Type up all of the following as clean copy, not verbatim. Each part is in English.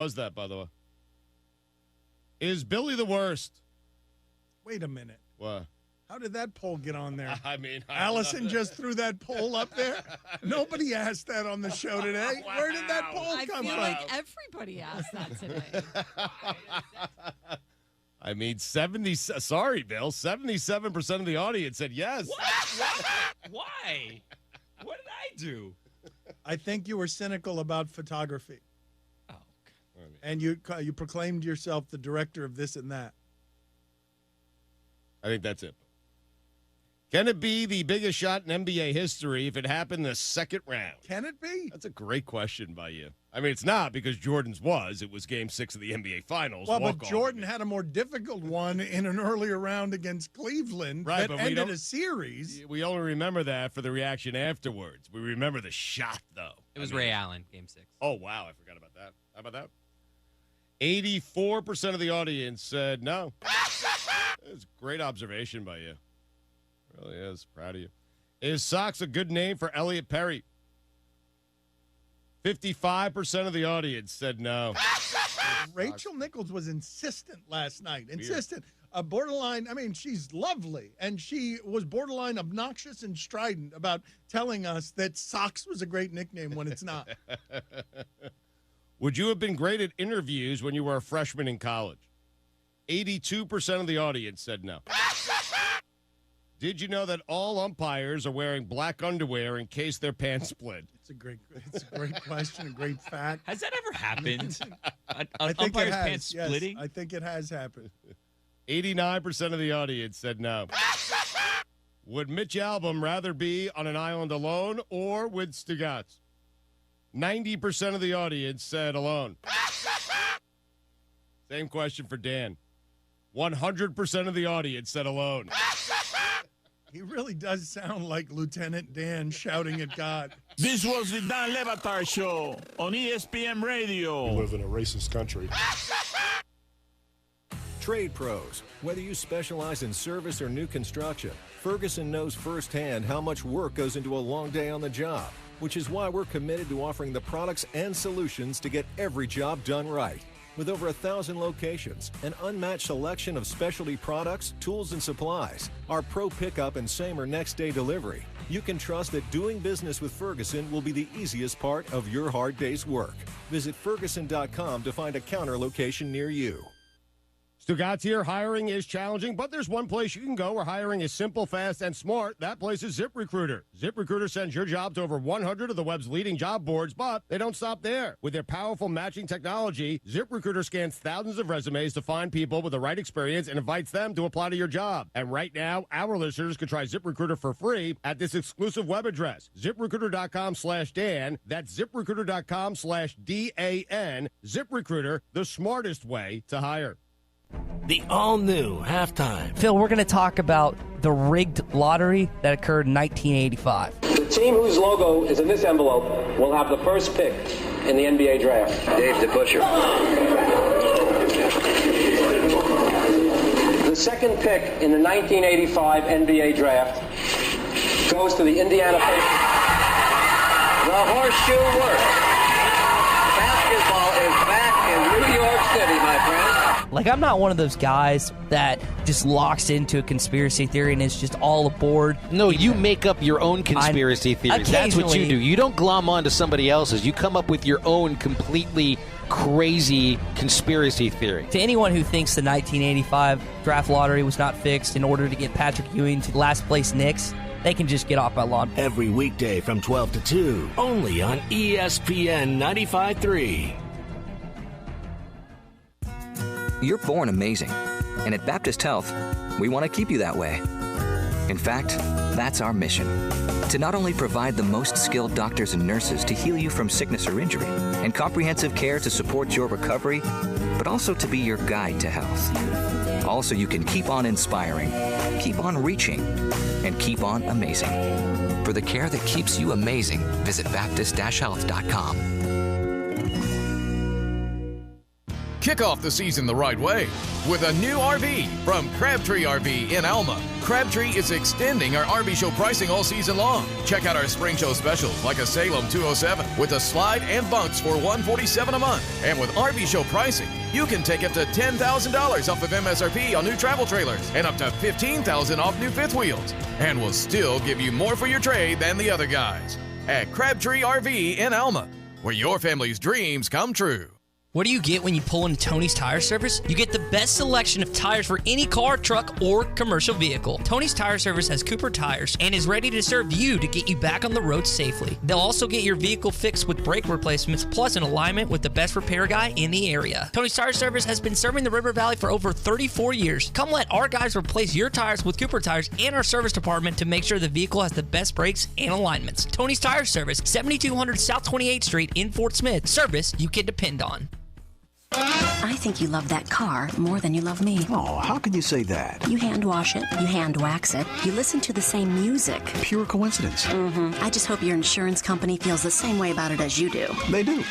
Was that, by the way? Is Billy the worst? Wait a minute. What? How did that poll get on there? I mean, Allison just threw that poll up there. Nobody asked that on the show today. Wow. Where did that poll come from? I feel like everybody asked that today. I mean, sorry, Bill, 77% of the audience said yes. Why? What did I do? I think you were cynical about photography. Oh, and you proclaimed yourself the director of this and that. I think that's it. Can it be the biggest shot in NBA history if it happened in the second round? Can it be? That's a great question by you. I mean, it's not because Jordan's was. It was Game 6 of the NBA Finals. Well, but Jordan had a more difficult one in an earlier round against Cleveland that ended a series. We only remember that for the reaction afterwards. We remember the shot, though. It was Ray Allen, Game 6. Oh, wow. I forgot about that. How about that? 84% of the audience said no. It's a great observation by you. It really is. Proud of you. Is Sox a good name for Elliot Perry? 55% of the audience said no. Rachel Nichols was insistent last night. Insistent. Borderline, I mean, she's lovely. And she was borderline obnoxious and strident about telling us that Sox was a great nickname when it's not. Would you have been great at interviews when you were a freshman in college? 82% of the audience said no. Did you know that all umpires are wearing black underwear in case their pants split? It's a great question, a great fact. Has that ever happened? I think umpires' it has. pants Yes, splitting? I think it has happened. 89% of the audience said no. Would Mitch Albom rather be on an island alone or with Stugotz? 90% of the audience said alone. Same question for Dan. 100% of the audience said alone. He really does sound like Lieutenant Dan shouting at God. This was the Dan Le Batard Show on ESPN Radio. We live in a racist country. Trade pros. Whether you specialize in service or new construction, Ferguson knows firsthand how much work goes into a long day on the job, which is why we're committed to offering the products and solutions to get every job done right. With over 1,000 locations, an unmatched selection of specialty products, tools, and supplies, our pro pickup and same or next day delivery, you can trust that doing business with Ferguson will be the easiest part of your hard day's work. Visit Ferguson.com to find a counter location near you. Stugotz here. Hiring is challenging, but there's one place you can go where hiring is simple, fast, and smart. That place is ZipRecruiter. ZipRecruiter sends your job to over 100 of the web's leading job boards, but they don't stop there. With their powerful matching technology, ZipRecruiter scans thousands of resumes to find people with the right experience and invites them to apply to your job. And right now, our listeners can try ZipRecruiter for free at this exclusive web address, ZipRecruiter.com/Dan. That's ZipRecruiter.com/DAN. ZipRecruiter, the smartest way to hire. The all-new halftime. Phil, we're going to talk about the rigged lottery that occurred in 1985. The team whose logo is in this envelope will have the first pick in the NBA draft. Dave DeBusschere. The second pick in the 1985 NBA draft goes to the Indiana Pacers. The horseshoe works. Basketball is back in New York City, my friend. Like, I'm not one of those guys that just locks into a conspiracy theory and is just all aboard. No, you make up your own conspiracy theories. That's what you do. You don't glom onto somebody else's. You come up with your own completely crazy conspiracy theory. To anyone who thinks the 1985 draft lottery was not fixed in order to get Patrick Ewing to last place Knicks, they can just get off my lawn. Every weekday from 12 to 2, only on ESPN 95.3. You're born amazing, and at Baptist Health, we want to keep you that way. In fact, that's our mission, to not only provide the most skilled doctors and nurses to heal you from sickness or injury, and comprehensive care to support your recovery, but also to be your guide to health. Also, you can keep on inspiring, keep on reaching, and keep on amazing. For the care that keeps you amazing, visit Baptist-Health.com. Kick off the season the right way with a new RV from Crabtree RV in Alma. Crabtree is extending our RV show pricing all season long. Check out our spring show specials like a Salem 207 with a slide and bunks for $147 a month. And with RV show pricing, you can take up to $10,000 off of MSRP on new travel trailers and up to $15,000 off new fifth wheels. And we'll still give you more for your trade than the other guys. At Crabtree RV in Alma, where your family's dreams come true. What do you get when you pull into Tony's Tire Service? You get the best selection of tires for any car, truck, or commercial vehicle. Tony's Tire Service has Cooper tires and is ready to serve you to get you back on the road safely. They'll also get your vehicle fixed with brake replacements plus an alignment with the best repair guy in the area. Tony's Tire Service has been serving the River Valley for over 34 years. Come let our guys replace your tires with Cooper tires and our service department to make sure the vehicle has the best brakes and alignments. Tony's Tire Service, 7200 South 28th Street in Fort Smith. Service you can depend on. I think you love that car more than you love me. Oh, how can you say that? You hand wash it, you hand wax it, you listen to the same music. Pure coincidence. I just hope your insurance company feels the same way about it as you do. They do.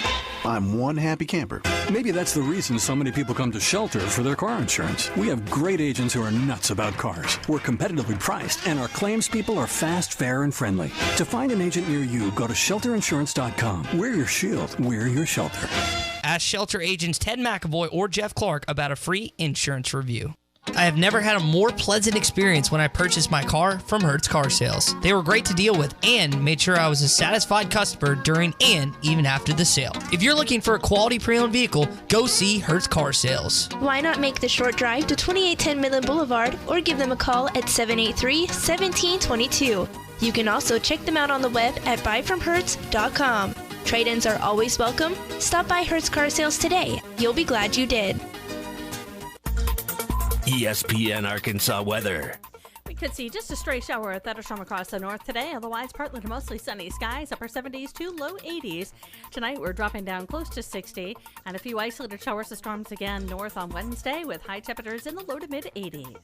I'm one happy camper. Maybe that's the reason so many people come to Shelter for their car insurance. We have great agents who are nuts about cars. We're competitively priced, and our claims people are fast, fair, and friendly. To find an agent near you, go to shelterinsurance.com. We're your shield. We're your shelter. Ask Shelter agents Ted McAvoy or Jeff Clark about a free insurance review. I have never had a more pleasant experience when I purchased my car from Hertz Car Sales. They were great to deal with and made sure I was a satisfied customer during and even after the sale. If you're looking for a quality pre-owned vehicle, go see Hertz Car Sales. Why not make the short drive to 2810 Midland Boulevard or give them a call at 783-1722. You can also check them out on the web at buyfromhertz.com. Trade-ins are always welcome. Stop by Hertz Car Sales today. You'll be glad you did. ESPN Arkansas weather. We could see just a stray shower or thunderstorm across the north today. Otherwise, partly to mostly sunny skies, upper 70s to low 80s. Tonight, we're dropping down close to 60, and a few isolated showers and storms again north on Wednesday with high temperatures in the low to mid 80s.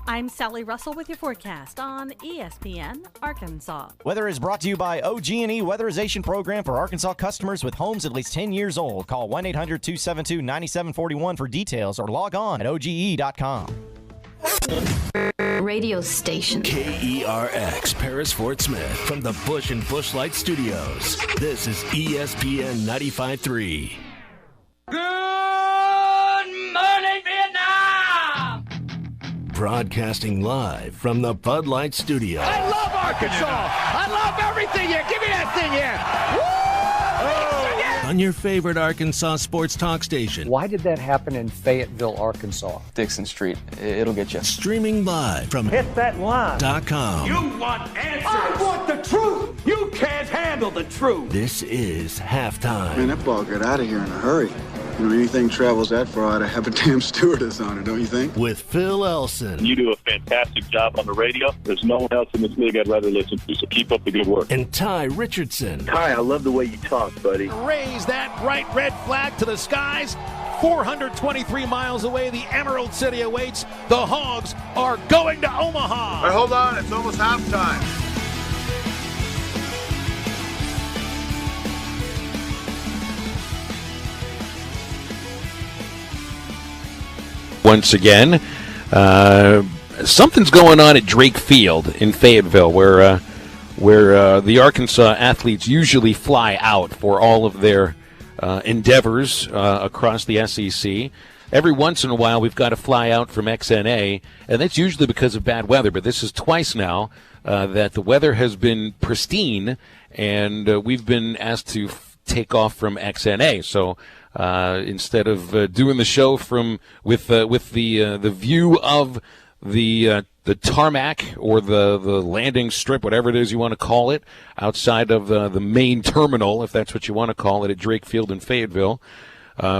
I'm Sally Russell with your forecast on ESPN Arkansas. Weather is brought to you by OG&E Weatherization Program for Arkansas customers with homes at least 10 years old. Call 1-800-272-9741 for details or log on at OGE.com. Radio station. KERX, Paris, Fort Smith. From the Bush and Bushlight Studios. This is ESPN 95.3. Good morning, Vietnam! Broadcasting live from the Bud Light Studio. I love Arkansas! I love everything here! Give me that thing here! Woo! On your favorite Arkansas sports talk station. Why did that happen in Fayetteville, Arkansas? Dixon Street. It'll get you. Streaming live from Hit that line. .com. You want answers! I want the truth! You can't handle the truth! This is Halftime. Man, that ball got out of here in a hurry. You know, anything travels that far, I'd have a damn stewardess on it, don't you think? With Phil Elson. You do a fantastic job on the radio. There's no one else in this league I'd rather listen to, so keep up the good work. And Tye Richardson. Tye, I love the way you talk, buddy. Raise that bright red flag to the skies. 423 miles away, the Emerald City awaits. The Hogs are going to Omaha. All right, hold on. It's almost halftime. Once again, something's going on at Drake Field in Fayetteville, where the Arkansas athletes usually fly out for all of their endeavors across the SEC. Every once in a while, we've got to fly out from XNA, and that's usually because of bad weather. But this is twice now that the weather has been pristine, and we've been asked to take off from XNA. So instead of doing the show with the view of the tarmac or the landing strip, whatever it is you want to call it, outside of the main terminal, if that's what you want to call it, at Drake Field in Fayetteville.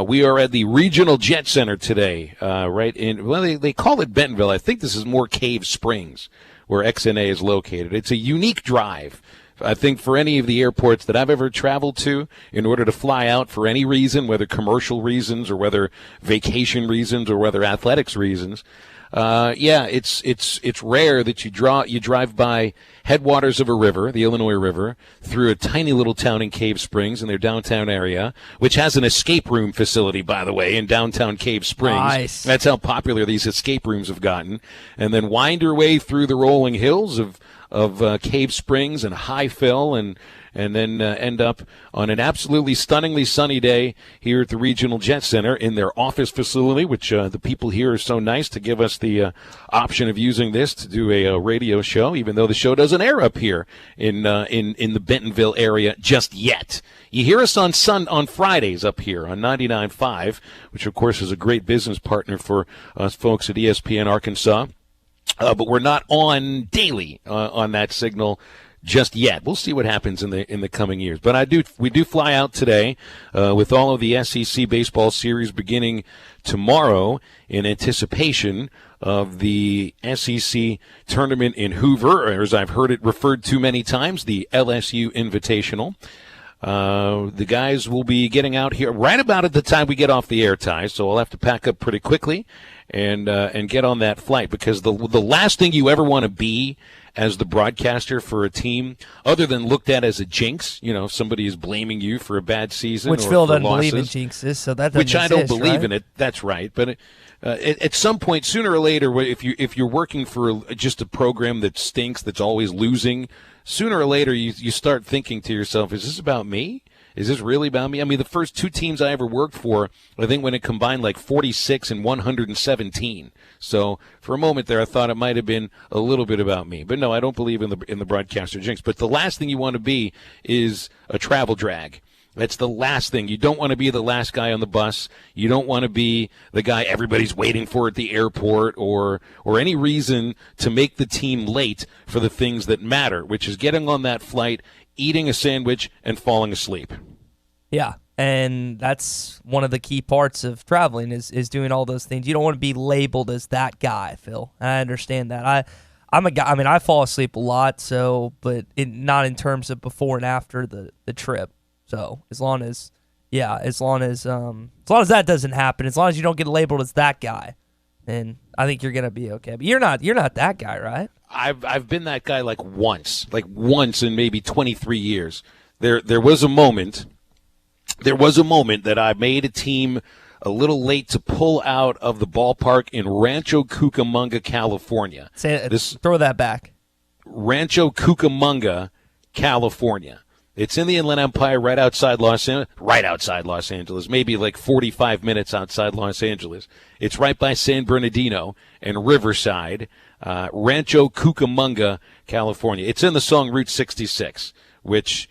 We are at the Regional Jet Center today, right in, well, they call it Bentonville. I think this is more Cave Springs, where XNA is located. It's a unique drive. I think for any of the airports that I've ever traveled to, in order to fly out for any reason, whether commercial reasons or whether vacation reasons or whether athletics reasons, it's rare that you drive by headwaters of a river, the Illinois River, through a tiny little town in Cave Springs in their downtown area, which has an escape room facility, by the way, in downtown Cave Springs. Nice. That's how popular these escape rooms have gotten. And then wind your way through the rolling hills of Cave Springs and High Fill and then end up on an absolutely stunningly sunny day here at the Regional Jet Center in their office facility, which the people here are so nice to give us the option of using this to do a radio show, even though the show doesn't air up here in the Bentonville area just yet. You hear us on Fridays up here on 99.5, which of course is a great business partner for us folks at ESPN Arkansas. But we're not on daily on that signal just yet. We'll see what happens in the coming years. But we do fly out today with all of the SEC baseball series beginning tomorrow in anticipation of the SEC tournament in Hoover, or as I've heard it referred to many times, the LSU Invitational. The guys will be getting out here right about at the time we get off the air, Tye, so I'll have to pack up pretty quickly and get on that flight, because the last thing you ever want to be as the broadcaster for a team, other than looked at as a jinx, if somebody is blaming you for a bad season, which or Phil for doesn't losses, believe in jinxes, so that doesn't which I don't believe right? in it. That's right, but at some point, sooner or later, if you're working for just a program that stinks, that's always losing, sooner or later you start thinking to yourself, is this about me? Is this really about me? I mean, the first two teams I ever worked for, I think when it combined like 46 and 117. So for a moment there, I thought it might have been a little bit about me. But no, I don't believe in the broadcaster jinx. But the last thing you want to be is a travel drag. That's the last thing. You don't want to be the last guy on the bus. You don't want to be the guy everybody's waiting for at the airport, or any reason to make the team late for the things that matter, which is getting on that flight, eating a sandwich, and falling asleep. Yeah, and that's one of the key parts of traveling is doing all those things. You don't want to be labeled as that guy, Phil. I understand that. I'm a guy. I mean, I fall asleep a lot, but not in terms of before and after the trip. So as long as that doesn't happen, as long as you don't get labeled as that guy, then I think you're gonna be okay. But you're not that guy, right? I've been that guy like once in maybe 23 years. There was a moment that I made a team a little late to pull out of the ballpark in Rancho Cucamonga, California. Throw that back. Rancho Cucamonga, California. It's in the Inland Empire, right outside Los Angeles, maybe like 45 minutes outside Los Angeles. It's right by San Bernardino and Riverside, Rancho Cucamonga, California. It's in the song Route 66, which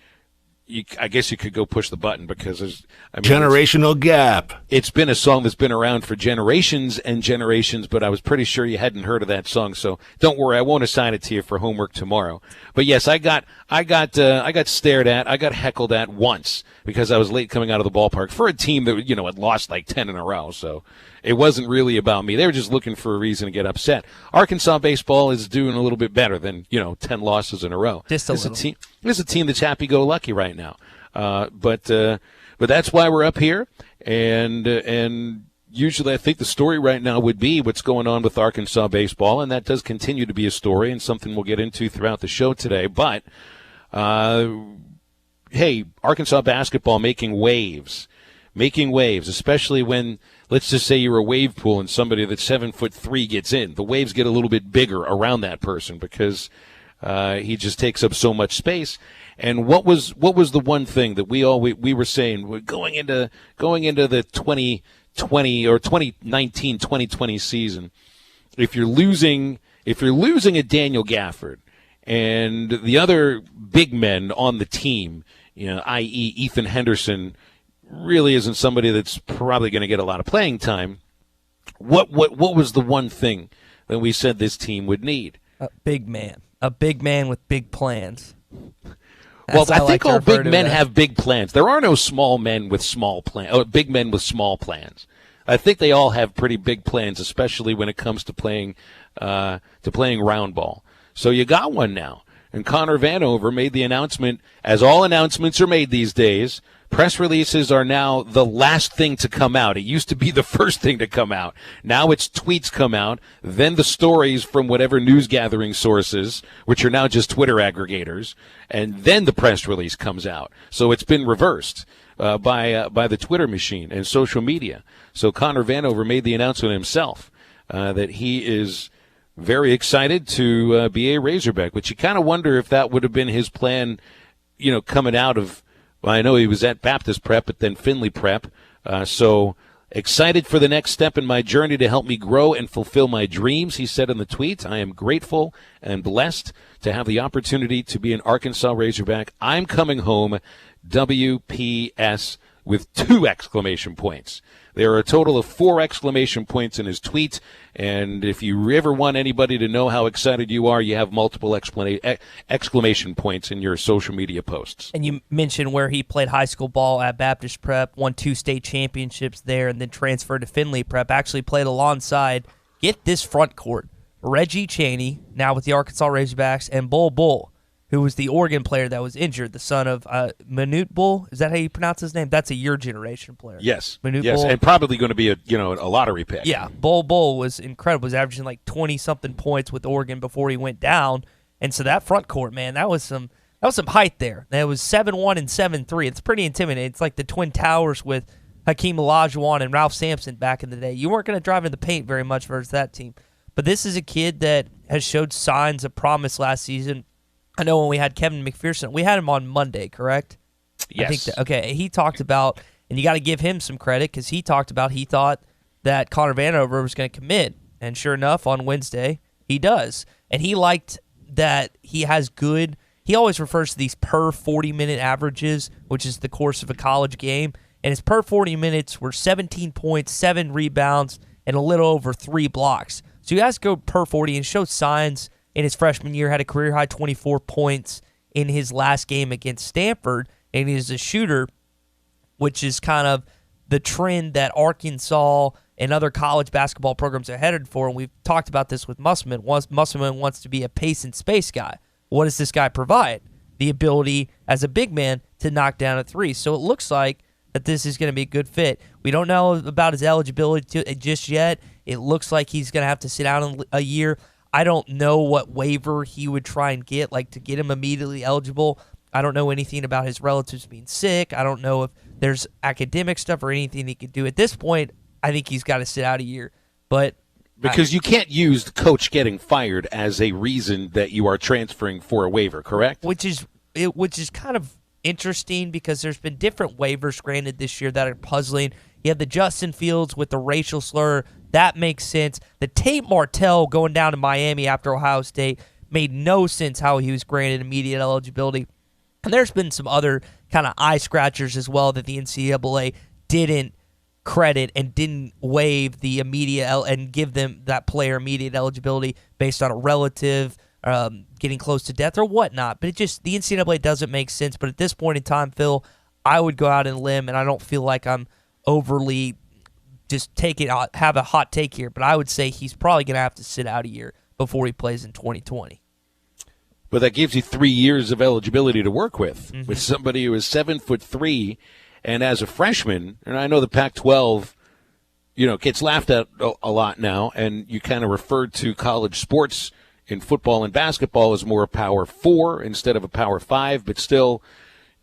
I guess you could go push the button because generational gap. It's been a song that's been around for generations and generations, but I was pretty sure you hadn't heard of that song. So don't worry, I won't assign it to you for homework tomorrow. But yes, I got stared at, I got heckled at once because I was late coming out of the ballpark for a team that had lost like 10 in a row. So it wasn't really about me. They were just looking for a reason to get upset. Arkansas baseball is doing a little bit better than 10 losses in a row. Just a little. This is a team that's happy-go-lucky right now. But that's why we're up here, and usually I think the story right now would be what's going on with Arkansas baseball, and that does continue to be a story and something we'll get into throughout the show today. But, hey, Arkansas basketball making waves, especially when, let's just say you're a wave pool and somebody that's 7'3" gets in. The waves get a little bit bigger around that person because he just takes up so much space. And what was the one thing that we were saying going into the 2020 or 2019-2020 season? If you're losing a Daniel Gafford and the other big men on the team, i.e. Ethan Henderson, really isn't somebody that's probably going to get a lot of playing time. What was the one thing that we said this team would need? A big man with big plans. Well, I think all big men have big plans. There are no small men with small plans. Big men with small plans. I think they all have pretty big plans, especially when it comes to playing round ball. So you got one now. And Connor Vanover made the announcement, as all announcements are made these days. Press releases are now the last thing to come out. It used to be the first thing to come out. Now it's tweets come out, then the stories from whatever news gathering sources, which are now just Twitter aggregators, and then the press release comes out. So it's been reversed by the Twitter machine and social media. So Connor Vanover made the announcement himself that he is very excited to be a Razorback, which you kind of wonder if that would have been his plan, coming out of. Well, I know he was at Baptist Prep, but then Findlay Prep. So excited for the next step in my journey to help me grow and fulfill my dreams, he said in the tweet. I am grateful and blessed to have the opportunity to be an Arkansas Razorback. I'm coming home, WPS, with 2 exclamation points. There are a total of 4 exclamation points in his tweet, and if you ever want anybody to know how excited you are, you have multiple exclamation points in your social media posts. And you mentioned where he played high school ball at Baptist Prep, won 2 state championships there, and then transferred to Findlay Prep. Actually played alongside, get this front court, Reggie Chaney, now with the Arkansas Razorbacks, and Bull, who was the Oregon player that was injured, the son of Manute Bull. Is that how you pronounce his name? That's a your generation player. Yes. Manute yes, Bull. And probably going to be a lottery pick. Yeah, Bull was incredible. Was averaging like 20-something points with Oregon before he went down. And so that front court, man, that was some height there. That was 7-1 and 7-3. It's pretty intimidating. It's like the Twin Towers with Hakeem Olajuwon and Ralph Sampson back in the day. You weren't going to drive in the paint very much versus that team. But this is a kid that has showed signs of promise last season. I know when we had Kevin McPherson, we had him on Monday, correct? Yes. I think okay, he talked about, and you got to give him some credit because he talked about he thought that Connor Vanover was going to commit. And sure enough, on Wednesday, he does. And he liked that he has good, he always refers to these per 40-minute averages, which is the course of a college game. And his per 40 minutes were 17 points, 7 rebounds, and a little over 3 blocks. So he has to go per 40 and show signs. In his freshman year, had a career-high 24 points in his last game against Stanford, and he is a shooter, which is kind of the trend that Arkansas and other college basketball programs are headed for, and we've talked about this with Musselman. Musselman wants to be a pace and space guy. What does this guy provide? The ability, as a big man, to knock down a 3. So it looks like that this is going to be a good fit. We don't know about his eligibility just yet. It looks like he's going to have to sit out a year. I don't know what waiver he would try and get, like to get him immediately eligible. I don't know anything about his relatives being sick. I don't know if there's academic stuff or anything he could do. At this point, I think he's got to sit out a year. But because you can't use the coach getting fired as a reason that you are transferring for a waiver, correct? Which is kind of interesting because there's been different waivers granted this year that are puzzling. You have the Justin Fields with the racial slur. That makes sense. The Tate Martell going down to Miami after Ohio State made no sense how he was granted immediate eligibility. And there's been some other kind of eye scratchers as well that the NCAA didn't credit and didn't waive the immediate and give them that player immediate eligibility based on a relative getting close to death or whatnot. But the NCAA doesn't make sense. But at this point in time, Phil, I would go out on a limb, and I don't feel like I'm overly just have a hot take here, but I would say he's probably going to have to sit out a year before he plays in 2020. But that gives you 3 years of eligibility to work with somebody who is 7'3", and as a freshman, and I know the Pac-12, gets laughed at a lot now, and you kind of referred to college sports in football and basketball as more a Power 4 instead of a Power 5, but still,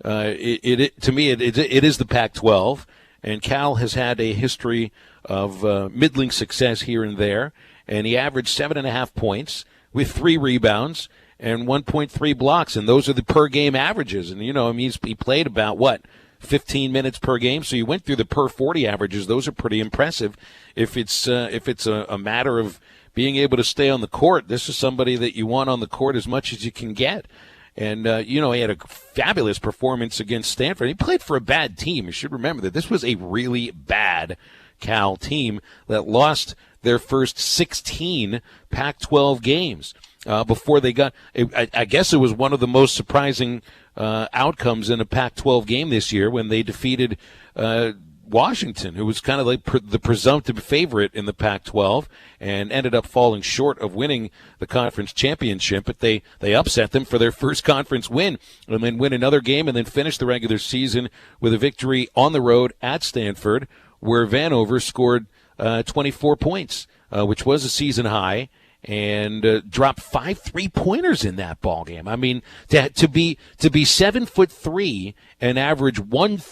to me, it is the Pac-12. And Cal has had a history of middling success here and there, and he averaged 7.5 points with 3 rebounds and 1.3 blocks, and those are the per-game averages. And, he played about, 15 minutes per game, so you went through the per 40 averages. Those are pretty impressive. If it's a matter of being able to stay on the court, this is somebody that you want on the court as much as you can get. And, he had a fabulous performance against Stanford. He played for a bad team. You should remember that this was a really bad Cal team that lost their first 16 Pac-12 games before they got – I guess it was one of the most surprising outcomes in a Pac-12 game this year when they defeated Washington, who was kind of like the presumptive favorite in the Pac-12 and ended up falling short of winning the conference championship, but they upset them for their first conference win and then win another game and then finish the regular season with a victory on the road at Stanford, where Vanover scored 24 points, which was a season high, and dropped 5 3-pointers in that ball game. I mean, to be 7'3" and average one good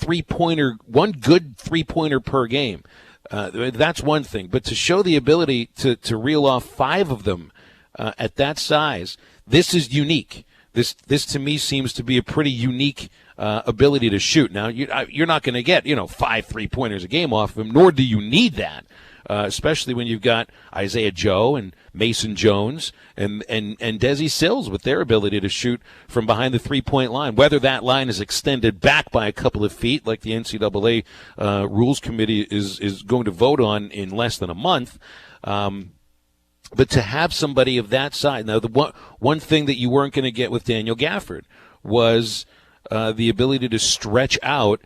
3-pointer per game, that's one thing. But to show the ability to reel off 5 of them at that size, this is unique. This to me seems to be a pretty unique ability to shoot. Now you're not going to get 5 3-pointers a game off of him, nor do you need that. Especially when you've got Isaiah Joe and Mason Jones and Desi Sills with their ability to shoot from behind the 3-point line. Whether that line is extended back by a couple of feet, like the NCAA Rules Committee is going to vote on in less than a month, but to have somebody of that size. Now, the one thing that you weren't going to get with Daniel Gafford was the ability to stretch out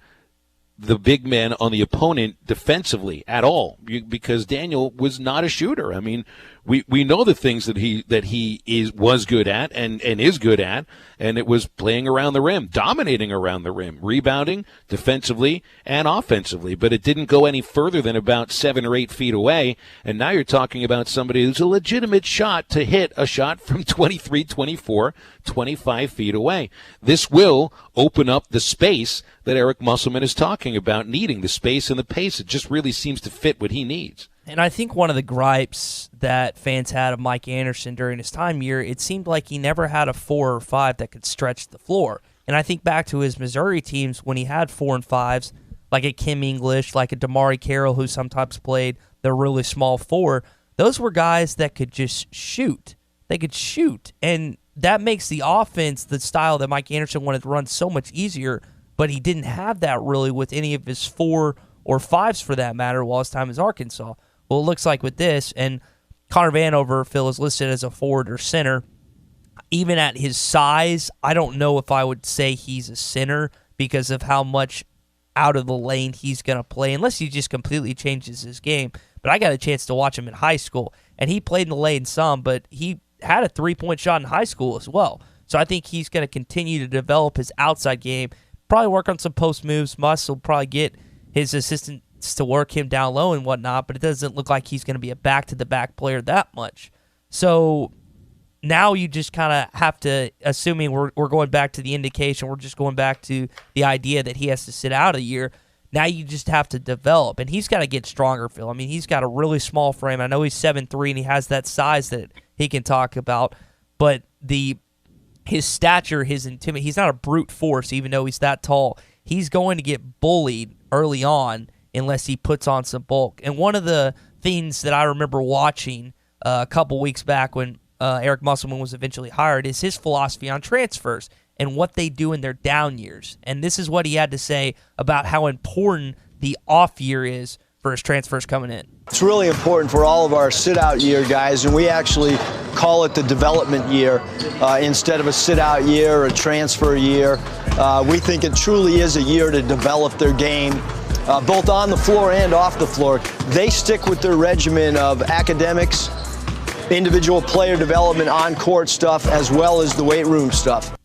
the big man on the opponent defensively at all, because Daniel was not a shooter. I mean, we know the things that he was good at and is good at, and it was playing around the rim, dominating around the rim, rebounding defensively and offensively, but it didn't go any further than about 7 or 8 feet away. And now you're talking about somebody who's a legitimate shot to hit a shot from 23, 24, 25 feet away. This will open up the space that Eric Musselman is talking about, needing the space and the pace. It just really seems to fit what he needs. And I think one of the gripes that fans had of Mike Anderson during his time here, it seemed like he never had a 4 or 5 that could stretch the floor. And I think back to his Missouri teams when he had 4 and 5s, like a Kim English, like a Damari Carroll, who sometimes played the really small 4. Those were guys that could just shoot. They could shoot. And that makes the offense, the style that Mike Anderson wanted to run, so much easier. But he didn't have that really with any of his 4 or 5s for that matter while his time as Arkansas. Well, it looks like with this, and Connor Vanover, Phil, is listed as a forward or center. Even at his size, I don't know if I would say he's a center because of how much out of the lane he's going to play, unless he just completely changes his game. But I got a chance to watch him in high school, and he played in the lane some, but he had a 3-point shot in high school as well. So I think he's going to continue to develop his outside game, probably work on some post moves. Will probably get his assistants to work him down low and whatnot, but it doesn't look like he's going to be a back-to-the-back player that much. So now you just kind of have to, assuming we're going back to the indication, we're just going back to the idea that he has to sit out a year. Now you just have to develop, and he's got to get stronger, Phil. I mean, he's got a really small frame. I know he's 7'3", and he has that size that he can talk about, but his stature, his intimidation, he's not a brute force, even though he's that tall. He's going to get bullied early on unless he puts on some bulk. And one of the things that I remember watching a couple weeks back when Eric Musselman was eventually hired is his philosophy on transfers and what they do in their down years. And this is what he had to say about how important the off year is for his transfers coming in. It's really important for all of our sit-out year guys, and we actually call it the development year instead of a sit-out year or a transfer year. We think it truly is a year to develop their game, both on the floor and off the floor. They stick with their regimen of academics, individual player development, on-court stuff, as well as the weight room stuff.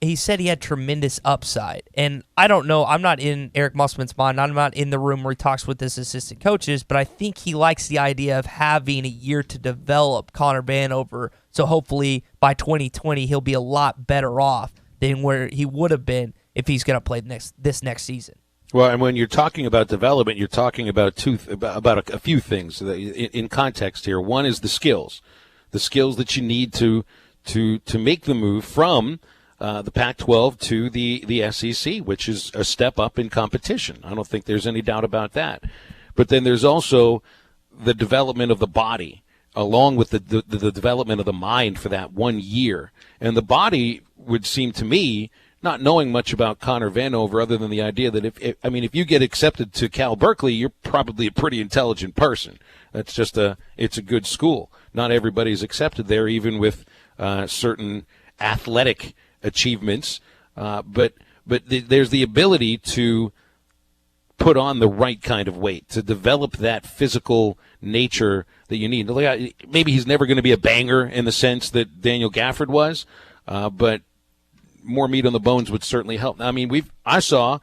He said he had tremendous upside. And I don't know, I'm not in Eric Musselman's mind. I'm not in the room where he talks with his assistant coaches, but I think he likes the idea of having a year to develop Connor Vanover. So hopefully by 2020, he'll be a lot better off than where he would have been if he's going to play this next season. Well, and when you're talking about development, you're talking about a few things in context here. One is the skills that you need to make the move from the Pac-12 to the SEC, which is a step up in competition. I don't think there's any doubt about that. But then there's also the development of the body, along with the development of the mind for that 1 year. And the body would seem to me, not knowing much about Connor Vanover other than the idea that if you get accepted to Cal Berkeley, you're probably a pretty intelligent person. That's just it's a good school. Not everybody's accepted there, even with certain athletic achievements. But there's the ability to put on the right kind of weight, to develop that physical nature that you need. Maybe he's never going to be a banger in the sense that Daniel Gafford was, but more meat on the bones would certainly help. I mean, I saw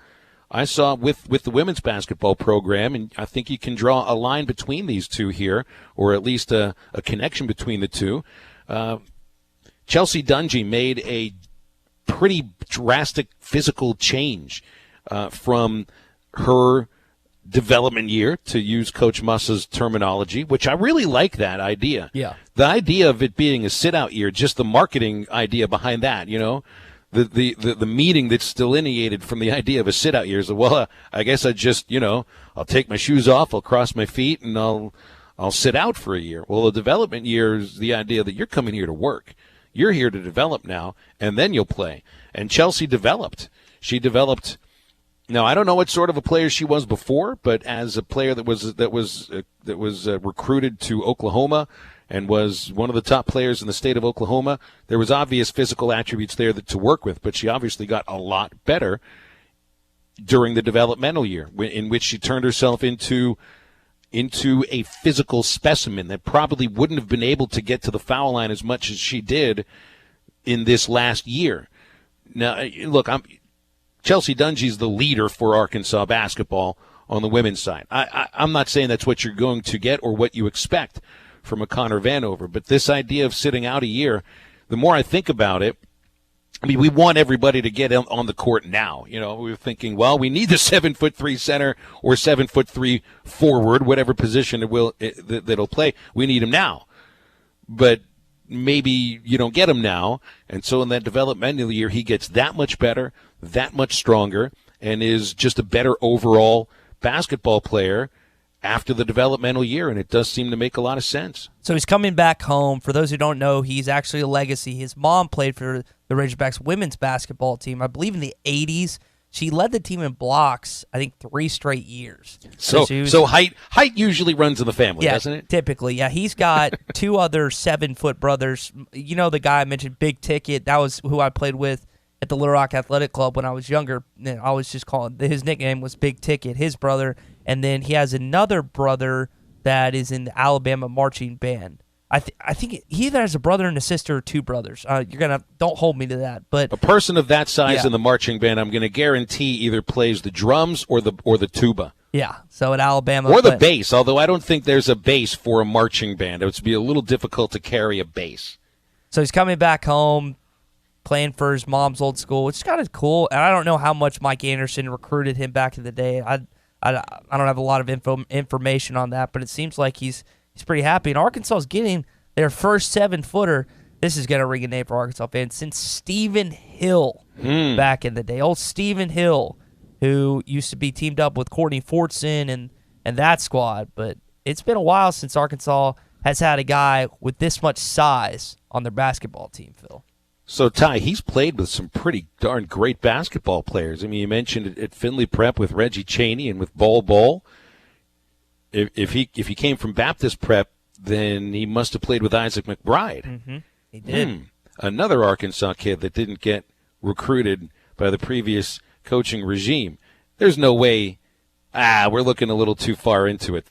with the women's basketball program, and I think you can draw a line between these two here, or at least a connection between the two. Chelsea Dungy made a pretty drastic physical change from her development year, to use Coach Muss's terminology, which I really like that idea. Yeah. The idea of it being a sit-out year, just the marketing idea behind that, you know, the meaning that's delineated from the idea of a sit-out year is, well, I guess I just, you know, I'll take my shoes off, I'll cross my feet, and I'll sit out for a year. Well, the development year is the idea that you're coming here to work. You're here to develop now, and then you'll play. And Chelsea developed. She developed. Now, I don't know what sort of a player she was before, but as a player that was recruited to Oklahoma and was one of the top players in the state of Oklahoma, there was obvious physical attributes there to work with. But she obviously got a lot better during the developmental year, in which she turned herself into a physical specimen that probably wouldn't have been able to get to the foul line as much as she did in this last year. Now, look, Chelsea Dungy's the leader for Arkansas basketball on the women's side. I'm not saying that's what you're going to get or what you expect from a Connor Vanover, but this idea of sitting out a year, the more I think about it, I mean, we want everybody to get on the court now. You know, we were thinking, well, we need the 7'3" center or 7'3" forward, whatever position that'll play. We need him now. But maybe you don't get him now, and so in that developmental year, he gets that much better, that much stronger, and is just a better overall basketball player after the developmental year, and it does seem to make a lot of sense. So he's coming back home. For those who don't know, he's actually a legacy. His mom played for the Razorbacks women's basketball team, I believe in the 80s. She led the team in blocks, I think, 3 straight years. So height usually runs in the family, doesn't it? Typically, yeah. He's got 2 other 7-foot brothers. You know the guy I mentioned, Big Ticket. That was who I played with at the Little Rock Athletic Club when I was younger. I was just calling, his nickname was Big Ticket, his brother. And then he has another brother that is in the Alabama marching band. I think he either has a brother and a sister or 2 brothers. Don't hold me to that. But a person of that size in the marching band, I'm going to guarantee either plays the drums or the tuba. Yeah, so at Alabama. Or the bass, although I don't think there's a bass for a marching band. It would be a little difficult to carry a bass. So he's coming back home, playing for his mom's old school, which is kind of cool. And I don't know how much Mike Anderson recruited him back in the day. I don't have a lot of information on that, but it seems like he's pretty happy. And Arkansas is getting their first 7-footer. This is going to ring a name for Arkansas fans, since Stephen Hill back in the day. Old Stephen Hill, who used to be teamed up with Courtney Fortson and that squad. But it's been a while since Arkansas has had a guy with this much size on their basketball team, Phil. So, Ty, he's played with some pretty darn great basketball players. I mean, you mentioned it at Findlay Prep with Reggie Chaney and with Bol. If he came from Baptist Prep, then he must have played with Isaac McBride. Mm-hmm. He did. Another Arkansas kid that didn't get recruited by the previous coaching regime. There's no way. We're looking a little too far into it.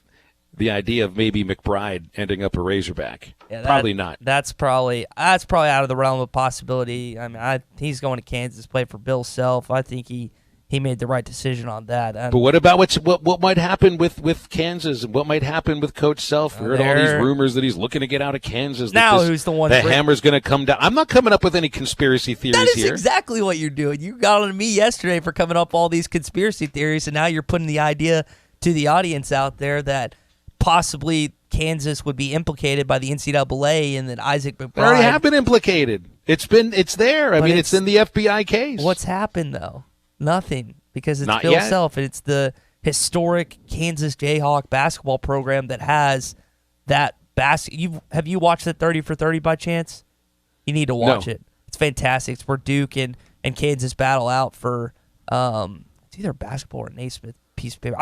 The idea of maybe McBride ending up a Razorback. Yeah, probably not. That's probably out of the realm of possibility. I mean, he's going to Kansas to play for Bill Self. I think he made the right decision on that. But what about what might happen with Kansas? What might happen with Coach Self? We heard all these rumors that he's looking to get out of Kansas. Now who's the one? The hammer's going to come down. I'm not coming up with any conspiracy theories here. That is exactly what you're doing. You got on me yesterday for coming up all these conspiracy theories, and now you're putting the idea to the audience out there that possibly Kansas would be implicated by the NCAA and that Isaac McBride. They already have been implicated. It's there. I mean, it's in the FBI case. What's happened, though? Nothing, because it's Not Bill yet. Self, and it's the historic Kansas Jayhawk basketball program that has that Have you watched that 30 for 30 by chance? You need to watch it. It's fantastic. It's where Duke and Kansas battle out for it's either a basketball or a Naismith piece of paper.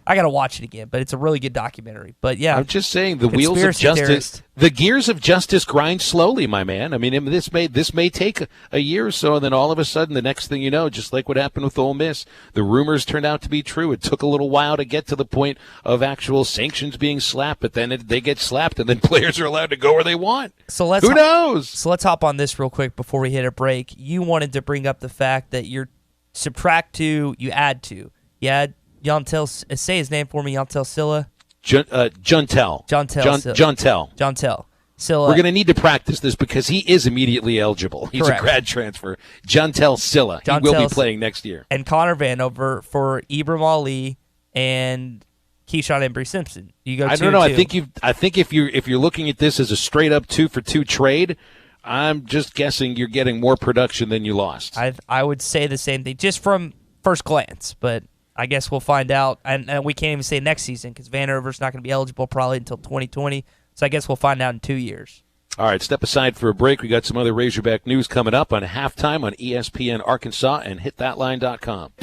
I got to watch it again, but it's a really good documentary. But yeah, I'm just saying the wheels of justice, the gears of justice grind slowly, my man. I mean, this may take a year or so, and then all of a sudden, the next thing you know, just like what happened with Ole Miss, the rumors turned out to be true. It took a little while to get to the point of actual sanctions being slapped, but then they get slapped, and then players are allowed to go where they want. So who knows? So let's hop on this real quick before we hit a break. You wanted to bring up the fact that you're subtract 2, you add 2. You add Jontel, say his name for me, Jontel Silla. Jontel. Silla. We're going to need to practice this because he is immediately eligible. He's Correct. a grad transfer. Jontel Silla. He will be playing next year. And Connor Vanover for Ibram Ali and Keyshawn Embry-Simpson. You go. I don't know. I think if you're looking at this as a straight up 2-for-2 trade, I'm just guessing you're getting more production than you lost. I would say the same thing just from first glance, but I guess we'll find out. And we can't even say next season because Vanover's not going to be eligible probably until 2020. So I guess we'll find out in 2 years. All right, step aside for a break. We got some other Razorback news coming up on Halftime on ESPN Arkansas and hitthatline.com.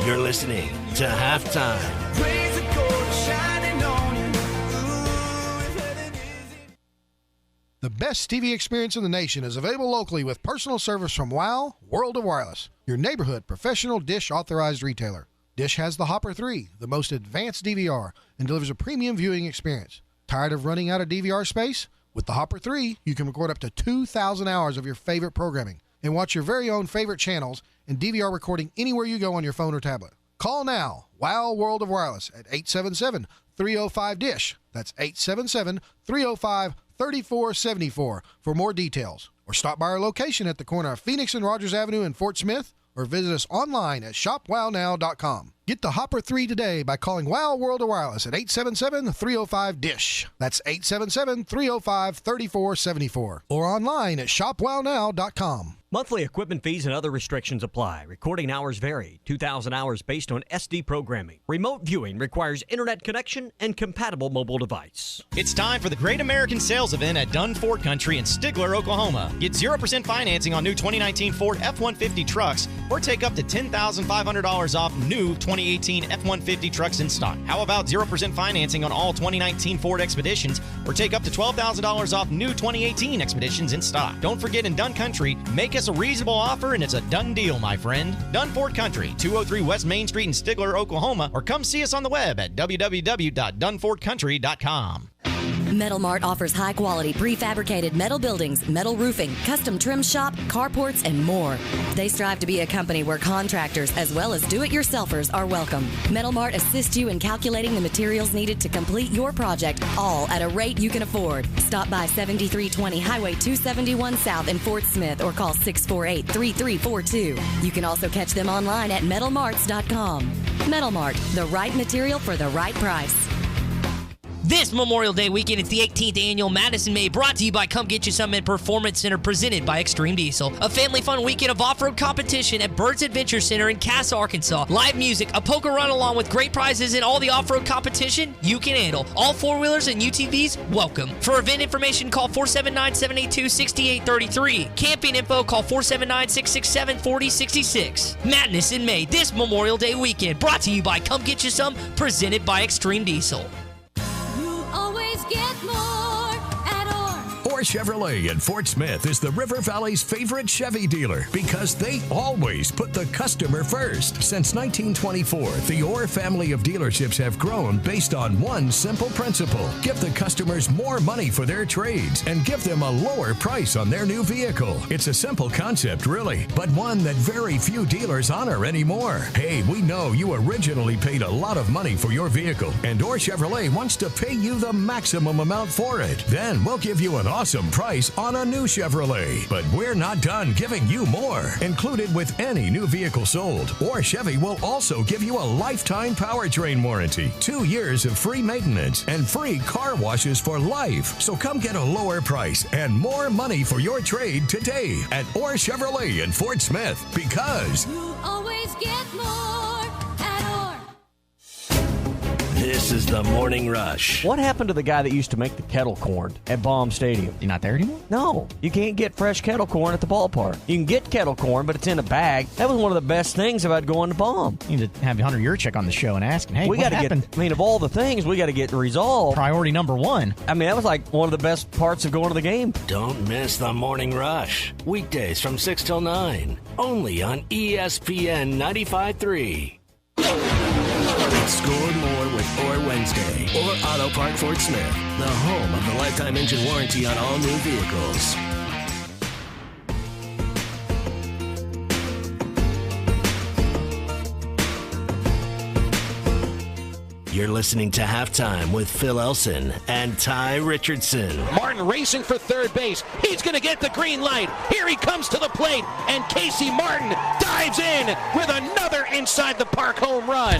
You're listening to Halftime. The best TV experience in the nation is available locally with personal service from WOW World of Wireless, your neighborhood professional Dish authorized retailer. Dish has the Hopper 3, the most advanced DVR, and delivers a premium viewing experience. Tired of running out of DVR space? With the Hopper 3, you can record up to 2,000 hours of your favorite programming and watch your very own favorite channels and DVR recording anywhere you go on your phone or tablet. Call now, WOW World of Wireless at 877-305-DISH. That's 877-305-3474 for more details. Or stop by our location at the corner of Phoenix and Rogers Avenue in Fort Smith, or visit us online at shopwownow.com. Get the Hopper 3 today by calling WOW World of Wireless at 877-305-DISH. That's 877-305-3474. Or online at shopwownow.com. Monthly equipment fees and other restrictions apply. Recording hours vary. 2,000 hours based on SD programming. Remote viewing requires internet connection and compatible mobile device. It's time for the Great American Sales Event at Dunn Ford Country in Stigler, Oklahoma. Get 0% financing on new 2019 Ford F-150 trucks or take up to $10,500 off new 2018 F-150 trucks in stock. How about 0% financing on all 2019 Ford Expeditions or take up to $12,000 off new 2018 Expeditions in stock? Don't forget, in Dunn Country, make us a reasonable offer and it's a done deal, my friend. Dunn Ford Country, 203 West Main Street in Stigler, Oklahoma, or come see us on the web at www.dunfordcountry.com. Metal Mart offers high-quality prefabricated metal buildings, metal roofing, custom trim shop, carports, and more. They strive to be a company where contractors as well as do-it-yourselfers are welcome. Metal Mart assists you in calculating the materials needed to complete your project, all at a rate you can afford. Stop by 7320 Highway 271 South in Fort Smith or call 648-3342. You can also catch them online at metalmarts.com. Metal Mart, the right material for the right price. This Memorial Day weekend, it's the 18th annual Madison May, brought to you by Come Get You Some at Performance Center, presented by Extreme Diesel. A family fun weekend of off-road competition at Bird's Adventure Center in Cass, Arkansas. Live music, a poker run along with great prizes, and all the off-road competition you can handle. All four-wheelers and UTVs, welcome. For event information, call 479-782-6833. Camping info, call 479-667-4066. Madness in May, this Memorial Day weekend, brought to you by Come Get You Some, presented by Extreme Diesel. Get more at Orr Chevrolet in Fort Smith is the River Valley's favorite Chevy dealer because they always put the customer first. Since 1924, the Orr family of dealerships have grown based on one simple principle: give the customers more money for their trades and give them a lower price on their new vehicle. It's a simple concept, really, but one that very few dealers honor anymore. Hey, we know you originally paid a lot of money for your vehicle, and Orr Chevrolet wants to pay you the maximum amount for it. Then we'll give you an awesome price on a new Chevrolet. But we're not done giving you more. Included with any new vehicle sold, Orr Chevy will also give you a lifetime powertrain warranty, 2 years of free maintenance, and free car washes for life. So come get a lower price and more money for your trade today at Orr Chevrolet in Fort Smith, because you always get more at Orr. This This is the Morning Rush. What happened to the guy that used to make the kettle corn at Baum Stadium? You're not there anymore? No, you can't get fresh kettle corn at the ballpark. You can get kettle corn, but it's in a bag. That was one of the best things about going to Baum. You need to have Hunter Yurchek on the show and ask him, hey, we what gotta happened? I mean, of all the things, we got to get resolved. Priority number one. I mean, that was like one of the best parts of going to the game. Don't miss the Morning Rush. Weekdays from 6 till 9. Only on ESPN 95.3. Score more with Or Wednesday or Auto Park Fort Smith, the home of the lifetime engine warranty on all new vehicles. You're listening to Halftime with Phil Elson and Tye Richardson. Martin racing for third base. He's going to get the green light. Here he comes to the plate, and Casey Martin dives in with another inside the park home run.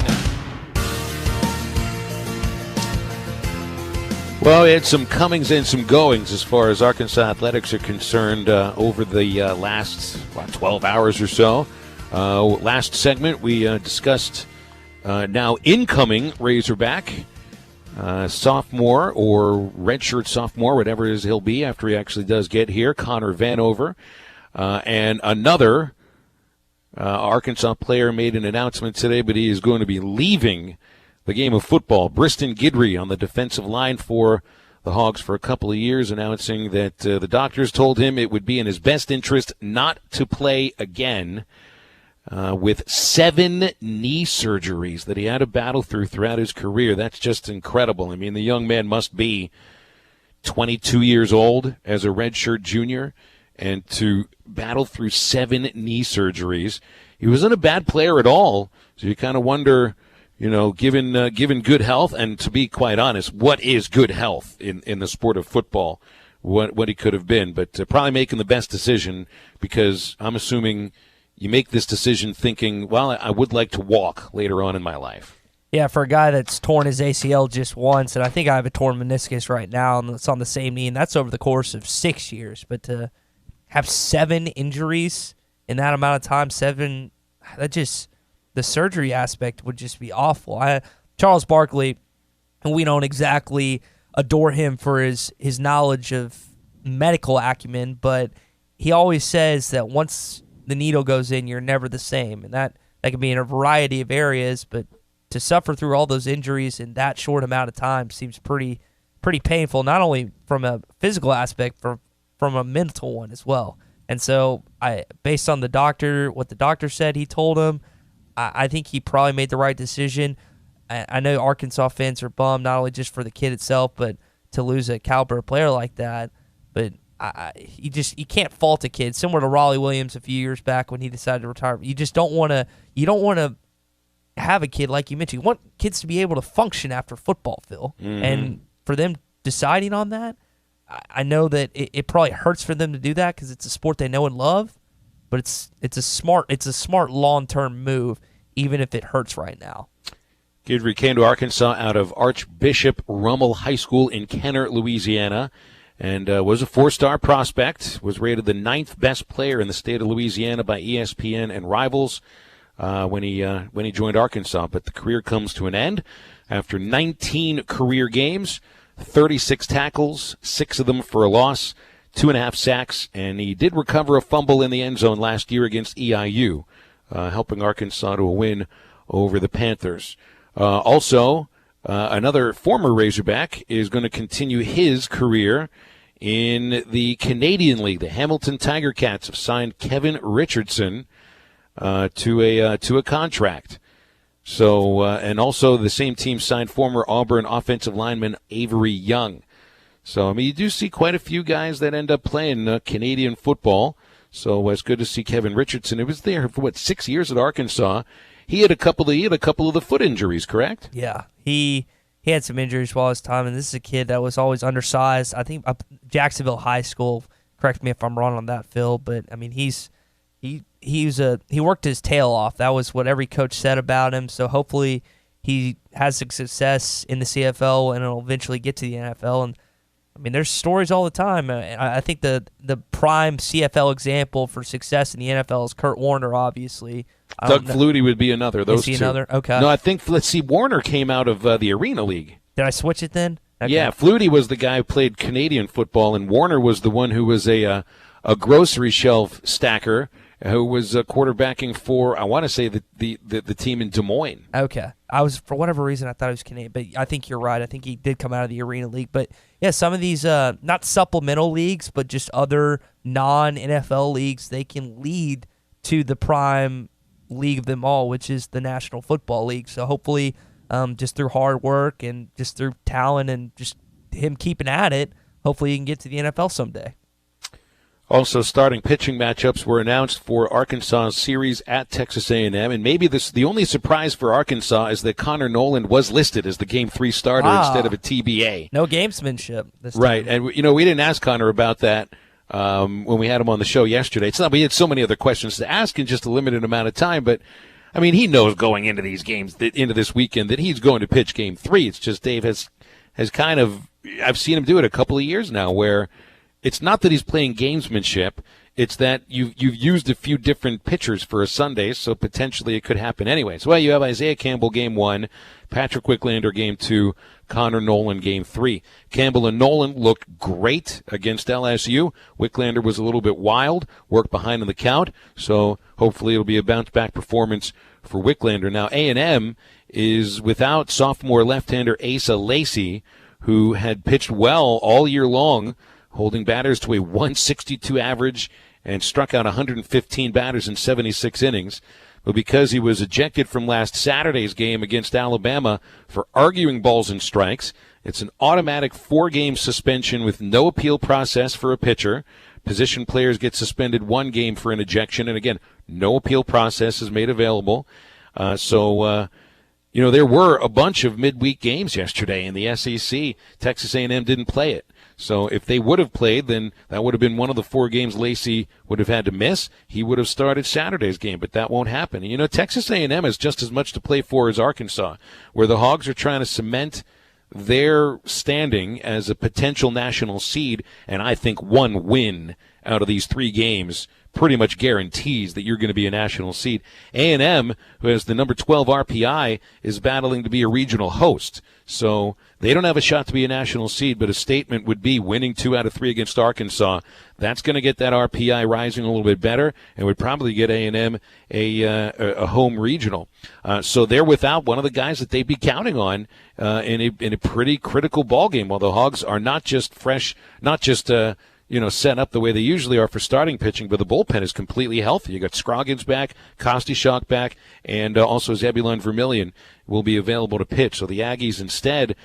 Well, we had some comings and some goings as far as Arkansas athletics are concerned over the last 12 hours or so. Last segment, we discussed now incoming Razorback sophomore or redshirt sophomore, whatever it is he'll be after he actually does get here, Connor Vanover. And another Arkansas player made an announcement today, but he is going to be leaving the game of football. Briston Guidry on the defensive line for the Hogs for a couple of years, announcing that the doctors told him it would be in his best interest not to play again with 7 knee surgeries that he had to battle throughout his career. That's just incredible. I mean, the young man must be 22 years old as a redshirt junior, and to battle through 7 knee surgeries. He wasn't a bad player at all, so you kind of wonder, you know, given good health, and to be quite honest, what is good health in the sport of football, what he could have been. But probably making the best decision, because I'm assuming you make this decision thinking, well, I would like to walk later on in my life. Yeah, for a guy that's torn his ACL just once, and I think I have a torn meniscus right now, and it's on the same knee, and that's over the course of 6 years. But to have 7 injuries in that amount of time, the surgery aspect would just be awful. Charles Barkley, and we don't exactly adore him for his knowledge of medical acumen, but he always says that once the needle goes in, you're never the same. And that can be in a variety of areas, but to suffer through all those injuries in that short amount of time seems pretty painful, not only from a physical aspect, from a mental one as well. And so based on what the doctor said he told him, I think he probably made the right decision. I know Arkansas fans are bummed, not only just for the kid itself, but to lose a caliber player like that. But you can't fault a kid. Similar to Raleigh Williams a few years back when he decided to retire. You just don't want to have a kid like you mentioned. You want kids to be able to function after football, Phil. Mm-hmm. And for them deciding on that, I know that it probably hurts for them to do that because it's a sport they know and love. But it's a smart long-term move, even if it hurts right now. Guidry came to Arkansas out of Archbishop Rummel High School in Kenner, Louisiana, and was a 4-star prospect, was rated the 9th best player in the state of Louisiana by ESPN and Rivals when he joined Arkansas. But the career comes to an end after 19 career games, 36 tackles, 6 of them for a loss, 2.5 sacks, and he did recover a fumble in the end zone last year against EIU, helping Arkansas to a win over the Panthers. Also, another former Razorback is going to continue his career in the Canadian League. The Hamilton Tiger Cats have signed Tye Richardson to a contract. So, and also the same team signed former Auburn offensive lineman Avery Young. So, I mean, you do see quite a few guys that end up playing Canadian football. So it's good to see Tye Richardson. He was there for 6 years at Arkansas. He had a couple of the foot injuries, correct? Yeah, he had some injuries while his time, and this is a kid that was always undersized. I think Jacksonville High School. Correct me if I'm wrong on that, Phil. But I mean, he worked his tail off. That was what every coach said about him. So hopefully he has some success in the CFL and it'll eventually get to the NFL. And I mean, there's stories all the time. I think the prime CFL example for success in the NFL is Kurt Warner, obviously. Doug Flutie would be another. Those is he two. Another? Okay. No, I think, let's see, Warner came out of the Arena League. Did I switch it then? Okay. Yeah, Flutie was the guy who played Canadian football, and Warner was the one who was a grocery shelf stacker who was quarterbacking for, I want to say, the team in Des Moines. Okay. For whatever reason, I thought it was Canadian, but I think you're right. I think he did come out of the Arena League. But, yeah, some of these, not supplemental leagues, but just other non-NFL leagues, they can lead to the prime league of them all, which is the National Football League. So hopefully, just through hard work and just through talent and just him keeping at it, hopefully he can get to the NFL someday. Also, starting pitching matchups were announced for Arkansas's series at Texas A&M, and maybe the only surprise for Arkansas is that Connor Noland was listed as the Game 3 starter instead of a TBA. No gamesmanship this time. Right, and we didn't ask Connor about that when we had him on the show yesterday. It's not we had so many other questions to ask in just a limited amount of time, but I mean he knows going into these games, into this weekend, that he's going to pitch Game 3. It's just Dave has kind of, I've seen him do it a couple of years now, where it's not that he's playing gamesmanship. It's that you've used a few different pitchers for a Sunday, so potentially it could happen anyways. Well, you have Isaiah Campbell Game 1, Patrick Wicklander Game 2, Connor Noland Game 3. Campbell and Noland looked great against LSU. Wicklander was a little bit wild, worked behind in the count, so hopefully it'll be a bounce-back performance for Wicklander. Now, A&M is without sophomore left-hander Asa Lacey, who had pitched well all year long, holding batters to a 162 average and struck out 115 batters in 76 innings. But because he was ejected from last Saturday's game against Alabama for arguing balls and strikes, it's an automatic 4-game suspension with no appeal process for a pitcher. Position players get suspended 1 game for an ejection, and again, no appeal process is made available. There were a bunch of midweek games yesterday in the SEC. Texas A&M didn't play it. So if they would have played, then that would have been one of the 4 games Lacey would have had to miss. He would have started Saturday's game, but that won't happen. And, Texas A&M has just as much to play for as Arkansas, where the Hogs are trying to cement their standing as a potential national seed, and I think 1 win out of these 3 games pretty much guarantees that you're going to be a national seed. A&M, who has the number 12 RPI, is battling to be a regional host. So they don't have a shot to be a national seed, but a statement would be winning 2 out of 3 against Arkansas. That's going to get that RPI rising a little bit better and would probably get A&M a home regional. So they're without one of the guys that they'd be counting on in a pretty critical ball game, while the Hogs are not just fresh, not just set up the way they usually are for starting pitching, but the bullpen is completely healthy. You got Scroggins back, Kostichok back, and also Zebulon Vermillion will be available to pitch. So the Aggies instead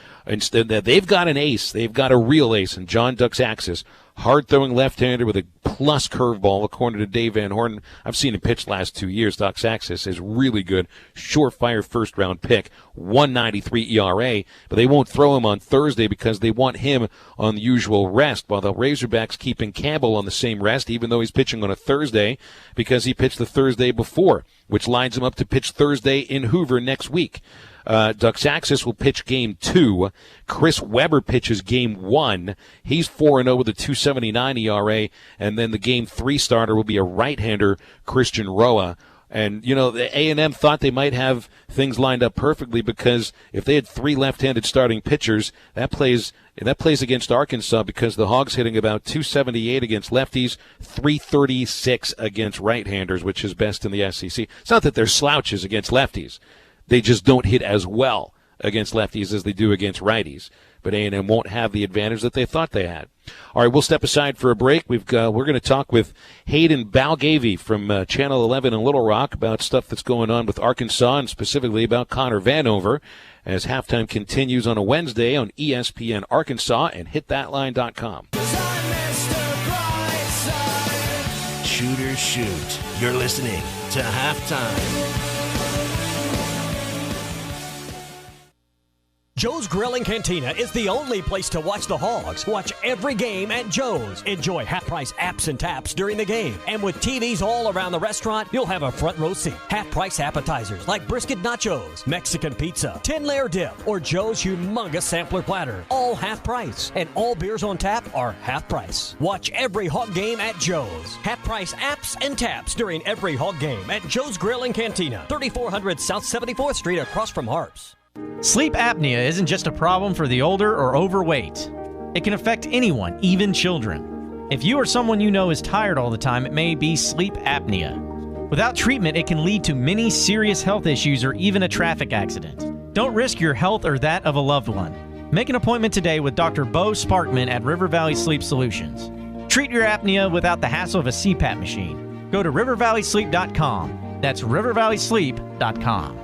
they've got an ace. They've got a real ace in John Duxaxis. Hard-throwing left-hander with a plus curveball, according to Dave Van Horn. I've seen him pitch last 2 years. Duxaxis is really good. Surefire first-round pick, 1.93 ERA. But they won't throw him on Thursday because they want him on the usual rest, while the Razorbacks keeping Campbell on the same rest, even though he's pitching on a Thursday, because he pitched the Thursday before, which lines him up to pitch Thursday in Hoover next week. Duxaxis will pitch Game 2. Chris Webber pitches Game 1. He's 4-0 with a 2.79 ERA. And then the Game 3 starter will be a right-hander, Christian Roa. And, the A&M thought they might have things lined up perfectly, because if they had 3 left-handed starting pitchers, that plays against Arkansas, because the Hogs hitting about 278 against lefties, 336 against right-handers, which is best in the SEC. It's not that they're slouches against lefties. They just don't hit as well against lefties as they do against righties. But A&M won't have the advantage that they thought they had. All right, we'll step aside for a break. We're going to talk with Hayden Balgavy from Channel 11 in Little Rock about stuff that's going on with Arkansas, and specifically about Connor Vanover, as halftime continues on a Wednesday on ESPN Arkansas and hitthatline.com. Shoot or shoot. You're listening to Halftime. Joe's Grill and Cantina is the only place to watch the Hogs. Watch every game at Joe's. Enjoy half-price apps and taps during the game. And with TVs all around the restaurant, you'll have a front row seat. Half-price appetizers like brisket nachos, Mexican pizza, 10-layer dip, or Joe's humongous sampler platter. All half price. And all beers on tap are half price. Watch every Hog game at Joe's. Half-price apps and taps during every Hog game at Joe's Grill and Cantina. 3400 South 74th Street across from Harps. Sleep apnea isn't just a problem for the older or overweight. It can affect anyone, even children. If you or someone you know is tired all the time, it may be sleep apnea. Without treatment, it can lead to many serious health issues or even a traffic accident. Don't risk your health or that of a loved one. Make an appointment today with Dr. Bo Sparkman at River Valley Sleep Solutions. Treat your apnea without the hassle of a CPAP machine. Go to rivervalleysleep.com. That's rivervalleysleep.com.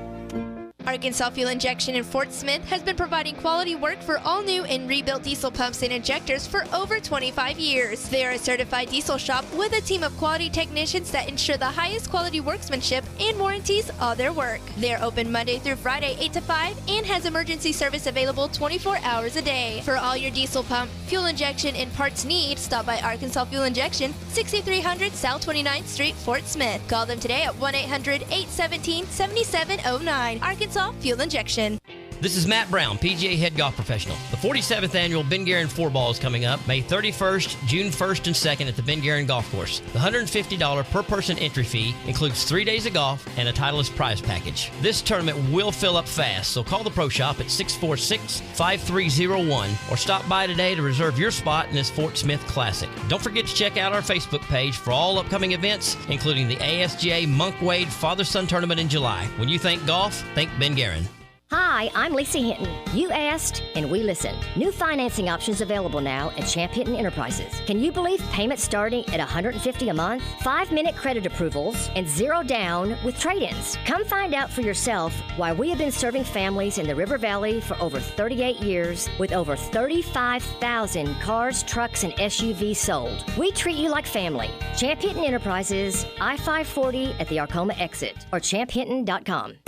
Arkansas Fuel Injection in Fort Smith has been providing quality work for all new and rebuilt diesel pumps and injectors for over 25 years. They are a certified diesel shop with a team of quality technicians that ensure the highest quality workmanship and warranties all their work. They are open Monday through Friday 8 to 5 and has emergency service available 24 hours a day. For all your diesel pump, fuel injection, and parts needs, stop by Arkansas Fuel Injection, 6300 South 29th Street, Fort Smith. Call them today at 1-800-817-7709. Arkansas Fuel Injection. This is Matt Brown, PGA Head Golf Professional. The 47th Annual Ben Guerin 4-Ball is coming up May 31st, June 1st, and 2nd at the Ben Guerin Golf Course. The $150 per person entry fee includes 3 days of golf and a Titleist prize package. This tournament will fill up fast, so call the Pro Shop at 646-5301 or stop by today to reserve your spot in this Fort Smith Classic. Don't forget to check out our Facebook page for all upcoming events, including the ASGA Monk Wade Father-Son Tournament in July. When you think golf, think Ben Guerin. Hi, I'm Lisa Hinton. You asked, and we listened. New financing options available now at Champ Hinton Enterprises. Can you believe payments starting at $150 a month? 5-minute credit approvals and 0 down with trade-ins. Come find out for yourself why we have been serving families in the River Valley for over 38 years with over 35,000 cars, trucks, and SUVs sold. We treat you like family. Champ Hinton Enterprises, I-540 at the Arcoma exit, or champhinton.com.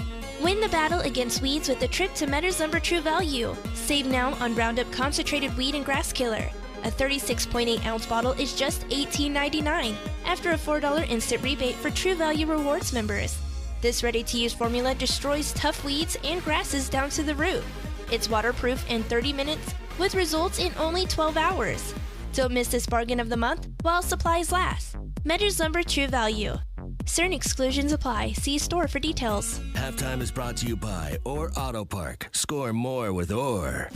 Win the battle against weeds with a trip to Metters Lumber True Value. Save now on Roundup Concentrated Weed and Grass Killer. A 36.8-ounce bottle is just $18.99 after a $4 instant rebate for True Value Rewards members. This ready-to-use formula destroys tough weeds and grasses down to the root. It's waterproof in 30 minutes with results in only 12 hours. Don't miss this bargain of the month while supplies last. Metters Lumber True Value. Certain exclusions apply. See store for details. Halftime is brought to you by Orr Auto Park. Score more with Orr.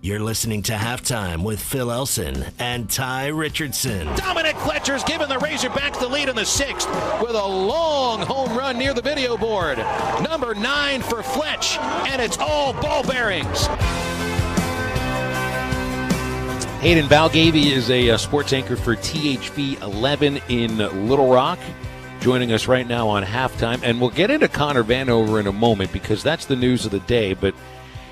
You're listening to Halftime with Phil Elson and Tye Richardson. Dominic Fletcher's given the Razorbacks the lead in the 6th with a long home run near the video board. Number 9 for Fletch, and it's all ball bearings. Hayden Valgavy is a sports anchor for THV 11 in Little Rock, joining us right now on Halftime. And we'll get into Connor Vanover in a moment because that's the news of the day. But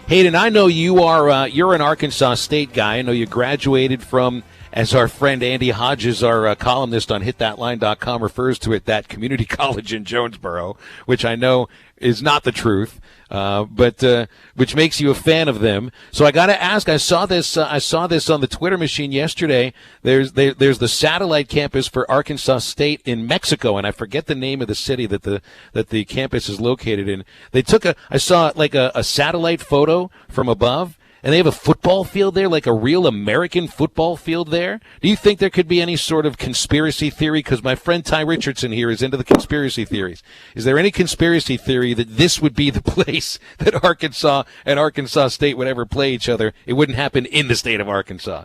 Hayden, I know you are you're an Arkansas State guy. I know you graduated from, as our friend Andy Hodges, our columnist on hitthatline.com, refers to it, that community college in Jonesboro, which I know is not the truth. But which makes you a fan of them. So I got to ask. I saw this on the Twitter machine yesterday. There's the satellite campus for Arkansas State in Mexico, and I forget the name of the city that the campus is located in. I saw like a satellite photo from above, and they have a football field there, like a real American football field there. Do you think there could be any sort of conspiracy theory? Because my friend Tye Richardson here is into the conspiracy theories. Is there any conspiracy theory that this would be the place that Arkansas and Arkansas State would ever play each other? It wouldn't happen in the state of Arkansas.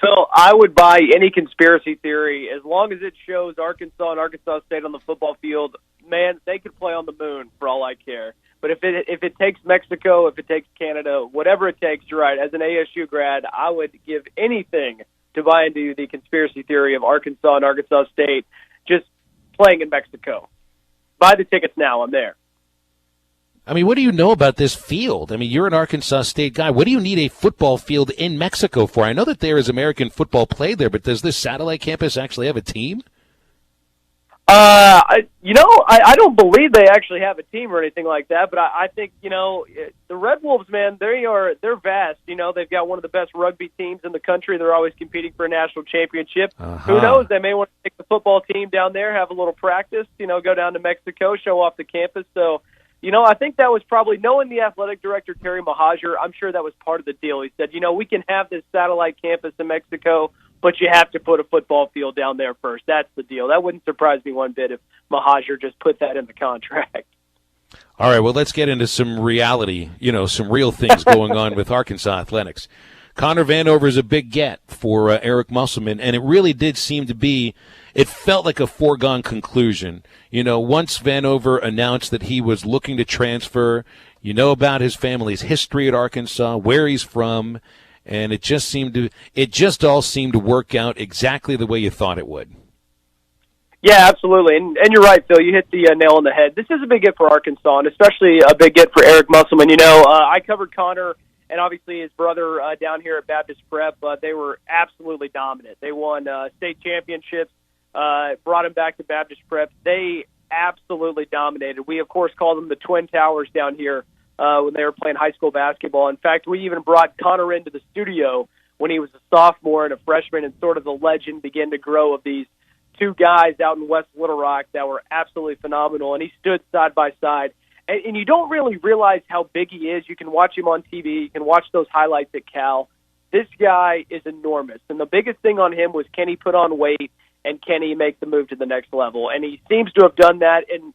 Phil, I would buy any conspiracy theory as long as it shows Arkansas and Arkansas State on the football field. Man, they could play on the moon for all I care. But if it takes Mexico, if it takes Canada, whatever it takes, you're right. As an ASU grad, I would give anything to buy into the conspiracy theory of Arkansas and Arkansas State just playing in Mexico. Buy the tickets now. I'm there. I mean, what do you know about this field? I mean, you're an Arkansas State guy. What do you need a football field in Mexico for? I know that there is American football played there, but does this satellite campus actually have a team? I don't believe they actually have a team or anything like that, but I think, the Red Wolves, man, they're vast. They've got one of the best rugby teams in the country. They're always competing for a national championship. Who knows? They may want to take the football team down there, have a little practice, go down to Mexico, show off the campus. So, I think that was probably, knowing the athletic director, Terry Mahajer, I'm sure that was part of the deal. He said, we can have this satellite campus in Mexico, but you have to put a football field down there first. That's the deal. That wouldn't surprise me one bit if Mahajer just put that in the contract. All right, well, let's get into some reality, some real things going on with Arkansas athletics. Connor Vanover is a big get for Eric Musselman, and it really did seem to be, it felt like a foregone conclusion. Once Vanover announced that he was looking to transfer, about his family's history at Arkansas, where he's from, and it just all seemed to work out exactly the way you thought it would. Yeah, absolutely. And you're right, Phil. You hit the nail on the head. This is a big get for Arkansas, and especially a big get for Eric Musselman. I covered Connor and obviously his brother down here at Baptist Prep. They were absolutely dominant. They won state championships, brought him back to Baptist Prep. They absolutely dominated. We, of course, call them the Twin Towers down here when they were playing high school basketball. In fact, we even brought Connor into the studio when he was a sophomore and a freshman, and sort of the legend began to grow of these two guys out in West Little Rock that were absolutely phenomenal, and he stood side by side. And you don't really realize how big he is. You can watch him on TV. You can watch those highlights at Cal. This guy is enormous, and the biggest thing on him was, can he put on weight and can he make the move to the next level? And he seems to have done that. And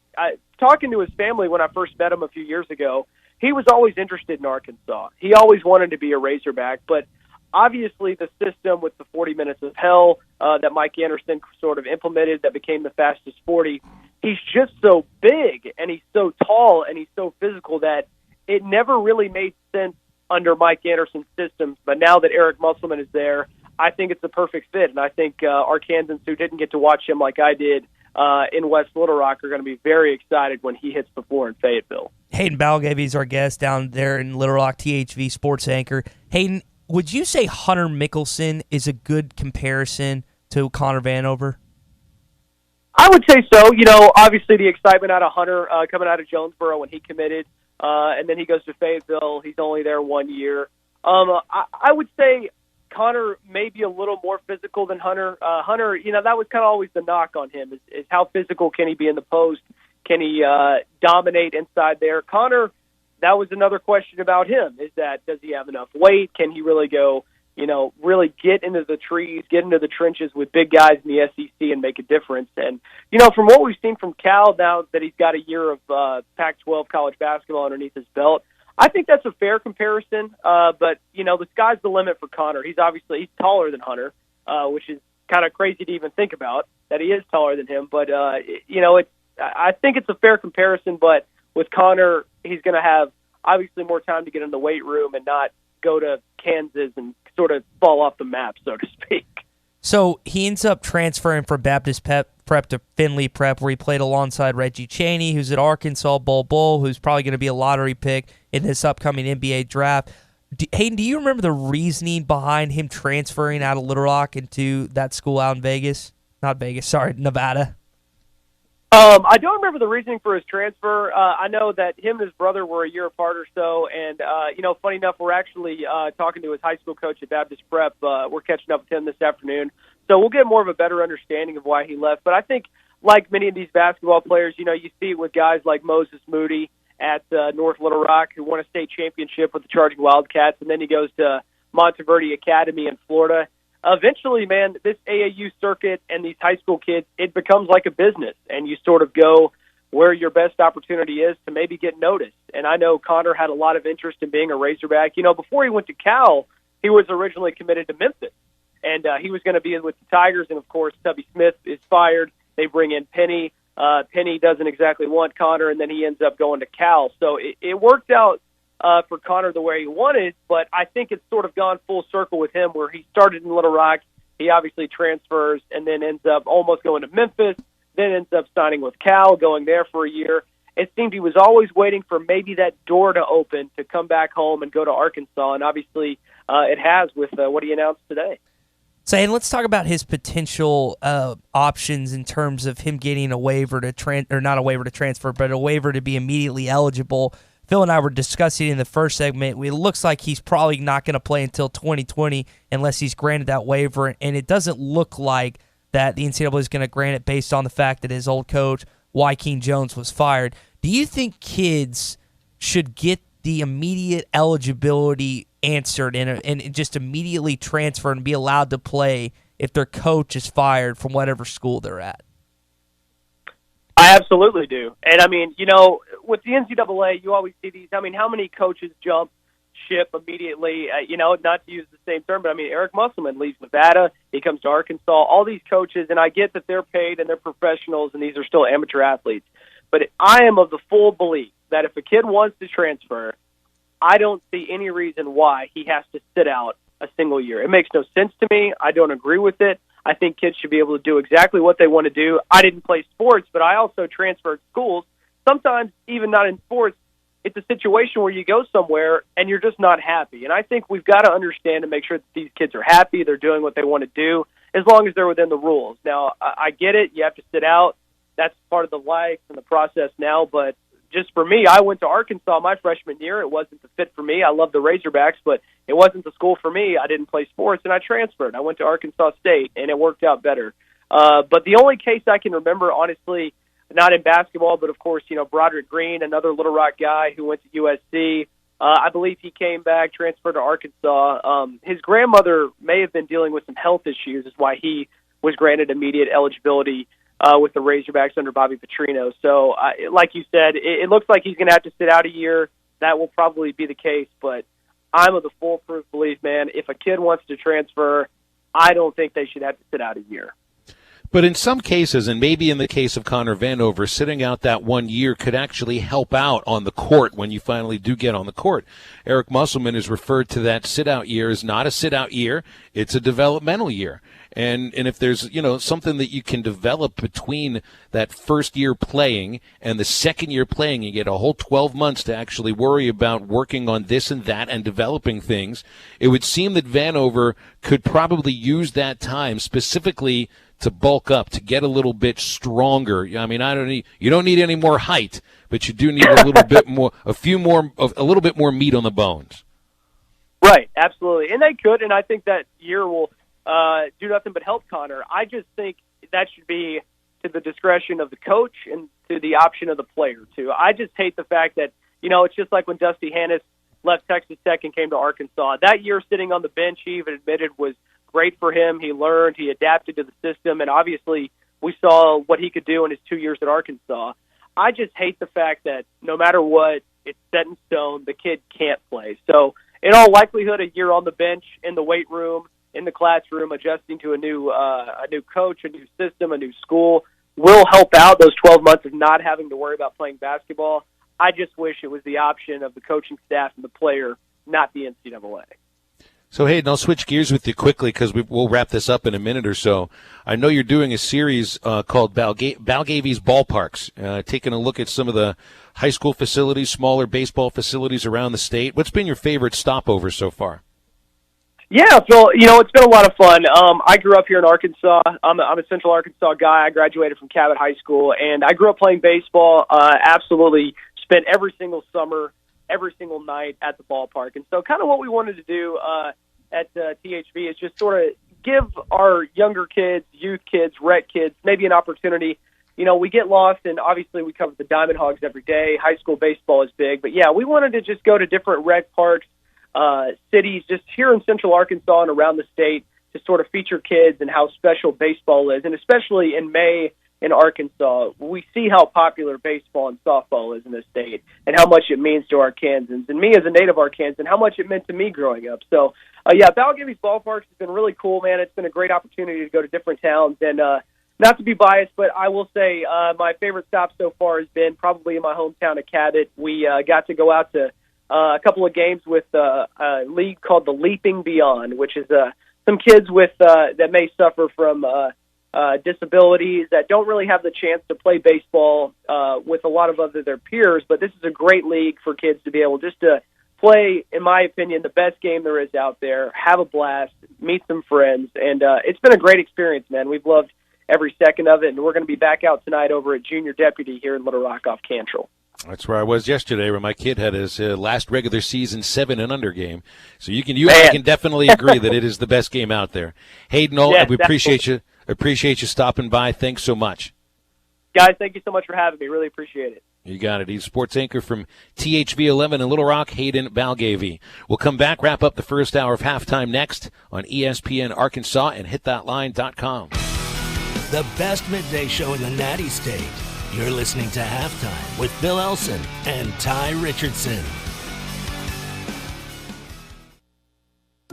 talking to his family when I first met him a few years ago, he was always interested in Arkansas. He always wanted to be a Razorback, but obviously the system with the 40 minutes of hell that Mike Anderson sort of implemented that became the fastest 40, he's just so big and he's so tall and he's so physical that it never really made sense under Mike Anderson's systems. But now that Eric Musselman is there, I think it's a perfect fit. And I think Arkansans who didn't get to watch him like I did in West Little Rock are going to be very excited when he hits the floor in Fayetteville. Hayden Balgavy is our guest down there in Little Rock, THV sports anchor. Hayden, would you say Hunter Mickelson is a good comparison to Connor Vanover? I would say so. Obviously the excitement out of Hunter coming out of Jonesboro when he committed, and then he goes to Fayetteville. He's only there 1 year. I would say Connor may be a little more physical than Hunter. Hunter, that was kind of always the knock on him, is how physical can he be in the post? Can he dominate inside there? Connor, that was another question about him, is that does he have enough weight? Can he really go, really get into the trees, get into the trenches with big guys in the SEC and make a difference? And, from what we've seen from Cal now that he's got a year of Pac-12 college basketball underneath his belt, I think that's a fair comparison. But, the sky's the limit for Connor. He's taller than Hunter, which is kind of crazy to even think about, that he is taller than him. But, I think it's a fair comparison, but with Connor, he's going to have obviously more time to get in the weight room and not go to Kansas and sort of fall off the map, so to speak. So he ends up transferring from Baptist Prep to Findlay Prep, where he played alongside Reggie Chaney, who's at Arkansas, Bull, who's probably going to be a lottery pick in this upcoming NBA draft. Hayden, do you remember the reasoning behind him transferring out of Little Rock into that school out in Nevada? I don't remember the reasoning for his transfer. I know that him and his brother were a year apart or so, and, funny enough, we're actually talking to his high school coach at Baptist Prep. We're catching up with him this afternoon, so we'll get more of a better understanding of why he left. But I think, like many of these basketball players, you see it with guys like Moses Moody at North Little Rock, who won a state championship with the Charging Wildcats, and then he goes to Monteverde Academy in Florida. Eventually, man, this AAU circuit and these high school kids, it becomes like a business, and you sort of go where your best opportunity is to maybe get noticed. And I know Connor had a lot of interest in being a Razorback. Before he went to Cal, he was originally committed to Memphis, and he was going to be with the Tigers, and, of course, Tubby Smith is fired. They bring in Penny. Penny doesn't exactly want Connor, and then he ends up going to Cal. So it worked out for Connor the way he wanted, but I think it's sort of gone full circle with him, where he started in Little Rock, he obviously transfers, and then ends up almost going to Memphis, then ends up signing with Cal, going there for a year. It seemed he was always waiting for maybe that door to open to come back home and go to Arkansas, and obviously it has with what he announced today. So, and let's talk about his potential options in terms of him getting a waiver to or not a waiver to transfer, but a waiver to be immediately eligible. Phil and I were discussing in the first segment. It looks like he's probably not going to play until 2020 unless he's granted that waiver, and it doesn't look like that the NCAA is going to grant it based on the fact that his old coach, Joaquin Jones, was fired. Do you think kids should get the immediate eligibility answered and just immediately transfer and be allowed to play if their coach is fired from whatever school they're at? I absolutely do. And, I mean, with the NCAA, you always see these. I mean, how many coaches jump ship immediately? Not to use the same term, but, I mean, Eric Musselman leaves Nevada. He comes to Arkansas. All these coaches, and I get that they're paid and they're professionals and these are still amateur athletes. But I am of the full belief that if a kid wants to transfer, I don't see any reason why he has to sit out a single year. It makes no sense to me. I don't agree with it. I think kids should be able to do exactly what they want to do. I didn't play sports, but I also transferred schools. Sometimes, even not in sports, it's a situation where you go somewhere and you're just not happy. And I think we've got to understand and make sure that these kids are happy, they're doing what they want to do, as long as they're within the rules. Now, I get it. You have to sit out. That's part of the life and the process now, but just for me, I went to Arkansas my freshman year. It wasn't the fit for me. I love the Razorbacks, but it wasn't the school for me. I didn't play sports, and I transferred. I went to Arkansas State, and it worked out better. But the only case I can remember, honestly, not in basketball, but of course, Broderick Green, another Little Rock guy who went to USC. I believe he came back, transferred to Arkansas. His grandmother may have been dealing with some health issues, is why he was granted immediate eligibility with the Razorbacks under Bobby Petrino. So, like you said, it looks like he's going to have to sit out a year. That will probably be the case, but I'm of the foolproof belief, man, if a kid wants to transfer, I don't think they should have to sit out a year. But in some cases, and maybe in the case of Connor Vanover, sitting out that 1 year could actually help out on the court when you finally do get on the court. Eric Musselman has referred to that sit-out year as not a sit-out year, it's a developmental year. And if there's, something that you can develop between that first year playing and the second year playing, you get a whole 12 months to actually worry about working on this and that and developing things. It would seem that Vanover could probably use that time specifically to bulk up, to get a little bit stronger. I mean, you don't need any more height, but you do need a little bit more, a little bit more meat on the bones. Right, absolutely. And they could, and I think that year will do nothing but help Connor. I just think that should be to the discretion of the coach and to the option of the player, too. I just hate the fact that, it's just like when Dusty Hannis left Texas Tech and came to Arkansas. That year sitting on the bench, he even admitted, was great for him. He learned, he adapted to the system, and obviously we saw what he could do in his 2 years at Arkansas. I just hate the fact that no matter what, it's set in stone, the kid can't play. So in all likelihood, a year on the bench, in the weight room, in the classroom, adjusting to a new coach, a new system, a new school, will help out those 12 months of not having to worry about playing basketball. I just wish it was the option of the coaching staff and the player, not the NCAA. So, Hayden, I'll switch gears with you quickly because we'll wrap this up in a minute or so. I know you're doing a series called Balgavy's Ballparks, taking a look at some of the high school facilities, smaller baseball facilities around the state. What's been your favorite stopover so far? Yeah, Phil, it's been a lot of fun. I grew up here in Arkansas. I'm a Central Arkansas guy. I graduated from Cabot High School, and I grew up playing baseball. Absolutely spent every single summer, every single night at the ballpark. And so kind of what we wanted to do at THV is just sort of give our younger kids, youth kids, rec kids, maybe an opportunity. We get lost, and obviously we cover the Diamond Hogs every day. High school baseball is big. But, yeah, we wanted to just go to different rec parks, cities, just here in Central Arkansas and around the state to sort of feature kids and how special baseball is. And especially in May in Arkansas, we see how popular baseball and softball is in this state and how much it means to Arkansans. And me as a native Arkansan, how much it meant to me growing up. So, Balgavy's Ballparks has been really cool, man. It's been a great opportunity to go to different towns. And not to be biased, but I will say my favorite stop so far has been probably in my hometown of Cabot. We got to go out to a couple of games with a league called the Leaping Beyond, which is some kids with that may suffer from disabilities that don't really have the chance to play baseball with a lot of their peers. But this is a great league for kids to be able just to play, in my opinion, the best game there is out there, have a blast, meet some friends, and it's been a great experience, man. We've loved every second of it, and we're going to be back out tonight over at Junior Deputy here in Little Rock off Cantrell. That's where I was yesterday, where my kid had his last regular season 7 and under game. So you and I can definitely agree that it is the best game out there. Hayden, we appreciate you. Appreciate you stopping by. Thanks so much. Guys, thank you so much for having me. Really appreciate it. You got it. He's sports anchor from THV 11 in Little Rock, Hayden Balgavy. We'll come back, wrap up the first hour of halftime next on ESPN Arkansas and hitthatline.com. The best midday show in the Natty State. You're listening to Halftime with Bill Elson and Tye Richardson.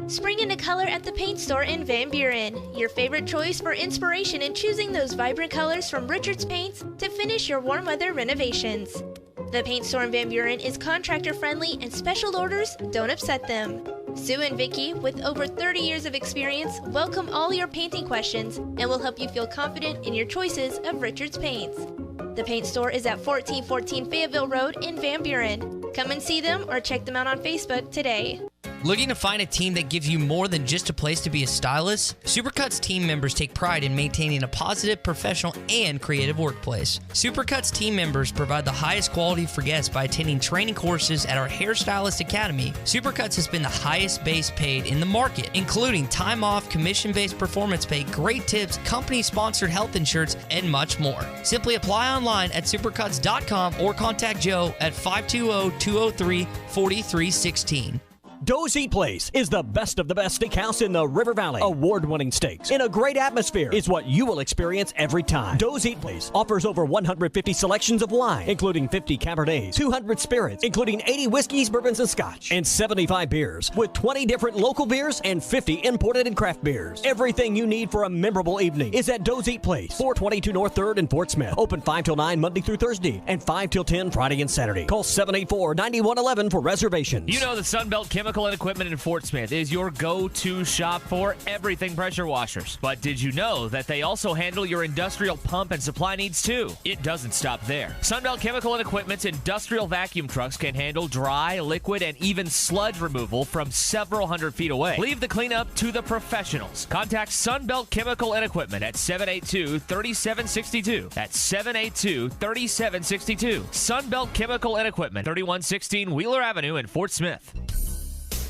Spring into color at the Paint Store in Van Buren. Your favorite choice for inspiration in choosing those vibrant colors from Richards Paints to finish your warm weather renovations. The Paint Store in Van Buren is contractor friendly and special orders don't upset them. Sue and Vicky, with over 30 years of experience, welcome all your painting questions and will help you feel confident in your choices of Richards Paints. The Paint Store is at 1414 Fayetteville Road in Van Buren. Come and see them or check them out on Facebook today. Looking to find a team that gives you more than just a place to be a stylist? Supercuts team members take pride in maintaining a positive, professional, and creative workplace. Supercuts team members provide the highest quality for guests by attending training courses at our Hairstylist Academy. Supercuts has been the highest base paid in the market, including time off, commission-based performance pay, great tips, company-sponsored health insurance, and much more. Simply apply online at supercuts.com or contact Joe at 520-203-4316. Doe's Eat Place is the best of the best steakhouse in the River Valley. Award-winning steaks in a great atmosphere is what you will experience every time. Doe's Eat Place offers over 150 selections of wine, including 50 Cabernets, 200 spirits, including 80 whiskeys, bourbons, and scotch, and 75 beers, with 20 different local beers and 50 imported and craft beers. Everything you need for a memorable evening is at Doe's Eat Place, 422 North 3rd in Fort Smith. Open 5 till 9 Monday through Thursday and 5 till 10 Friday and Saturday. Call 784-9111 for reservations. You know the Sunbelt Chemical and Equipment in Fort Smith is your go-to shop for everything pressure washers. But did you know that they also handle your industrial pump and supply needs too? It doesn't stop there. Sunbelt Chemical and Equipment's industrial vacuum trucks can handle dry, liquid, and even sludge removal from several hundred feet away. Leave the cleanup to the professionals. Contact Sunbelt Chemical and Equipment at 782-3762. That's 782-3762. Sunbelt Chemical and Equipment, 3116 Wheeler Avenue in Fort Smith.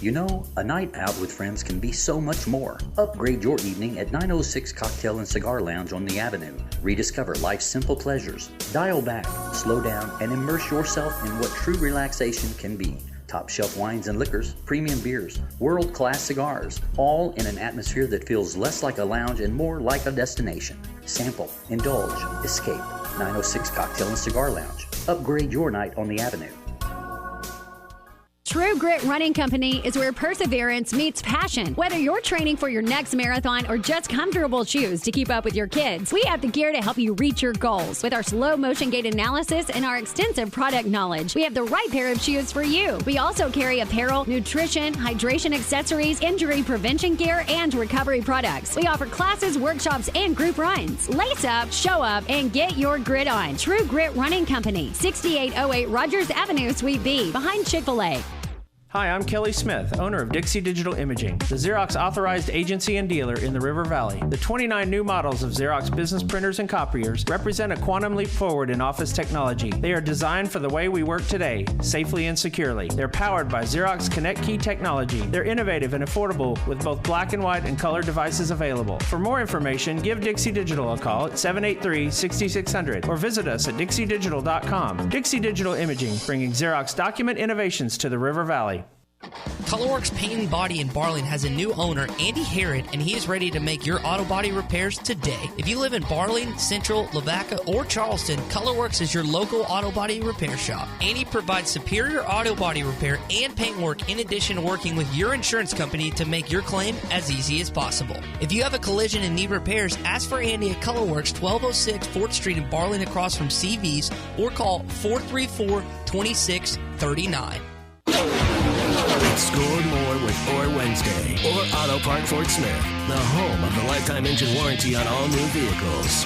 You know, a night out with friends can be so much more. Upgrade your evening at 906 Cocktail and Cigar Lounge on the Avenue. Rediscover life's simple pleasures. Dial back, slow down, and immerse yourself in what true relaxation can be. Top shelf wines and liquors, premium beers, world-class cigars, all in an atmosphere that feels less like a lounge and more like a destination. Sample, indulge, escape. 906 Cocktail and Cigar Lounge. Upgrade your night on the Avenue. True Grit Running Company is where perseverance meets passion. Whether you're training for your next marathon or just comfortable shoes to keep up with your kids, we have the gear to help you reach your goals. With our slow motion gait analysis and our extensive product knowledge, we have the right pair of shoes for you. We also carry apparel, nutrition, hydration accessories, injury prevention gear, and recovery products. We offer classes, workshops, and group runs. Lace up, show up, and get your grit on. True Grit Running Company, 6808 Rogers Avenue, Suite B, behind Chick-fil-A. Hi, I'm Kelly Smith, owner of Dixie Digital Imaging, the Xerox authorized agency and dealer in the River Valley. The 29 new models of Xerox business printers and copiers represent a quantum leap forward in office technology. They are designed for the way we work today, safely and securely. They're powered by Xerox Connect Key technology. They're innovative and affordable with both black and white and color devices available. For more information, give Dixie Digital a call at 783-6600 or visit us at dixiedigital.com. Dixie Digital Imaging, bringing Xerox document innovations to the River Valley. Colorworks Paint and Body in Barling has a new owner, Andy Herod, and he is ready to make your auto body repairs today. If you live in Barling, Central, Lavaca, or Charleston, Colorworks is your local auto body repair shop. Andy provides superior auto body repair and paint work in addition to working with your insurance company to make your claim as easy as possible. If you have a collision and need repairs, ask for Andy at Colorworks, 1206 4th Street in Barling across from CV's, or call 434-2639. Score more with Or Wednesday or Auto Park Fort Smith, the home of the lifetime engine warranty on all new vehicles.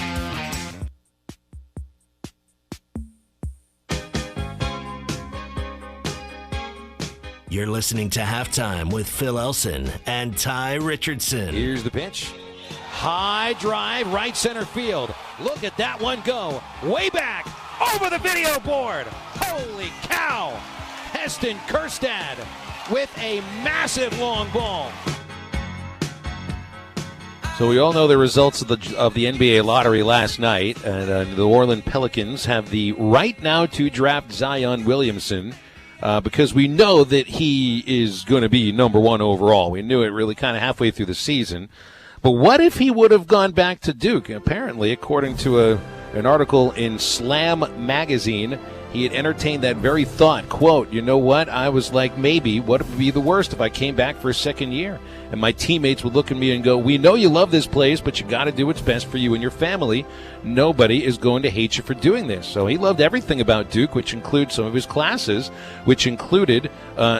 You're listening to Halftime with Phil Elson and Tye Richardson. Here's the pitch. High drive, right center field. Look at that one go. Way back, over the video board. Holy cow. Heston Kjerstad with a massive long ball. So we all know the results of the NBA lottery last night. And the New Orleans Pelicans have the right now to draft Zion Williamson because we know that he is going to be number one overall. We knew it really kind of halfway through the season. But what if he would have gone back to Duke? Apparently, according to an article in Slam magazine, he had entertained that very thought. Quote, you know what? I was like, maybe, what would be the worst if I came back for a second year? And my teammates would look at me and go, we know you love this place, but you got to do what's best for you and your family. Nobody is going to hate you for doing this. So he loved everything about Duke, which includes some of his classes, which included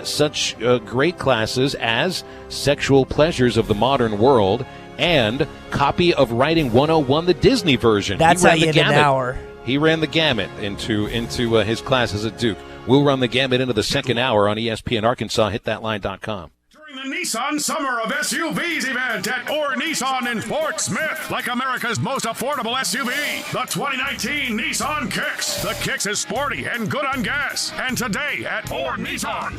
such great classes as Sexual Pleasures of the Modern World and Copy of Writing 101, the Disney version. That's how you end an hour. He ran the gamut into his classes at Duke. We'll run the gamut into the second hour on ESPN Arkansas. HitThatLine.com. The Nissan Summer of SUVs event at Orr Nissan in Fort Smith. Like America's most affordable SUV, the 2019 Nissan Kicks. The Kicks is sporty and good on gas. And today at Orr Nissan,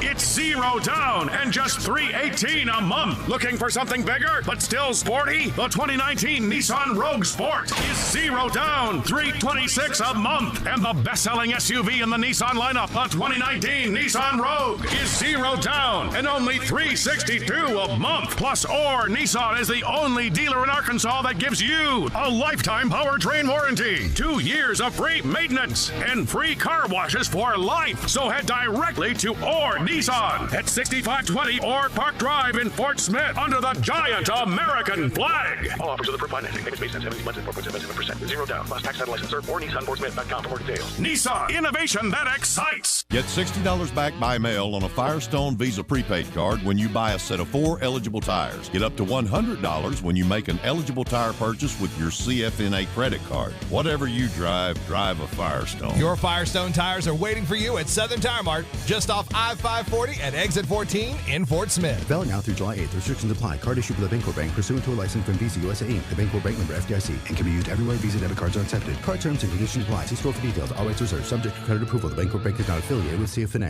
it's 0 down and just $318 a month. Looking for something bigger but still sporty? The 2019 Nissan Rogue Sport is 0 down, $326 a month. And the best-selling SUV in the Nissan lineup, the 2019 Nissan Rogue, is 0 down and only $362 a month. Plus, Orr Nissan is the only dealer in Arkansas that gives you a lifetime powertrain warranty, 2 years of free maintenance, and free car washes for life. So head directly to Orr Nissan at 6520 Orr Park Drive in Fort Smith under the giant American flag. All offers are for financing. Payments based on 17 months and 4.77%. 0 down. Plus tax title licensor or NissanFortSmith.com for more details. Nissan, innovation that excites. Get $60 back by mail on a Firestone Visa prepaid card when you buy a set of 4 eligible tires. Get up to $100 when you make an eligible tire purchase with your CFNA credit card. Whatever you drive, drive a Firestone. Your Firestone tires are waiting for you at Southern Tire Mart, just off I-540 at exit 14 in Fort Smith. Valid now through July 8th. Restrictions apply. Card issued by the Bancorp Bank pursuant to a license from Visa USA Inc. The Bancorp Bank member FDIC and can be used everywhere Visa debit cards are accepted. Card terms and conditions apply. See store for details. All rights reserved. Subject to credit approval. The Bancorp Bank is not affiliated with CFNA.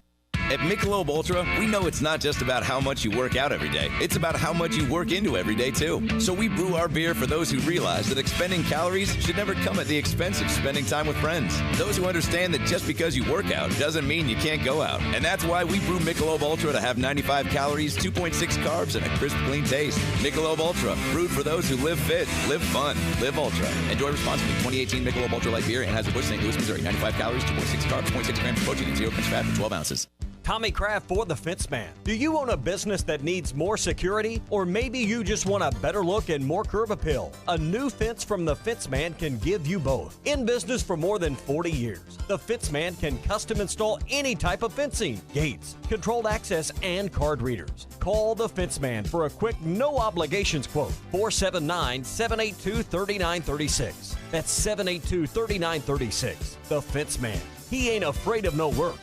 At Michelob Ultra, we know it's not just about how much you work out every day. It's about how much you work into every day, too. So we brew our beer for those who realize that expending calories should never come at the expense of spending time with friends. Those who understand that just because you work out doesn't mean you can't go out. And that's why we brew Michelob Ultra to have 95 calories, 2.6 carbs, and a crisp, clean taste. Michelob Ultra, brewed for those who live fit, live fun, live Ultra. Enjoy responsibly. 2018 Michelob Ultra Light Beer, Anheuser-Busch, St. Louis, Missouri. 95 calories, 2.6 carbs, 0.6 grams of protein, and 0 grams fat for 12 ounces. Tommy Kraft for The Fence Man. Do you own a business that needs more security? Or maybe you just want a better look and more curb appeal? A new fence from The Fence Man can give you both. In business for more than 40 years, The Fence Man can custom install any type of fencing, gates, controlled access, and card readers. Call The Fence Man for a quick, no obligations quote. 479-782-3936. That's 782-3936. The Fence Man. He ain't afraid of no work.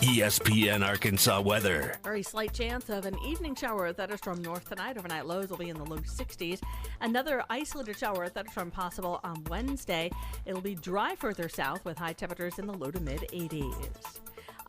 ESPN Arkansas weather. Very slight chance of an evening shower with thunderstorm north tonight. Overnight lows will be in the low 60s. Another isolated shower with thunderstorm possible on Wednesday. It'll be dry further south with high temperatures in the low to mid 80s.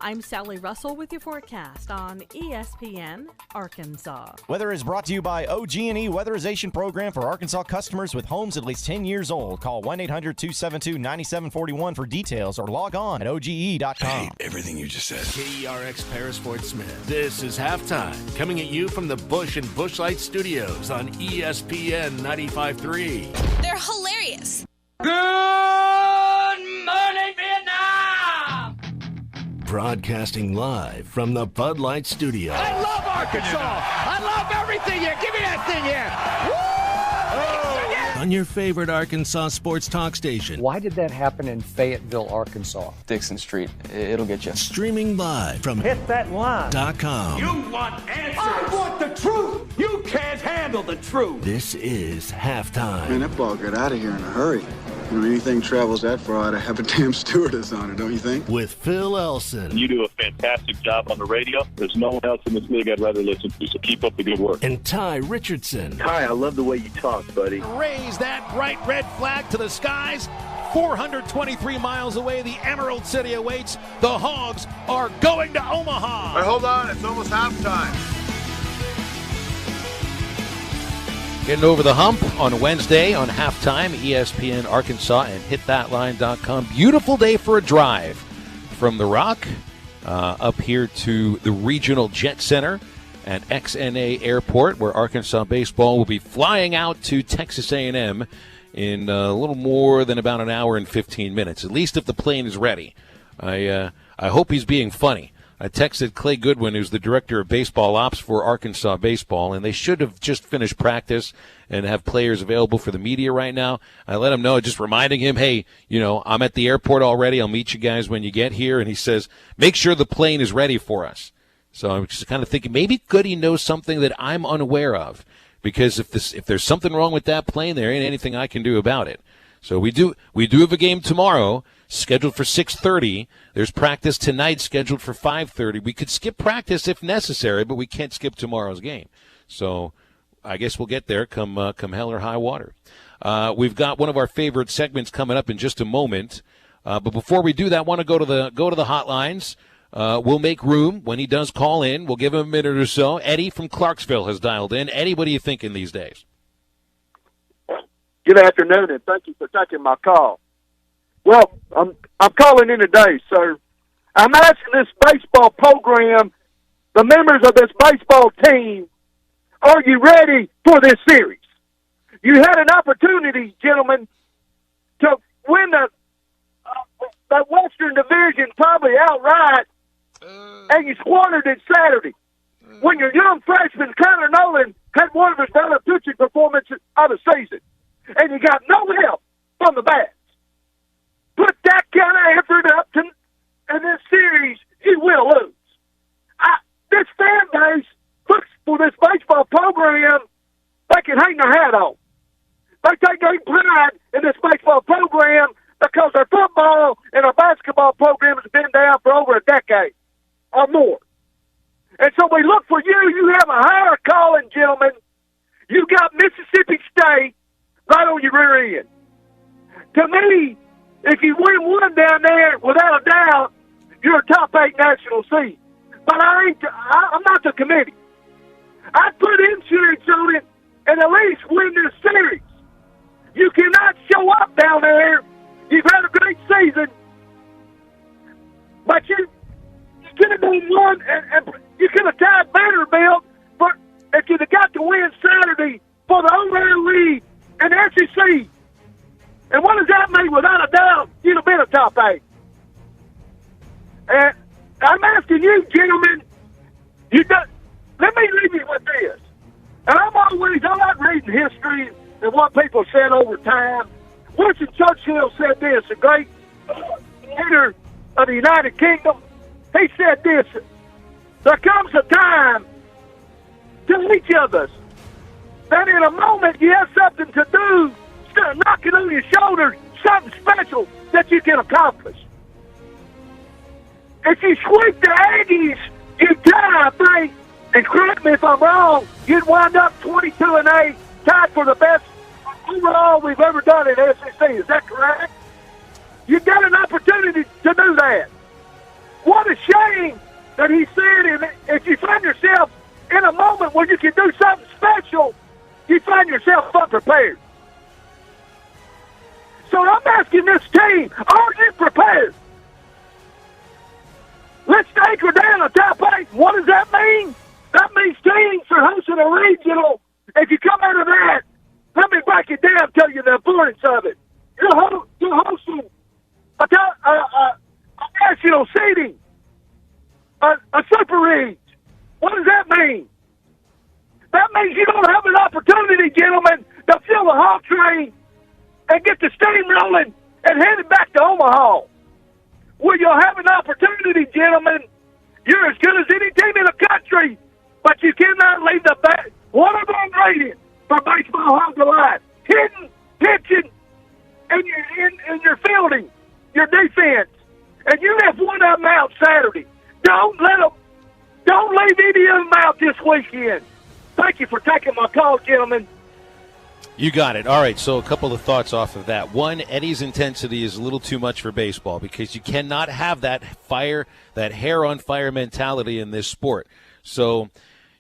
I'm Sally Russell with your forecast on ESPN Arkansas. Weather is brought to you by OG&E Weatherization Program for Arkansas customers with homes at least 10 years old. Call 1-800-272-9741 for details or log on at OGE.com. Hey, everything you just said. KERX Paris Fort Smith. This is Halftime, coming at you from the Bush and Bushlight Studios on ESPN 95.3. They're hilarious. Good morning, Vietnam! Broadcasting live from the Bud Light Studio. I love Arkansas. I love everything here. Give me that thing here. On your favorite Arkansas sports talk station. Why did that happen in Fayetteville, Arkansas? Dixon Street. It'll get you. Streaming live from HitThatLine.com. You want answers. I want the truth. You can't handle the truth. This is Halftime. Man, that ball got out of here in a hurry. Anything travels that far, ought to have a damn stewardess on it, don't you think? With Phil Elson. You do a fantastic job on the radio. There's no one else in this league I'd rather listen to, so keep up the good work. And Tye Richardson. Tye, I love the way you talk, buddy. Raise that bright red flag to the skies. 423 miles away, the Emerald City awaits. The Hogs are going to Omaha. But hold on, it's almost halftime. Getting over the hump on Wednesday on halftime, ESPN Arkansas and hitthatline.com. Beautiful day for a drive from the Rock up here to the Regional Jet Center at XNA Airport, where Arkansas baseball will be flying out to Texas A&M in a little more than about an hour and 15 minutes, at least if the plane is ready. I hope he's being funny. I texted Clay Goodwin, who's the director of baseball ops for Arkansas baseball, and they should have just finished practice and have players available for the media right now. I let him know, just reminding him, hey, I'm at the airport already. I'll meet you guys when you get here. And he says, make sure the plane is ready for us. So I'm just kind of thinking maybe Goody knows something that I'm unaware of, because if there's something wrong with that plane, there ain't anything I can do about it. So we do have a game tomorrow scheduled for 6:30. There's practice tonight scheduled for 5:30. We could skip practice if necessary, but we can't skip tomorrow's game. So I guess we'll get there come hell or high water. We've got one of our favorite segments coming up in just a moment. But before we do that, I want to go to the hotlines. We'll make room when he does call in. We'll give him a minute or so. Eddie from Clarksville has dialed in. Eddie, what are you thinking these days? Good afternoon, and thank you for taking my call. Well, I'm calling in today, sir. I'm asking this baseball program, the members of this baseball team, are you ready for this series? You had an opportunity, gentlemen, to win the Western Division probably outright, and you squandered it Saturday. When your young freshman, Connor Nolan, had one of his better pitching performances of the season, and you got no help from the bats. Put that kind of effort up in this series, you will lose. This fan base looks for this baseball program they can hang their hat on. They take great pride in this baseball program because our football and our basketball program has been down for over a decade or more. And so we look for you. You have a higher calling, gentlemen. You got Mississippi State right on your rear end. To me, if you win one down there, without a doubt, you're a top 8 national seed. But I'm not the committee. I'd put insurance on it and at least win this series. You cannot show up down there. You've had a great season, but you could have done one, and you could have tied Vanderbilt, but if you'd have got to win Saturday for the overall league and the SEC. And what does that mean? Without a doubt, you'd have been a top 8. And I'm asking you, gentlemen, let me leave you with this. And I like reading history and what people said over time. Winston Churchill said this, a great leader of the United Kingdom. He said this, there comes a time to each of us that in a moment you have something to do, start knocking on your shoulder, something special that you can accomplish. If you sweep the Aggies, you tie, I think, and correct me if I'm wrong, you'd wind up 22-8, tied for the best overall we've ever done in SEC. Is that correct? You've got an opportunity to do that. What a shame that he said if you find yourself in a moment where you can do something special, you find yourself unprepared. So I'm asking this team, are you prepared? Let's anchor down a top 8. What does that mean? That means teams are hosting a regional. If you come out of that, let me break it down and tell you the importance of it. You're hosting a national seeding, a Super League. What does that mean? That means you don't have an opportunity, gentlemen, to fill the Hawk train and get the steam rolling and head it back to Omaha. Where you'll have an opportunity, gentlemen. You're as good as any team in the country, but you cannot leave the back. What am I rated for baseball hog alive? Hitting, pitching, in your fielding, your defense, and you left one of them out Saturday. Don't leave any of them out this weekend. Thank you for taking my call, gentlemen. You got it. All right, so a couple of thoughts off of that. One, Eddie's intensity is a little too much for baseball because you cannot have that hair-on-fire mentality in this sport. So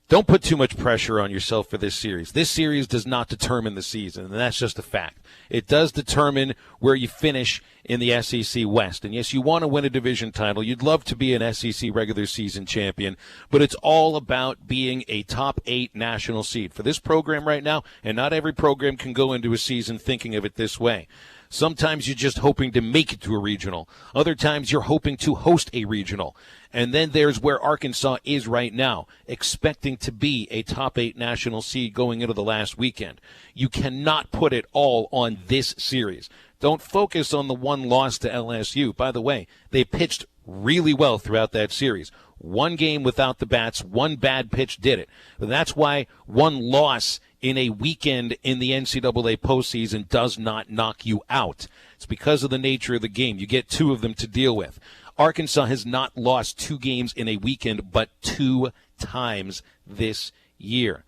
don't put too much pressure on yourself for this series. This series does not determine the season, and that's just a fact. It does determine where you finish in the SEC West. And, yes, you want to win a division title. You'd love to be an SEC regular season champion, but it's all about being a top 8 national seed. For this program right now, and not every program can go into a season thinking of it this way. Sometimes you're just hoping to make it to a regional. Other times you're hoping to host a regional. And then there's where Arkansas is right now, expecting to be a top 8 national seed going into the last weekend. You cannot put it all on this series. Don't focus on the one loss to LSU. By the way, they pitched really well throughout that series. One game without the bats, one bad pitch did it. But that's why one loss in a weekend in the NCAA postseason does not knock you out. It's because of the nature of the game. You get 2 of them to deal with. Arkansas has not lost 2 games in a weekend but 2 times this year.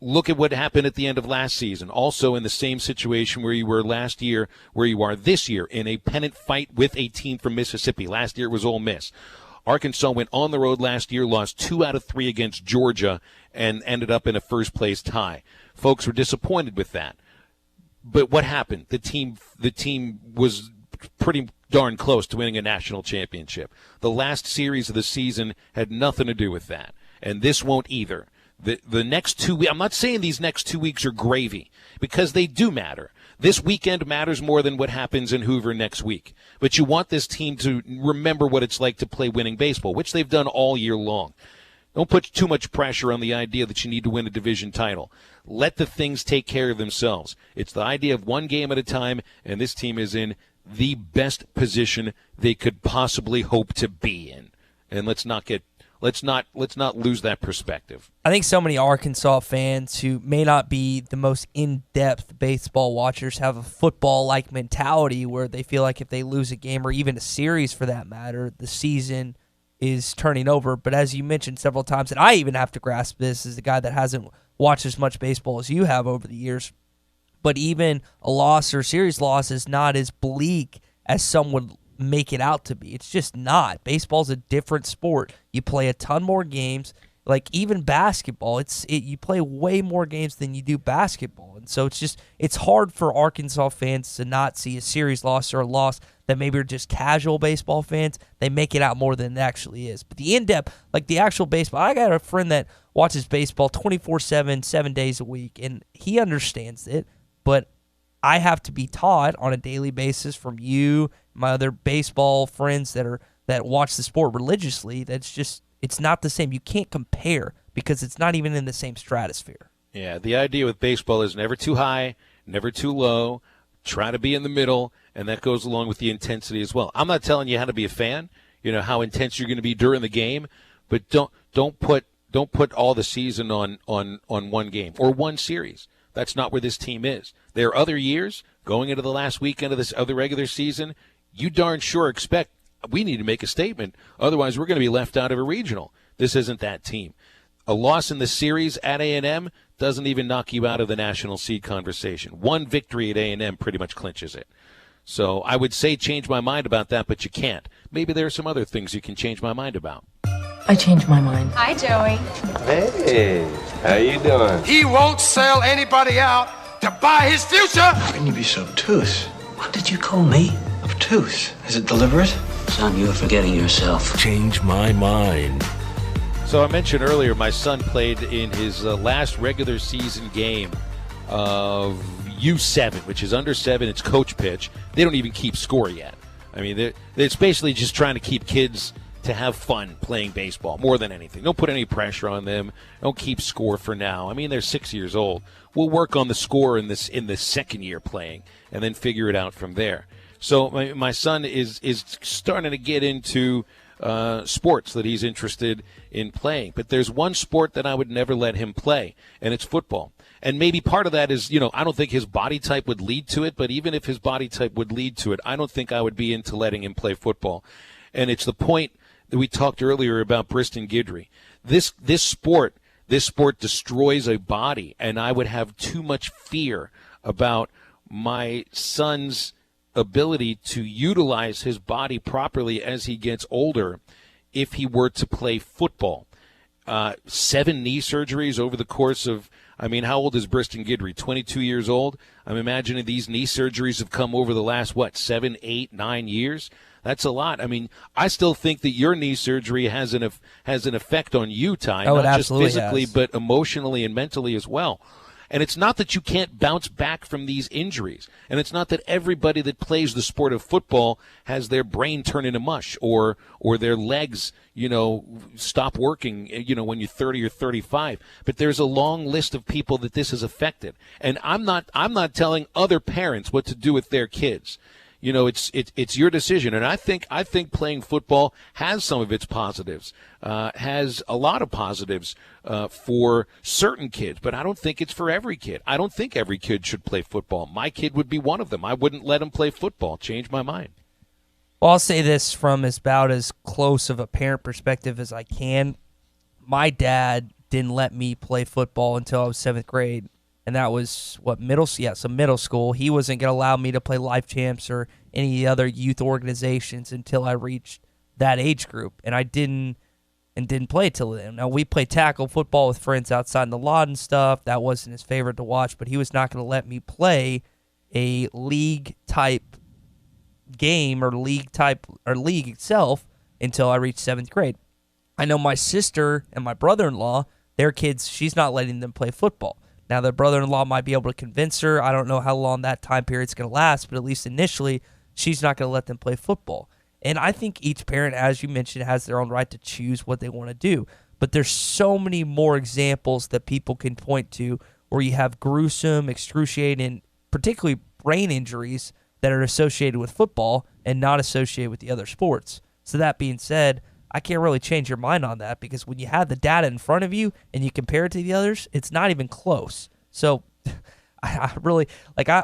Look at what happened at the end of last season. Also in the same situation where you were last year, where you are this year, in a pennant fight with a team from Mississippi. Last year it was Ole Miss. Arkansas went on the road last year, lost 2 out of 3 against Georgia, and ended up in a first-place tie. Folks were disappointed with that. But what happened? The team was pretty darn close to winning a national championship. The last series of the season had nothing to do with that, and this won't either. The next 2 weeks, I'm not saying these next 2 weeks are gravy, because they do matter. This weekend matters more than what happens in Hoover next week. But you want this team to remember what it's like to play winning baseball, which they've done all year long. Don't put too much pressure on the idea that you need to win a division title. Let the things take care of themselves. It's the idea of one game at a time, and this team is in the best position they could possibly hope to be in. And let's not lose that perspective. I think so many Arkansas fans who may not be the most in-depth baseball watchers have a football-like mentality where they feel like if they lose a game or even a series for that matter, the season is turning over. But as you mentioned several times, and I even have to grasp this as a guy that hasn't watched as much baseball as you have over the years, but even a loss or series loss is not as bleak as some would make it out to be. It's just not. Baseball's a different sport. You play a ton more games. Like even basketball, you play way more games than you do basketball. And so it's hard for Arkansas fans to not see a series loss or a loss that maybe are just casual baseball fans. They make it out more than it actually is. But the in-depth, like the actual baseball, I got a friend that watches baseball 24/7, 7 days a week, and he understands it, but I have to be taught on a daily basis from you, my other baseball friends that watch the sport religiously. It's not the same. You can't compare because it's not even in the same stratosphere. Yeah, the idea with baseball is never too high, never too low. Try to be in the middle, and that goes along with the intensity as well. I'm not telling you how to be a fan, how intense you're going to be during the game, but don't put all the season on one game or one series. That's not where this team is. There are other years going into the last weekend of this other regular season. You darn sure expect we need to make a statement. Otherwise, we're going to be left out of a regional. This isn't that team. A loss in the series at A&M doesn't even knock you out of the national seed conversation. One victory at A&M pretty much clinches it. So I would say change my mind about that, but you can't. Maybe there are some other things you can change my mind about. I changed my mind. Hi, Joey. Hey, how you doing? He won't sell anybody out to buy his future. How can you be so obtuse? What did you call me? Obtuse? Is it deliberate? Son, you are forgetting yourself. Change my mind. So I mentioned earlier my son played in his last regular season game of U7, which is under 7. It's coach pitch. They don't even keep score yet. I mean, it's basically just trying to keep kids to have fun playing baseball more than anything. Don't put any pressure on them. Don't keep score for now. I mean, they're 6 years old. We'll work on the score in the second year playing and then figure it out from there. So my son is starting to get into sports that he's interested in playing. But there's one sport that I would never let him play, and it's football. And maybe part of that is, I don't think his body type would lead to it, but even if his body type would lead to it, I don't think I would be into letting him play football. And it's the point that we talked earlier about Briston Guidry. This sport destroys a body, and I would have too much fear about my son's ability to utilize his body properly as he gets older if he were to play football. 7 knee surgeries over the course of, how old is Briston Guidry? 22 years old? I'm imagining these knee surgeries have come over the last, 7, 8, 9 years? That's a lot. I still think that your knee surgery has an effect on you, Tye, not just physically, but emotionally and mentally as well. And it's not that you can't bounce back from these injuries. And it's not that everybody that plays the sport of football has their brain turn into mush or their legs, stop working, when you're 30 or 35. But there's a long list of people that this has affected. And I'm not telling other parents what to do with their kids. It's your decision, and I think playing football has some of its positives, has a lot of positives for certain kids, but I don't think it's for every kid. I don't think every kid should play football. My kid would be one of them. I wouldn't let him play football. Change my mind. Well, I'll say this from about as close of a parent perspective as I can. My dad didn't let me play football until I was 7th grade. And that was, middle school. He wasn't going to allow me to play Life Champs or any other youth organizations until I reached that age group. And I didn't play till then. Now, we played tackle football with friends outside in the lot and stuff. That wasn't his favorite to watch, but he was not going to let me play a league-type game or league itself until I reached 7th grade. I know my sister and my brother-in-law, their kids, she's not letting them play football. Now, their brother-in-law might be able to convince her. I don't know how long that time period's going to last, but at least initially, she's not going to let them play football. And I think each parent, as you mentioned, has their own right to choose what they want to do. But there's so many more examples that people can point to where you have gruesome, excruciating, particularly brain injuries that are associated with football and not associated with the other sports. So that being said, I can't really change your mind on that because when you have the data in front of you and you compare it to the others, it's not even close. So I really,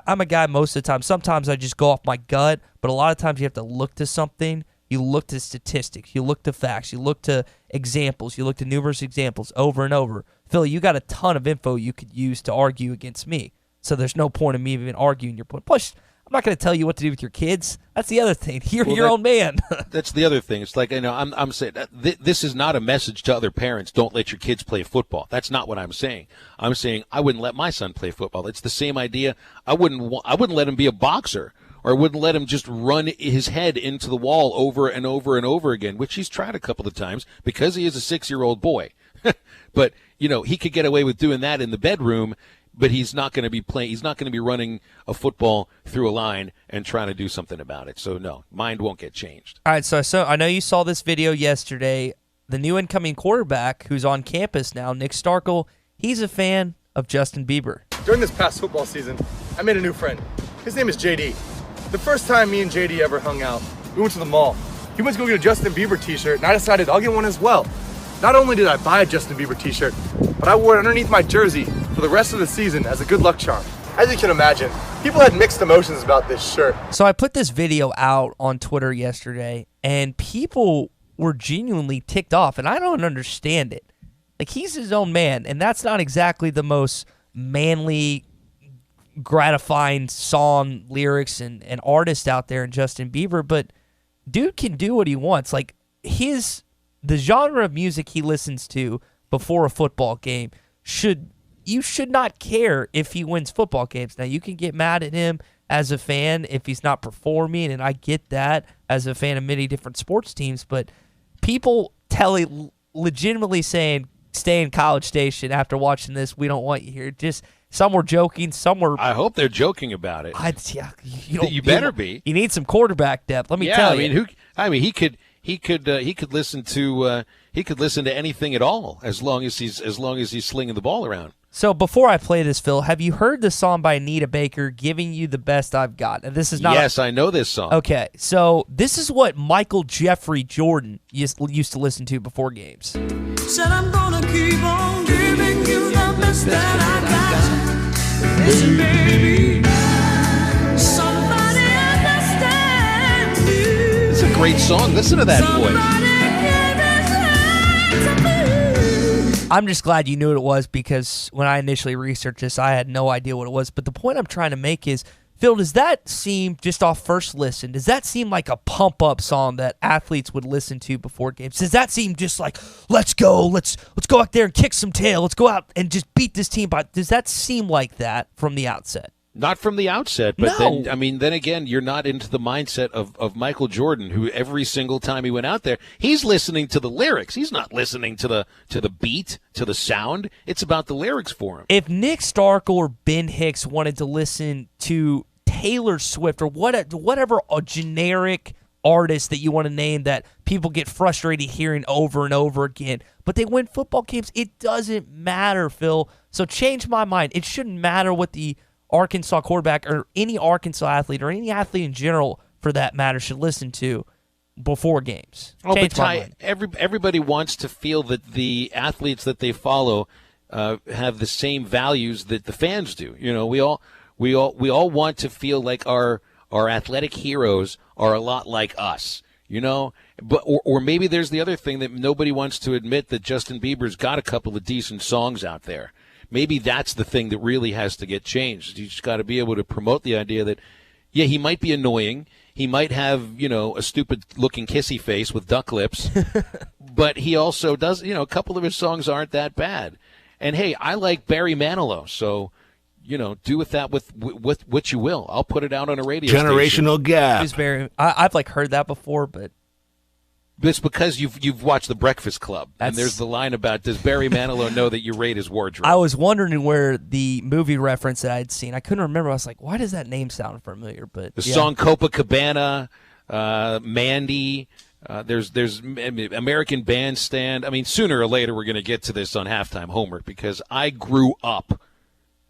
I'm a guy most of the time. Sometimes I just go off my gut, but a lot of times you have to look to something. You look to statistics. You look to facts. You look to examples. You look to numerous examples over and over. Phil, you got a ton of info you could use to argue against me. So there's no point in me even arguing your point. Plus, I'm not going to tell you what to do with your kids. That's the other thing. You're your own man. That's the other thing. It's like, I'm saying this is not a message to other parents. Don't let your kids play football. That's not what I'm saying. I'm saying I wouldn't let my son play football. It's the same idea. I wouldn't let him be a boxer, or I wouldn't let him just run his head into the wall over and over and over again, which he's tried a couple of times because he is a 6-year-old boy. But, he could get away with doing that in the bedroom. But he's not going to be playing. He's not going to be running a football through a line and trying to do something about it. So no, mind won't get changed. All right. So I know you saw this video yesterday. The new incoming quarterback, who's on campus now, Nick Starkel, he's a fan of Justin Bieber. During this past football season, I made a new friend. His name is JD. The first time me and JD ever hung out, we went to the mall. He went to go get a Justin Bieber t-shirt, and I decided I'll get one as well. Not only did I buy a Justin Bieber t-shirt, but I wore it underneath my jersey for the rest of the season as a good luck charm. As you can imagine, people had mixed emotions about this shirt. So I put this video out on Twitter yesterday, and people were genuinely ticked off, and I don't understand it. Like, he's his own man, and that's not exactly the most manly, gratifying song lyrics and artist out there in Justin Bieber, but dude can do what he wants. Like, the genre of music he listens to before a football game you should not care if he wins football games. Now, you can get mad at him as a fan if he's not performing, and I get that as a fan of many different sports teams, but people legitimately saying, stay in College Station after watching this, we don't want you here. Just some were joking, some were... I hope they're joking about it. You better be. You need some quarterback depth, let me tell you. He could listen to anything at all as long as he's slinging the ball around. So before I play this, Phil, have you heard the song by Anita Baker, "Giving You the Best I've Got"? And this is not. Yes, I know this song. Okay, so this is what Michael Jeffrey Jordan used to listen to before games. Said I'm gonna keep on giving you the best that I got. Listen, baby, somebody understand me. It's a great song. Listen to that voice. I'm just glad you knew what it was, because when I initially researched this, I had no idea what it was. But the point I'm trying to make is, Phil, does that seem, just off first listen, does that seem like a pump-up song that athletes would listen to before games? Does that seem just like, let's go, let's go out there and kick some tail, let's go out and just beat this team? But does that seem like that from the outset? Not from the outset, but No. then again, you're not into the mindset of Michael Jordan, who every single time he went out there, he's listening to the lyrics. He's not listening to the beat, to the sound. It's about the lyrics for him. If Nick Stark or Ben Hicks wanted to listen to Taylor Swift or whatever a generic artist that you want to name that people get frustrated hearing over and over again, but they win football games, it doesn't matter, Phil. So change my mind. It shouldn't matter what the Arkansas quarterback or any Arkansas athlete or any athlete in general, for that matter, should listen to before games. Oh, Change but my Ty, mind. everybody wants to feel that the athletes that they follow have the same values that the fans do. You know, we all want to feel like our athletic heroes are a lot like us. You know, but or maybe there's the other thing that nobody wants to admit, that Justin Bieber's got a couple of decent songs out there. Maybe that's the thing that really has to get changed. You just got to be able to promote the idea that, yeah, he might be annoying. He might have, a stupid-looking kissy face with duck lips. But he also does, a couple of his songs aren't that bad. And, hey, I like Barry Manilow. So, do with that with what you will. I'll put it out on a radio Generational gap. Who's Barry? I've heard that before, but it's because you've watched The Breakfast Club, and there's the line about, does Barry Manilow know that you rate his wardrobe? I was wondering where the movie reference that I'd seen, I couldn't remember. I was like, why does that name sound familiar? But the song Copacabana, Mandy, there's American Bandstand. I mean, sooner or later we're going to get to this on halftime homework, because I grew up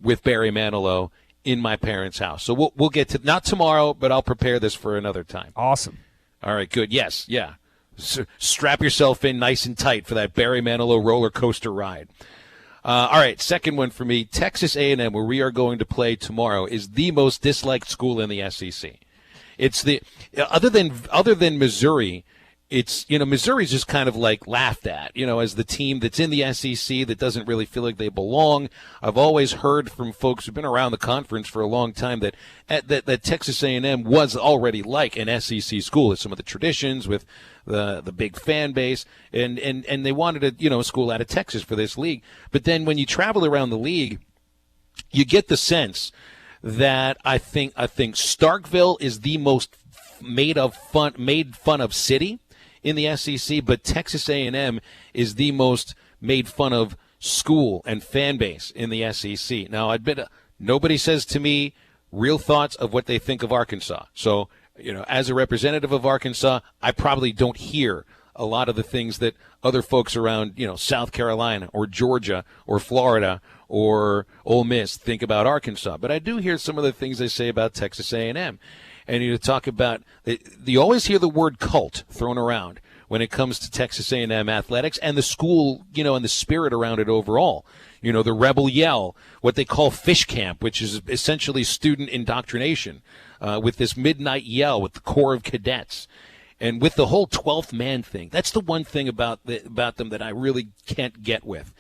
with Barry Manilow in my parents' house. So we'll get to, not tomorrow, but I'll prepare this for another time. Awesome. All right, good. Yes, yeah. Strap yourself in nice and tight for that Barry Manilow roller coaster ride. All right, second one for me. Texas A&M, where we are going to play tomorrow, is the most disliked school in the SEC. It's the other than Missouri. It's Missouri's just kind of like laughed at, as the team that's in the SEC that doesn't really feel like they belong. I've always heard from folks who've been around the conference for a long time that Texas A&M was already like an SEC school. With some of the traditions, with the big fan base, and they wanted a school out of Texas for this league. But then when you travel around the league, you get the sense that I think Starkville is the most made fun of city in the SEC, but Texas A&M is the most made fun of school and fan base in the SEC. Now, nobody says to me real thoughts of what they think of Arkansas. So, as a representative of Arkansas, I probably don't hear a lot of the things that other folks around, South Carolina or Georgia or Florida or Ole Miss think about Arkansas. But I do hear some of the things they say about Texas A&M. And you talk about, you always hear the word cult thrown around when it comes to Texas A&M athletics and the school, and the spirit around it overall. The Rebel Yell, what they call fish camp, which is essentially student indoctrination, with this midnight yell with the Corps of Cadets. And with the whole 12th man thing, that's the one thing about them that I really can't get with.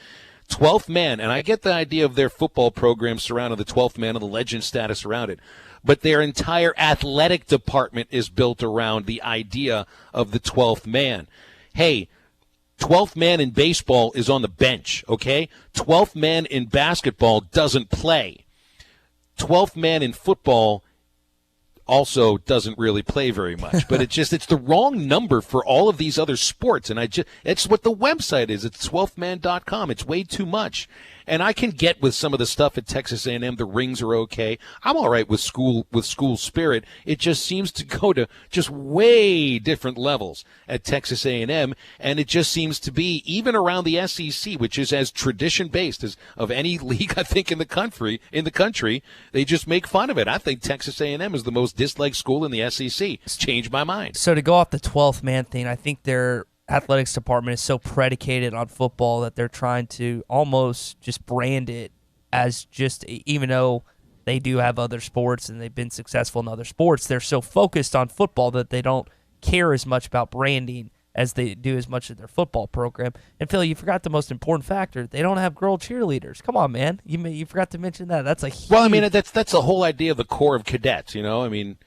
12th man, and I get the idea of their football program surrounding the 12th man and the legend status around it. But their entire athletic department is built around the idea of the 12th man. Hey, 12th man in baseball is on the bench, okay? 12th man in basketball doesn't play. 12th man in football also doesn't really play very much. But it's the wrong number for all of these other sports. And it's what the website is. It's 12thman.com. It's way too much. And I can get with some of the stuff at Texas A&M. The rings are okay. I'm all right with school spirit. It just seems to go to just way different levels at Texas A&M, and it just seems to be even around the SEC, which is as tradition based as of any league I think in the country. They just make fun of it. I think Texas A&M is the most disliked school in the SEC. It's changed my mind. So to go off the 12th man thing, I think their athletics department is so predicated on football that they're trying to almost just brand it as just, even though they do have other sports and they've been successful in other sports. They're so focused on football that they don't care as much about branding as they do as much of their football program. And Phil, you forgot the most important factor. They don't have girl cheerleaders. Come on, man. You forgot to mention that. That's a huge... Well, I mean, that's the whole idea of the Corps of Cadets, you know? I mean,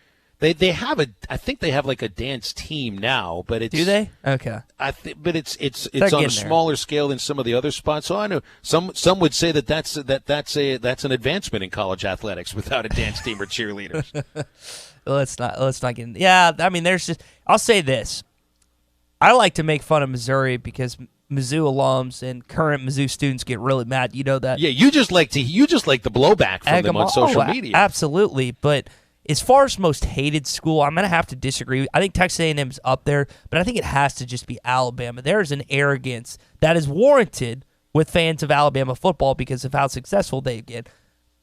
they have I think they have like a dance team now, but it's... Do they? Okay. But it's on a smaller scale than some of the other spots. So I know some would say that's an advancement in college athletics without a dance team or cheerleaders. Let's not get in. Yeah, I mean, I'll say this. I like to make fun of Missouri because Mizzou alums and current Mizzou students get really mad. You know that. Yeah, you just like the blowback from them on social media. Absolutely, but as far as most hated school, I'm going to have to disagree. I think Texas A&M's up there, but I think it has to just be Alabama. There is an arrogance that is warranted with fans of Alabama football because of how successful they get.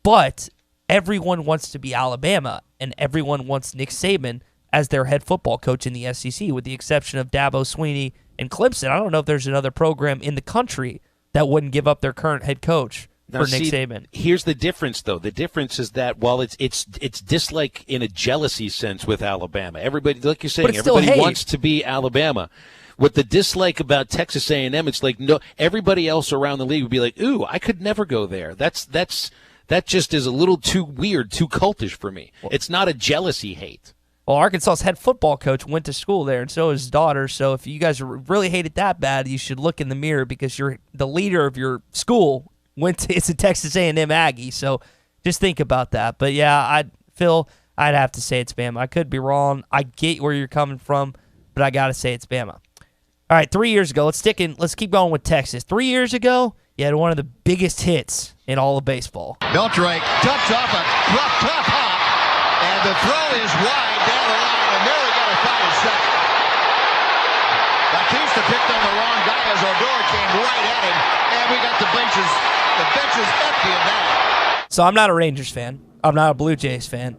But everyone wants to be Alabama, and everyone wants Nick Saban as their head football coach in the SEC, with the exception of Dabo Swinney and Clemson. I don't know if there's another program in the country that wouldn't give up their current head coach for Nick Saban. Here's the difference, though. The difference is that while it's dislike in a jealousy sense with Alabama, everybody, like you're saying, everybody wants to be Alabama. With the dislike about Texas A&M, it's like no, everybody else around the league would be like, "Ooh, I could never go there." That just is a little too weird, too cultish for me. It's not a jealousy hate. Well, Arkansas's head football coach went to school there, and so his daughter. So if you guys really hate it that bad, you should look in the mirror because the leader of your school it's a Texas A&M Aggie. So just think about that. But yeah, I'd have to say it's Bama. I could be wrong. I get where you're coming from, but I gotta say it's Bama. All right, 3 years ago, let's keep going with Texas. 3 years ago, you had one of the biggest hits in all of baseball. Beltrake touch off a tough hop, and the throw is wide down the line, and nearly got a fight at second. Batista picked on the wrong guy as Odor came right at him, and we got the benches empty of that. So I'm not a Rangers fan. I'm not a Blue Jays fan.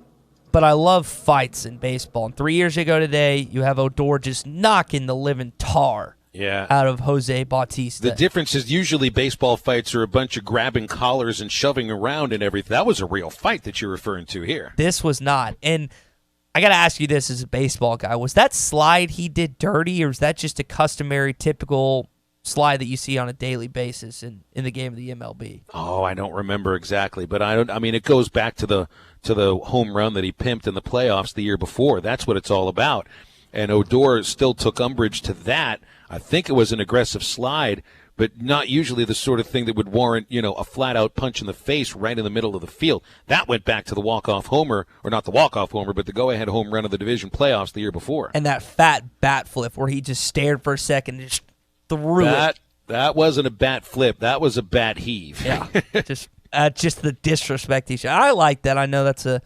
But I love fights in baseball. And 3 years ago today, you have Odor just knocking the living tar out of Jose Bautista. The difference is usually baseball fights are a bunch of grabbing collars and shoving around and everything. That was a real fight that you're referring to here. This was not. And I got to ask you this as a baseball guy. Was that slide he did dirty, or is that just a customary, typical slide that you see on a daily basis in the game of the MLB? Oh, I don't remember exactly, but I mean, it goes back to the home run that he pimped in the playoffs the year before. That's what it's all about. And Odor still took umbrage to that. I think it was an aggressive slide, but not usually the sort of thing that would warrant, a flat-out punch in the face right in the middle of the field. That went back to the walk-off homer, or not the walk-off homer, but the go-ahead home run of the division playoffs the year before. And that fat bat flip where he just stared for a second and just threw it. That wasn't a bat flip. That was a bat heave. Yeah, just the disrespect he showed. I like that. I know that's the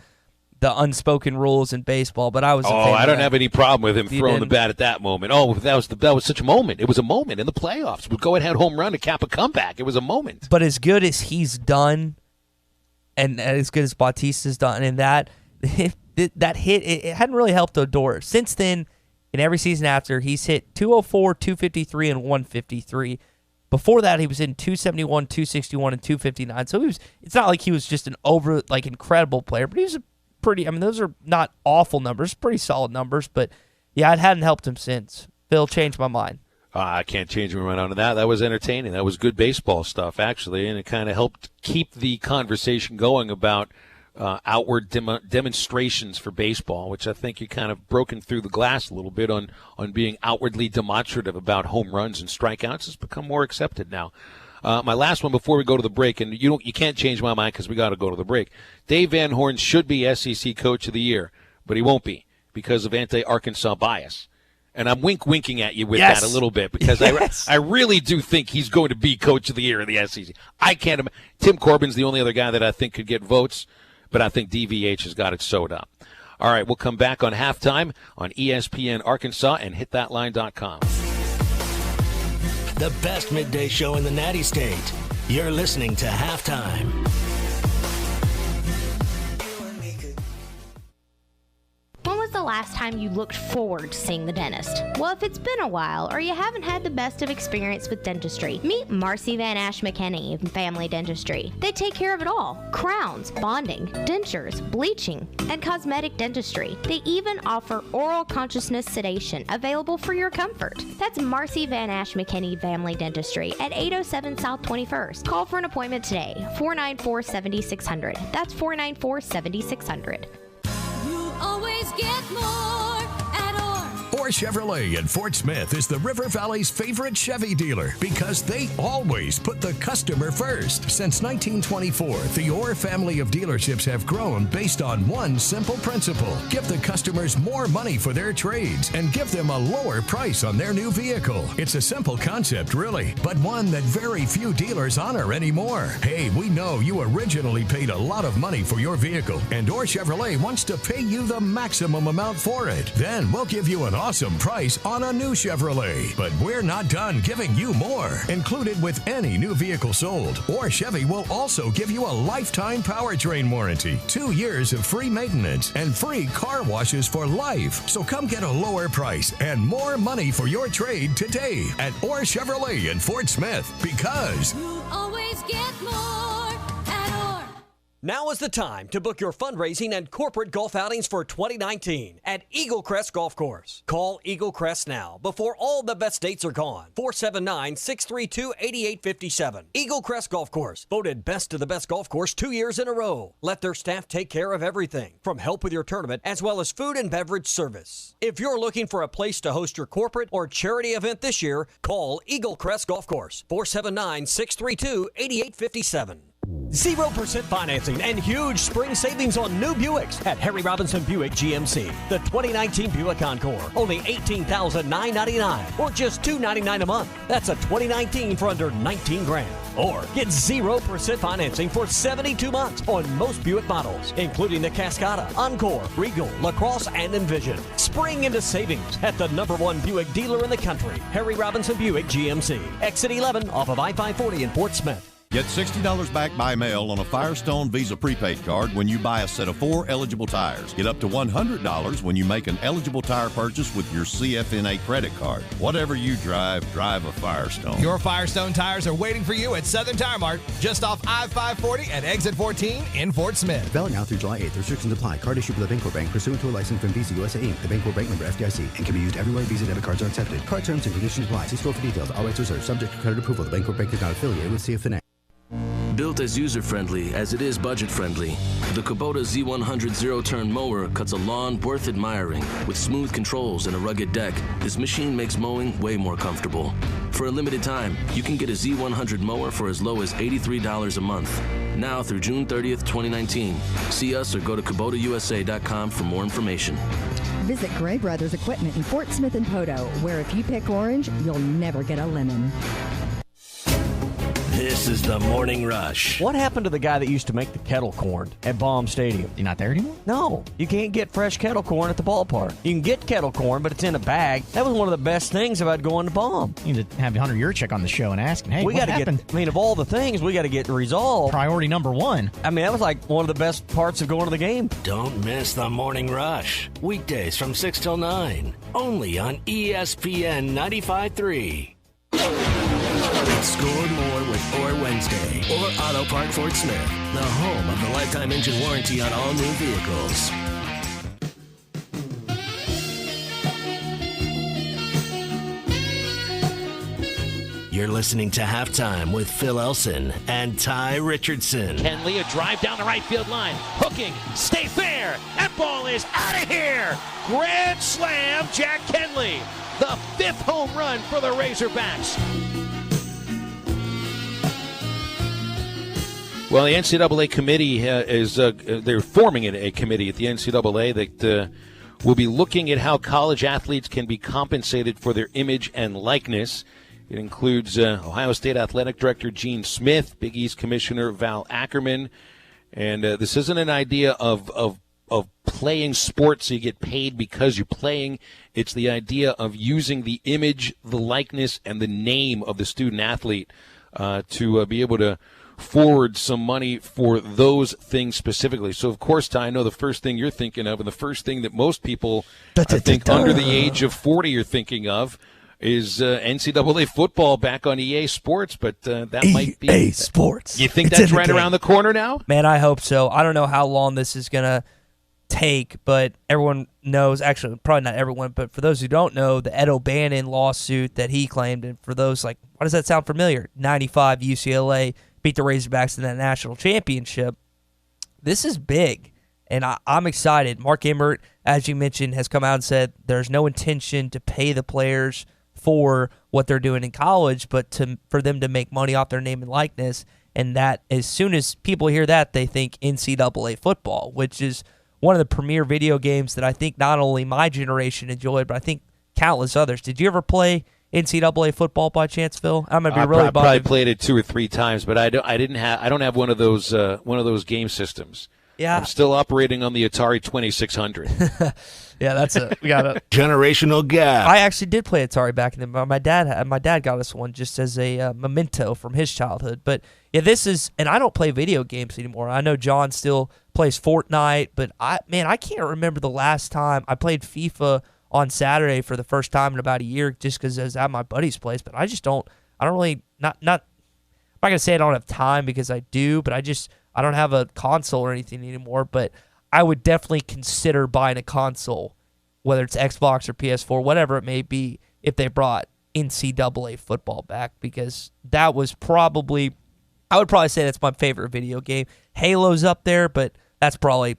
unspoken rules in baseball, but I was. I don't have any problem with him throwing the bat at that moment. Oh, that was such a moment. It was a moment in the playoffs. We'd go ahead home run to cap a comeback. It was a moment. But as good as he's done, and as good as Bautista's done, and that hit, it hadn't really helped Odor. Since then, in every season after, he's hit 204, 253, and 153. Before that, he was in 271, 261, and 259. So it's not like he was just an incredible player, but he was those are not awful numbers, pretty solid numbers. But yeah, it hadn't helped him since. Phil changed my mind. I can't change my mind on that. That was entertaining. That was good baseball stuff, actually, and it kind of helped keep the conversation going about outward demonstrations for baseball, which I think you kind of broken through the glass a little bit on being outwardly demonstrative about home runs and strikeouts. Has become more accepted now. My last one before we go to the break, and you can't change my mind because we got to go to the break. Dave Van Horn should be SEC Coach of the Year, but he won't be because of anti-Arkansas bias. And I'm winking at you with that a little bit because I really do think he's going to be Coach of the Year in the SEC. I can't imagine. Tim Corbin's the only other guy that I think could get votes, but I think DVH has got it sewed up. All right, we'll come back on halftime on ESPN Arkansas and hitthatline.com. The best midday show in the Natty State. You're listening to Halftime. When was the last last time you looked forward to seeing the dentist? Well, if it's been a while or you haven't had the best of experience with dentistry, meet Marcy Van Ash McKinney in Family Dentistry. They take care of it all: crowns, bonding, dentures, bleaching, and cosmetic dentistry. They even offer oral consciousness sedation available for your comfort. That's Marcy Van Ash McKinney Family Dentistry at 807 South 21st. Call for an appointment today, 494-7600. That's 494-7600. You always get more at Orr Chevrolet in Fort Smith is the River Valley's favorite Chevy dealer because they always put the customer first. Since 1924, the Orr family of dealerships have grown based on one simple principle: give the customers more money for their trades and give them a lower price on their new vehicle. It's a simple concept, really, but one that very few dealers honor anymore. Hey, we know you originally paid a lot of money for your vehicle, and Orr Chevrolet wants to pay you the maximum amount for it. Then we'll give you an awesome price on a new Chevrolet. But we're not done giving you more. Included with any new vehicle sold, Orr Chevy will also give you a lifetime powertrain warranty, 2 years of free maintenance, and free car washes for life. So come get a lower price and more money for your trade today at Orr Chevrolet in Fort Smith, because you always get more at Orr. Now is the time to book your fundraising and corporate golf outings for 2019 at Eagle Crest Golf Course. Call Eagle Crest now before all the best dates are gone. 479-632-8857. Eagle Crest Golf Course, voted best of the best golf course 2 years in a row. Let their staff take care of everything, from help with your tournament as well as food and beverage service. If you're looking for a place to host your corporate or charity event this year, call Eagle Crest Golf Course. 479-632-8857. 0% financing and huge spring savings on new Buicks at Harry Robinson Buick GMC. The 2019 Buick Encore, only $18,999 or just $299 a month. That's a 2019 for under $19 grand. Or get 0% financing for 72 months on most Buick models, including the Cascada, Encore, Regal, LaCrosse, and Envision. Spring into savings at the #1 Buick dealer in the country, Harry Robinson Buick GMC. Exit 11 off of I-540 in Fort Smith. Get $60 back by mail on a Firestone Visa prepaid card when you buy a set of 4 eligible tires. Get up to $100 when you make an eligible tire purchase with your CFNA credit card. Whatever you drive, drive a Firestone. Your Firestone tires are waiting for you at Southern Tire Mart, just off I-540 at exit 14 in Fort Smith. Valid now through July 8th. Restrictions apply. Card issued by the Bancorp Bank pursuant to a license from Visa USA Inc. The Bancorp Bank member FDIC and can be used everywhere Visa debit cards are accepted. Card terms and conditions apply. See store for details. All rights reserved. Subject to credit approval. The Bancorp Bank is not affiliated with CFNA. Built as user-friendly as it is budget-friendly, the Kubota Z100 zero-turn mower cuts a lawn worth admiring. With smooth controls and a rugged deck, this machine makes mowing way more comfortable. For a limited time, you can get a Z100 mower for as low as $83 a month. Now through June 30th, 2019. See us or go to KubotaUSA.com for more information. Visit Gray Brothers Equipment in Fort Smith and Poteau, where if you pick orange, you'll never get a lemon. This is the Morning Rush. What happened to the guy that used to make the kettle corn at Baum Stadium? You not there anymore? No. You can't get fresh kettle corn at the ballpark. You can get kettle corn, but it's in a bag. That was one of the best things about going to Baum. You need to have Hunter Yurchek on the show and ask him, hey, what happened? I mean, of all the things, we got to get resolved. Priority number one. I mean, that was like one of the best parts of going to the game. Don't miss the Morning Rush. Weekdays from 6 till 9. Only on ESPN 95.3. Score more with Orr Wednesday. Or Auto Park Fort Smith, the home of the lifetime engine warranty on all new vehicles. You're listening to Halftime with Phil Elson and Tye Richardson. Kenley, a drive down the right field line. Hooking, stay fair. That ball is out of here. Grand slam, Jack Kenley. The 5th home run for the Razorbacks. Well, the NCAA committee they're forming a committee at the NCAA that will be looking at how college athletes can be compensated for their image and likeness. It includes Ohio State Athletic Director Gene Smith, Big East Commissioner Val Ackerman, and this isn't an idea of playing sports so you get paid because you're playing. It's the idea of using the image, the likeness, and the name of the student athlete to be able to forward some money for those things specifically. So, of course, Ty, I know the first thing you're thinking of, and the first thing that most people, I think, under the age of 40 are thinking of, is NCAA football back on EA Sports, but that might be EA Sports. You think that's right around the corner now? Man, I hope so. I don't know how long this is going to take, but everyone knows, actually, probably not everyone, but for those who don't know, the Ed O'Bannon lawsuit that he claimed, and for those like, why does that sound familiar? 95 UCLA beat the Razorbacks in that national championship. This is big, and I'm excited. Mark Emmert, as you mentioned, has come out and said there's no intention to pay the players for what they're doing in college, but for them to make money off their name and likeness, and that as soon as people hear that, they think NCAA football, which is one of the premier video games that I think not only my generation enjoyed, but I think countless others. Did you ever play NCAA football by chance, Phil? I'm gonna be really bummed. I probably played it 2 or 3 times, but I don't have one of those game systems. Yeah, I'm still operating on the Atari 2600. Yeah, we got a generational gap. I actually did play Atari back in the. My dad got us one just as a memento from his childhood. But yeah, this is, and I don't play video games anymore. I know John still plays Fortnite, but I can't remember the last time I played FIFA on Saturday for the first time in about a year, just because I was at my buddy's place. But I don't really not. I'm not gonna say I don't have time, because I do, but I don't have a console or anything anymore. But I would definitely consider buying a console, whether it's Xbox or PS4, whatever it may be, if they brought NCAA football back, because that was probably, I would probably say that's my favorite video game. Halo's up there, but that's probably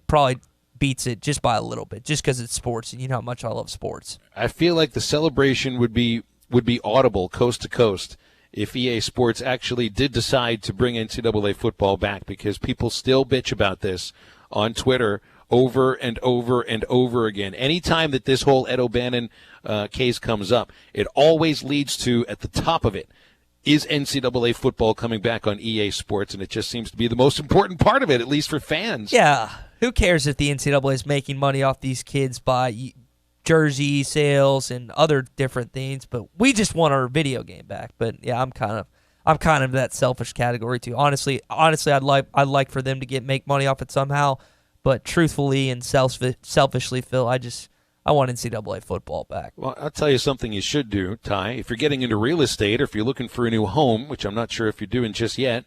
beats it just by a little bit, just because it's sports, and you know how much I love sports. I feel like the celebration would be audible coast to coast if EA Sports actually did decide to bring NCAA football back, because people still bitch about this on Twitter over and over and over again. Anytime that this whole Ed O'Bannon case comes up, it always leads to, at the top of it, is NCAA football coming back on EA Sports, and it just seems to be the most important part of it, at least for fans. Yeah, who cares if the NCAA is making money off these kids by jersey sales and other different things, but we just want our video game back. But yeah, I'm kind of that selfish category too. Honestly, I'd like for them to make money off it somehow, but truthfully and selfishly, Phil, I want NCAA football back. Well, I'll tell you something you should do, Ty. If you're getting into real estate, or if you're looking for a new home, which I'm not sure if you're doing just yet,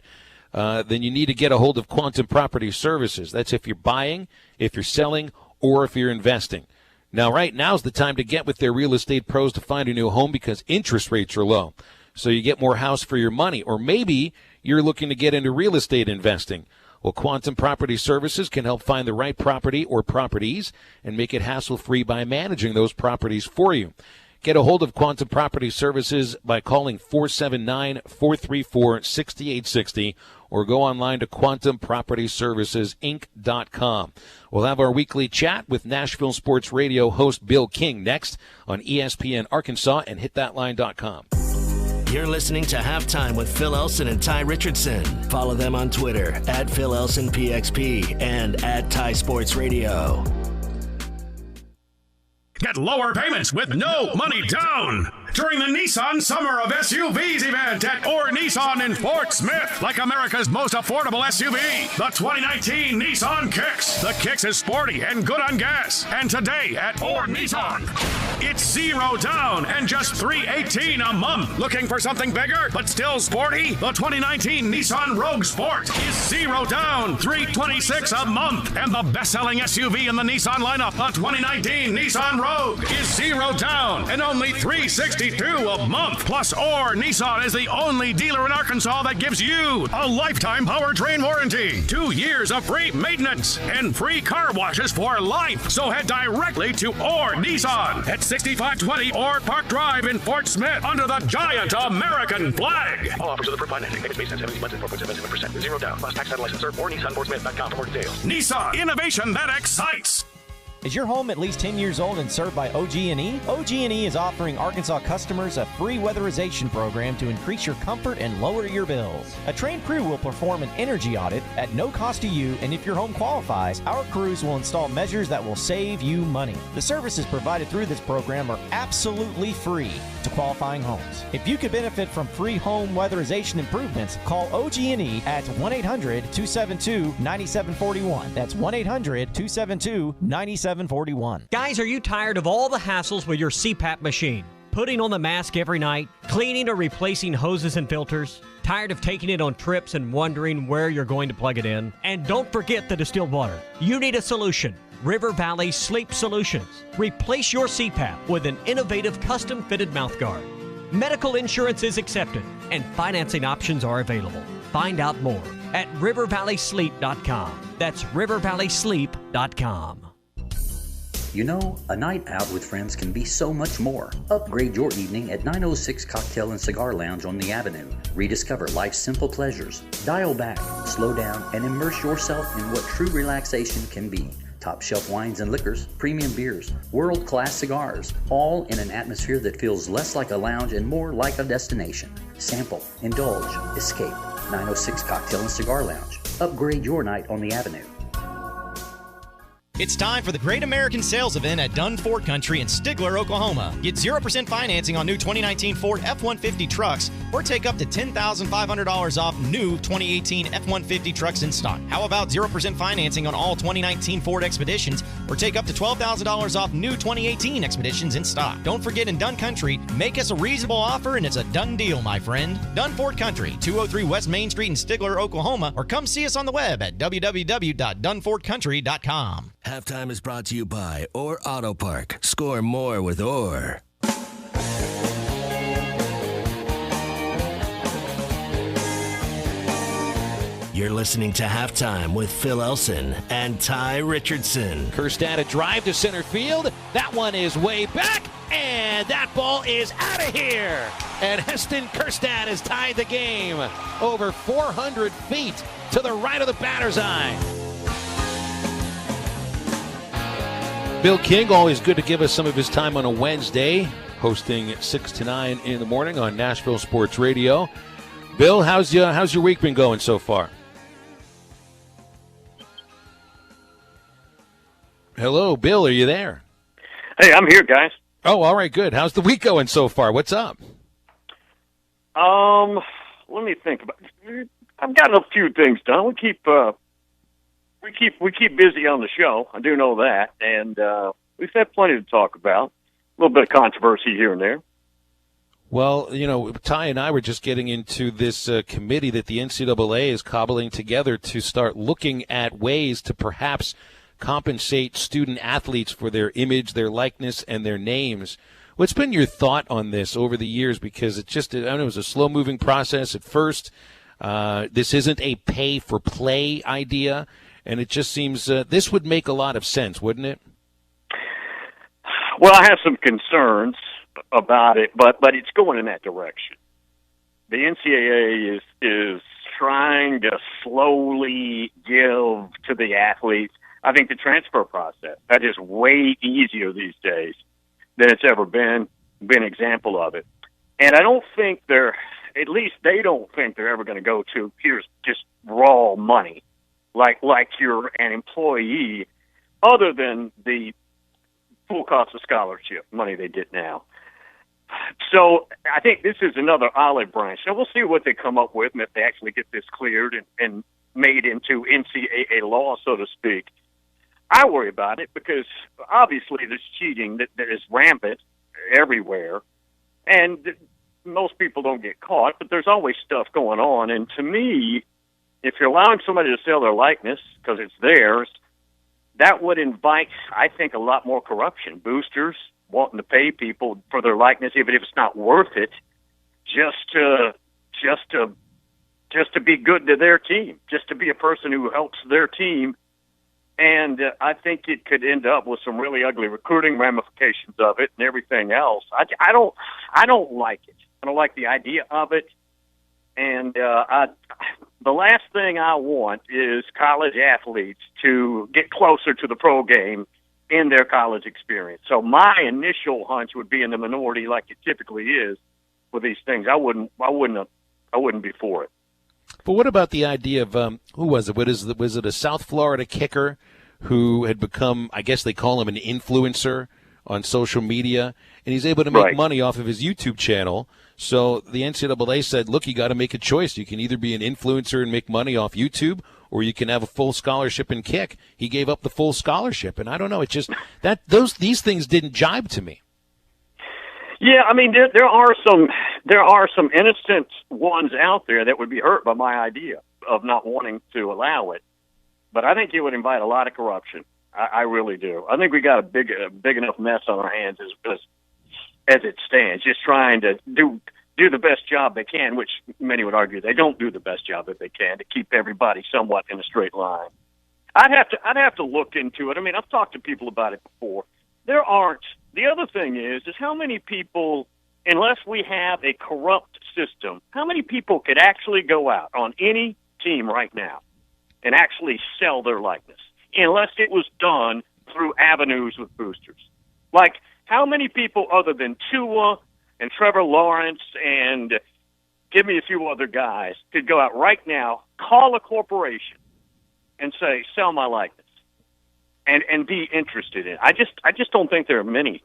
then you need to get a hold of Quantum Property Services. That's if you're buying, if you're selling, or if you're investing. Now, right now's the time to get with their real estate pros to find a new home, because interest rates are low. So you get more house for your money. Or maybe you're looking to get into real estate investing. Well, Quantum Property Services can help find the right property or properties and make it hassle-free by managing those properties for you. Get a hold of Quantum Property Services by calling 479-434-6860 or go online to quantumpropertyservicesinc.com. We'll have our weekly chat with Nashville Sports Radio host Bill King next on ESPN Arkansas and hitthatline.com. You're listening to Halftime with Phil Elson and Tye Richardson. Follow them on Twitter at Phil Elson PXP and at Tye Sports Radio. Get lower payments with no money down during the Nissan Summer of SUVs event at Orr Nissan in Fort Smith. Like America's most affordable SUV, the 2019 Nissan Kicks. The Kicks is sporty and good on gas. And today at Orr Nissan, it's 0 down and just $318 a month. Looking for something bigger but still sporty? The 2019 Nissan Rogue Sport is 0 down, $326 a month. And the best-selling SUV in the Nissan lineup, the 2019 Nissan Rogue, is 0 down and only $362 a month. Plus, Orr Nissan is the only dealer in Arkansas that gives you a lifetime powertrain warranty, 2 years of free maintenance, and free car washes for life. So head directly to Orr Nissan at 6520 Orr Park Drive in Fort Smith under the giant American flag. All offers are the financing. Payments based on 70 months and 4.77%. 0 down. Plus tax title license or Nissan Fort Smith.com for more details. Nissan, innovation that excites. Is your home at least 10 years old and served by OG&E? OG&E is offering Arkansas customers a free weatherization program to increase your comfort and lower your bills. A trained crew will perform an energy audit at no cost to you, and if your home qualifies, our crews will install measures that will save you money. The services provided through this program are absolutely free to qualifying homes. If you could benefit from free home weatherization improvements, call OG&E at 1-800-272-9741. That's 1-800-272-9741. Guys, are you tired of all the hassles with your CPAP machine? Putting on the mask every night, cleaning or replacing hoses and filters? Tired of taking it on trips and wondering where you're going to plug it in? And don't forget the distilled water. You need a solution. River Valley Sleep Solutions. Replace your CPAP with an innovative custom-fitted mouthguard. Medical insurance is accepted, and financing options are available. Find out more at rivervalleysleep.com. That's rivervalleysleep.com. You know, a night out with friends can be so much more. Upgrade your evening at 906 Cocktail and Cigar Lounge on the Avenue. Rediscover life's simple pleasures. Dial back, slow down, and immerse yourself in what true relaxation can be. Top shelf wines and liquors, premium beers, world-class cigars, all in an atmosphere that feels less like a lounge and more like a destination. Sample, indulge, escape. 906 Cocktail and Cigar Lounge. Upgrade your night on the Avenue. It's time for the Great American Sales Event at Dunn Ford Country in Stigler, Oklahoma. Get 0% financing on new 2019 Ford F-150 trucks or take up to $10,500 off new 2018 F-150 trucks in stock. How about 0% financing on all 2019 Ford Expeditions or take up to $12,000 off new 2018 Expeditions in stock? Don't forget, in Dunn Country, make us a reasonable offer and it's a done deal, my friend. Dunn Ford Country, 203 West Main Street in Stigler, Oklahoma, or come see us on the web at www.dunfordcountry.com. Halftime is brought to you by Orr Auto Park. Score more with Orr. You're listening to Halftime with Phil Elson and Tye Richardson. Kerstad a drive to center field. That one is way back, and that ball is out of here. And Heston Kerstad has tied the game over 400 feet to the right of the batter's eye. Bill King, always good to give us some of his time on a Wednesday, hosting 6 to 9 in the morning on Nashville Sports Radio. Bill, how's your week been going so far? Hello, Bill, are you there? Hey, I'm here, guys. Oh, all right, good. How's the week going so far? What's up? Let me think about it. I've gotten a few things done. We keep busy on the show. I do know that, and we've had plenty to talk about. A little bit of controversy here and there. Well, you know, Tye and I were just getting into this committee that the NCAA is cobbling together to start looking at ways to perhaps compensate student athletes for their image, their likeness, and their names. What's been your thought on this over the years? Because it was a slow-moving process at first. This isn't a pay-for-play idea. And it just seems this would make a lot of sense, wouldn't it? Well, I have some concerns about it, but it's going in that direction. The NCAA is trying to slowly give to the athletes. I think the transfer process, that is way easier these days than it's ever been an example of it. And I don't think they don't think they're ever going to go to, here's just raw money. Like you're an employee, other than the full cost of scholarship money they get now. So I think this is another olive branch. Now we'll see what they come up with and if they actually get this cleared and made into NCAA law, so to speak. I worry about it because obviously there's cheating that is rampant everywhere, and most people don't get caught, but there's always stuff going on. And to me, if you're allowing somebody to sell their likeness because it's theirs, that would invite, I think, a lot more corruption. Boosters wanting to pay people for their likeness, even if it's not worth it, just to be good to their team, just to be a person who helps their team. And I think it could end up with some really ugly recruiting ramifications of it and everything else. I don't like it. I don't like the idea of it. And the last thing I want is college athletes to get closer to the pro game in their college experience. So my initial hunch would be in the minority, like it typically is with these things. I wouldn't be for it. But what about the idea of who was it? Was it a South Florida kicker who had become, I guess they call him an influencer on social media, and he's able to make money off of his YouTube channel. So the NCAA said, look, you got to make a choice. You can either be an influencer and make money off YouTube, or you can have a full scholarship and kick. He gave up the full scholarship, and I don't know. It's just that these things didn't jibe to me. Yeah, I mean there are some innocent ones out there that would be hurt by my idea of not wanting to allow it, but I think it would invite a lot of corruption. I really do. I think we got a big enough mess on our hands as it stands, just trying to do the best job they can, which many would argue they don't do the best job that they can to keep everybody somewhat in a straight line. I'd have to look into it. I mean, I've talked to people about it before. There aren't. The other thing is how many people, unless we have a corrupt system, how many people could actually go out on any team right now and actually sell their likeness, unless it was done through avenues with boosters? Like, how many people other than Tua and Trevor Lawrence and give me a few other guys could go out right now, call a corporation, and say, sell my likeness, and be interested in it? I just don't think there are many.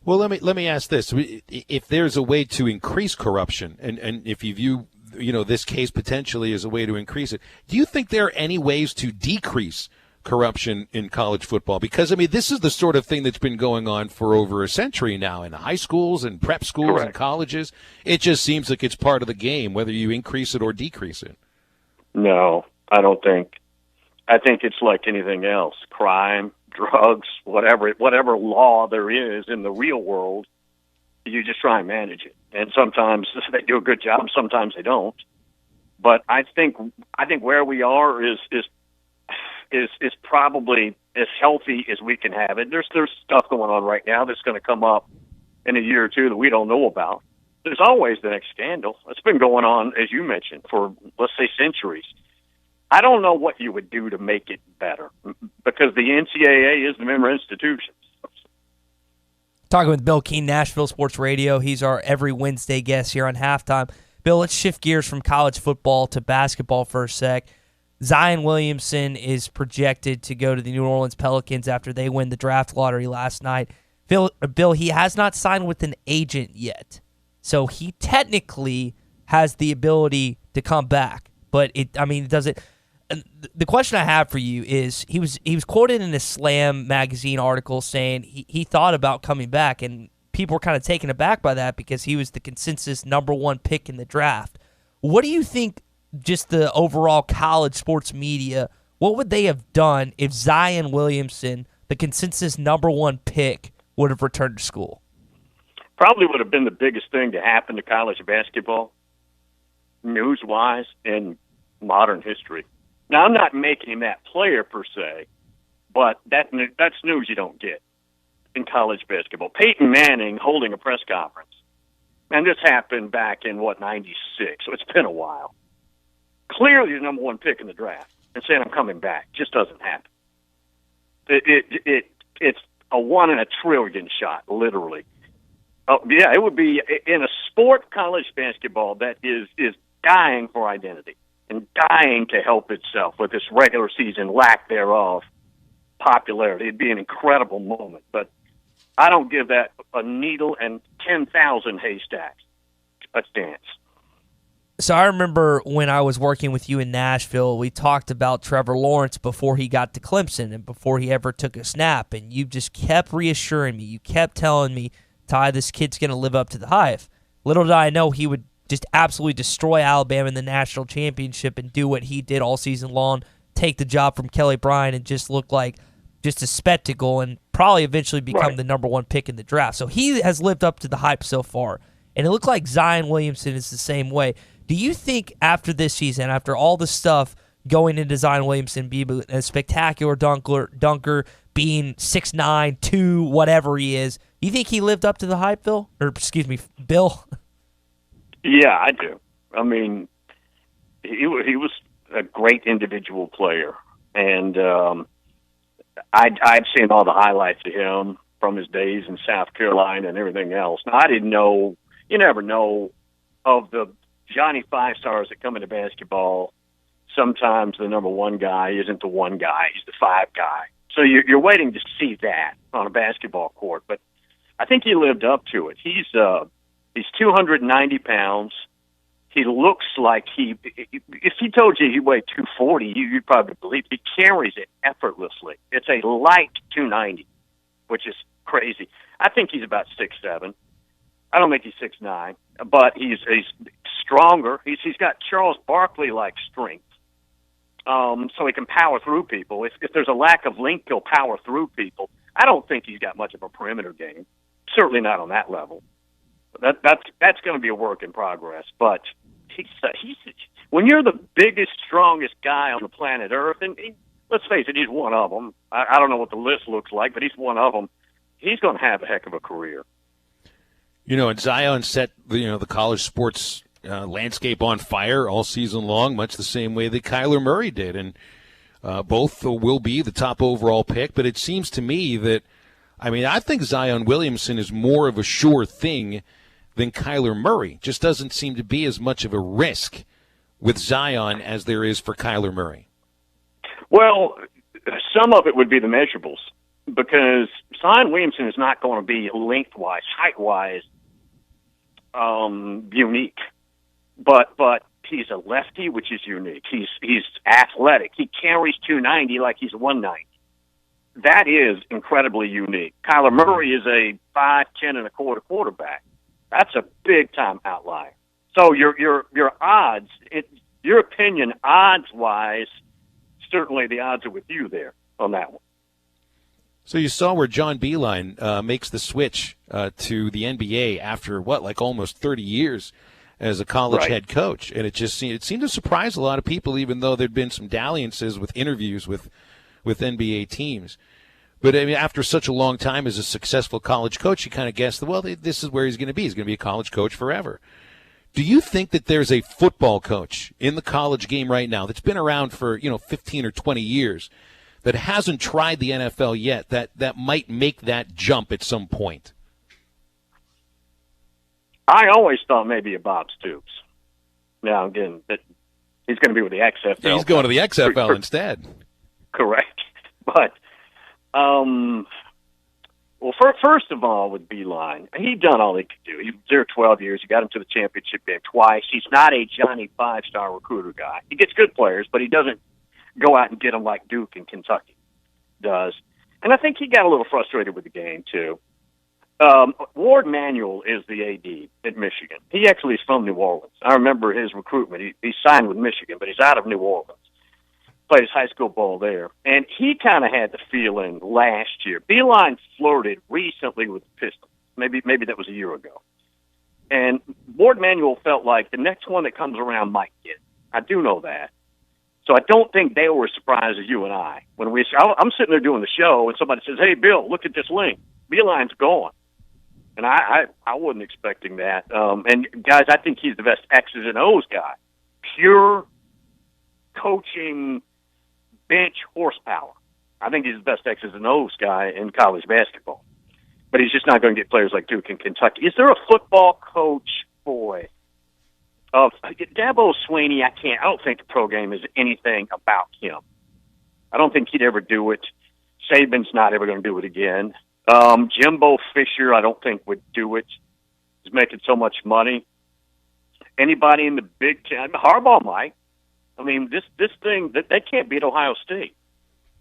Well, let me ask this: if there's a way to increase corruption, and if you view this case potentially as a way to increase it, do you think there are any ways to decrease corruption in college football? Because, I mean, this is the sort of thing that's been going on for over a century now in high schools and prep schools and colleges. It just seems like it's part of the game, whether you increase it or decrease it. No, I don't think. I think it's like anything else: crime, drugs, whatever law there is in the real world. You just try and manage it, and sometimes they do a good job, sometimes they don't. But I think where we are is probably as healthy as we can have it. There's stuff going on right now that's going to come up in a year or two that we don't know about. There's always the next scandal. It's been going on, as you mentioned, for, let's say, centuries. I don't know what you would do to make it better, because the NCAA is the member institution. Talking with Bill Keene, Nashville Sports Radio. He's our every Wednesday guest here on Halftime. Bill, let's shift gears from college football to basketball for a sec. Zion Williamson is projected to go to the New Orleans Pelicans after they win the draft lottery last night. Bill, he has not signed with an agent yet, so he technically has the ability to come back. But it doesn't. The question I have for you is, he was quoted in a Slam magazine article saying he thought about coming back, and people were kind of taken aback by that because he was the consensus #1 pick in the draft. What do you think, just the overall college sports media, what would they have done if Zion Williamson, the consensus #1 pick, would have returned to school? Probably would have been the biggest thing to happen to college basketball, news-wise, in modern history. Now, I'm not making him that player per se, but that's news you don't get in college basketball. Peyton Manning holding a press conference, and this happened back in, 96, so it's been a while. Clearly the #1 pick in the draft, and saying I'm coming back just doesn't happen. It's a 1 in a trillion shot, literally. Oh, yeah, it would be in a sport, college basketball, that is dying for identity and dying to help itself with this regular season lack thereof popularity. It'd be an incredible moment, but I don't give that a needle and 10,000 haystacks a chance. So I remember when I was working with you in Nashville, we talked about Trevor Lawrence before he got to Clemson and before he ever took a snap, and you just kept reassuring me. You kept telling me, Tye, this kid's going to live up to the hype. Little did I know he would just absolutely destroy Alabama in the national championship and do what he did all season long, take the job from Kelly Bryant and just look like just a spectacle and probably eventually become the #1 pick in the draft. So he has lived up to the hype so far, and it looked like Zion Williamson is the same way. Do you think after this season, after all the stuff going into Zion Williamson, being a spectacular dunker, being 6'9", 2, whatever he is, you think he lived up to the hype, Bill? Or, excuse me, Bill? Yeah, I do. I mean, he was a great individual player, and I've seen all the highlights of him from his days in South Carolina and everything else. Now, I didn't know, you never know, of the Johnny five-stars that come into basketball, sometimes the number one guy isn't the one guy, he's the five guy. So you're waiting to see that on a basketball court. But I think he lived up to it. He's 290 pounds. He looks like if he told you he weighed 240, you'd probably believe he carries it effortlessly. It's a light 290, which is crazy. I think he's about 6'7". I don't think he's 6'9", but he's stronger. He's got Charles Barkley-like strength. So he can power through people. If there's a lack of length, he'll power through people. I don't think he's got much of a perimeter game. Certainly not on that level. That's going to be a work in progress. But he's when you're the biggest, strongest guy on the planet Earth, and let's face it, he's one of them. I don't know what the list looks like, but he's one of them. He's going to have a heck of a career. You know, and Zion set the college sports landscape on fire all season long, much the same way that Kyler Murray did. And both will be the top overall pick. But it seems to me that, I think Zion Williamson is more of a sure thing than Kyler Murray. Just doesn't seem to be as much of a risk with Zion as there is for Kyler Murray. Well, some of it would be the measurables, because Zion Williamson is not going to be lengthwise, height-wise, unique. But he's a lefty, which is unique. He's athletic. He carries 290 like he's 190. That is incredibly unique. Kyler Murray is a 5'10" and a quarter quarterback. That's a big time outlier. So your odds, your opinion, odds wise, certainly the odds are with you there on that one. So you saw where John Beilein makes the switch to the NBA after almost 30 years as a college head coach, and it seemed to surprise a lot of people, even though there'd been some dalliances with interviews with NBA teams. But after such a long time as a successful college coach, you kind of guessed that, this is where he's going to be. He's going to be a college coach forever. Do you think that there's a football coach in the college game right now that's been around for 15 or 20 years that hasn't tried the NFL yet that might make that jump at some point? I always thought maybe a Bob Stoops. Now, again, that he's going to be with the XFL. Yeah, he's going to the XFL instead. Correct. But, first of all, with Beilein, he'd done all he could do. He was there 12 years. He got him to the championship game twice. He's not a Johnny five-star recruiter guy. He gets good players, but he doesn't go out and get them like Duke and Kentucky does. And I think he got a little frustrated with the game, too. Ward Manuel is the AD at Michigan. He actually is from New Orleans. I remember his recruitment. He signed with Michigan, but he's out of New Orleans. Played his high school ball there. And he kind of had the feeling last year. Beilein flirted recently with the Pistons. Maybe that was a year ago. And Ward Manuel felt like the next one that comes around might get it. I do know that. So I don't think they were as surprised as you and I. I'm sitting there doing the show, and somebody says, "Hey, Bill, look at this link. Beilein's gone." And I wasn't expecting that. And, guys, I think he's the best X's and O's guy. Pure coaching bench horsepower. I think he's the best X's and O's guy in college basketball. But he's just not going to get players like Duke and Kentucky. Is there a football coach, boy? Dabo Swinney, I don't think the pro game is anything about him. I don't think he'd ever do it. Saban's not ever going to do it again. Jimbo Fisher, I don't think would do it. He's making so much money. Anybody in the Big Ten, Harbaugh might. This thing, they can't beat Ohio State.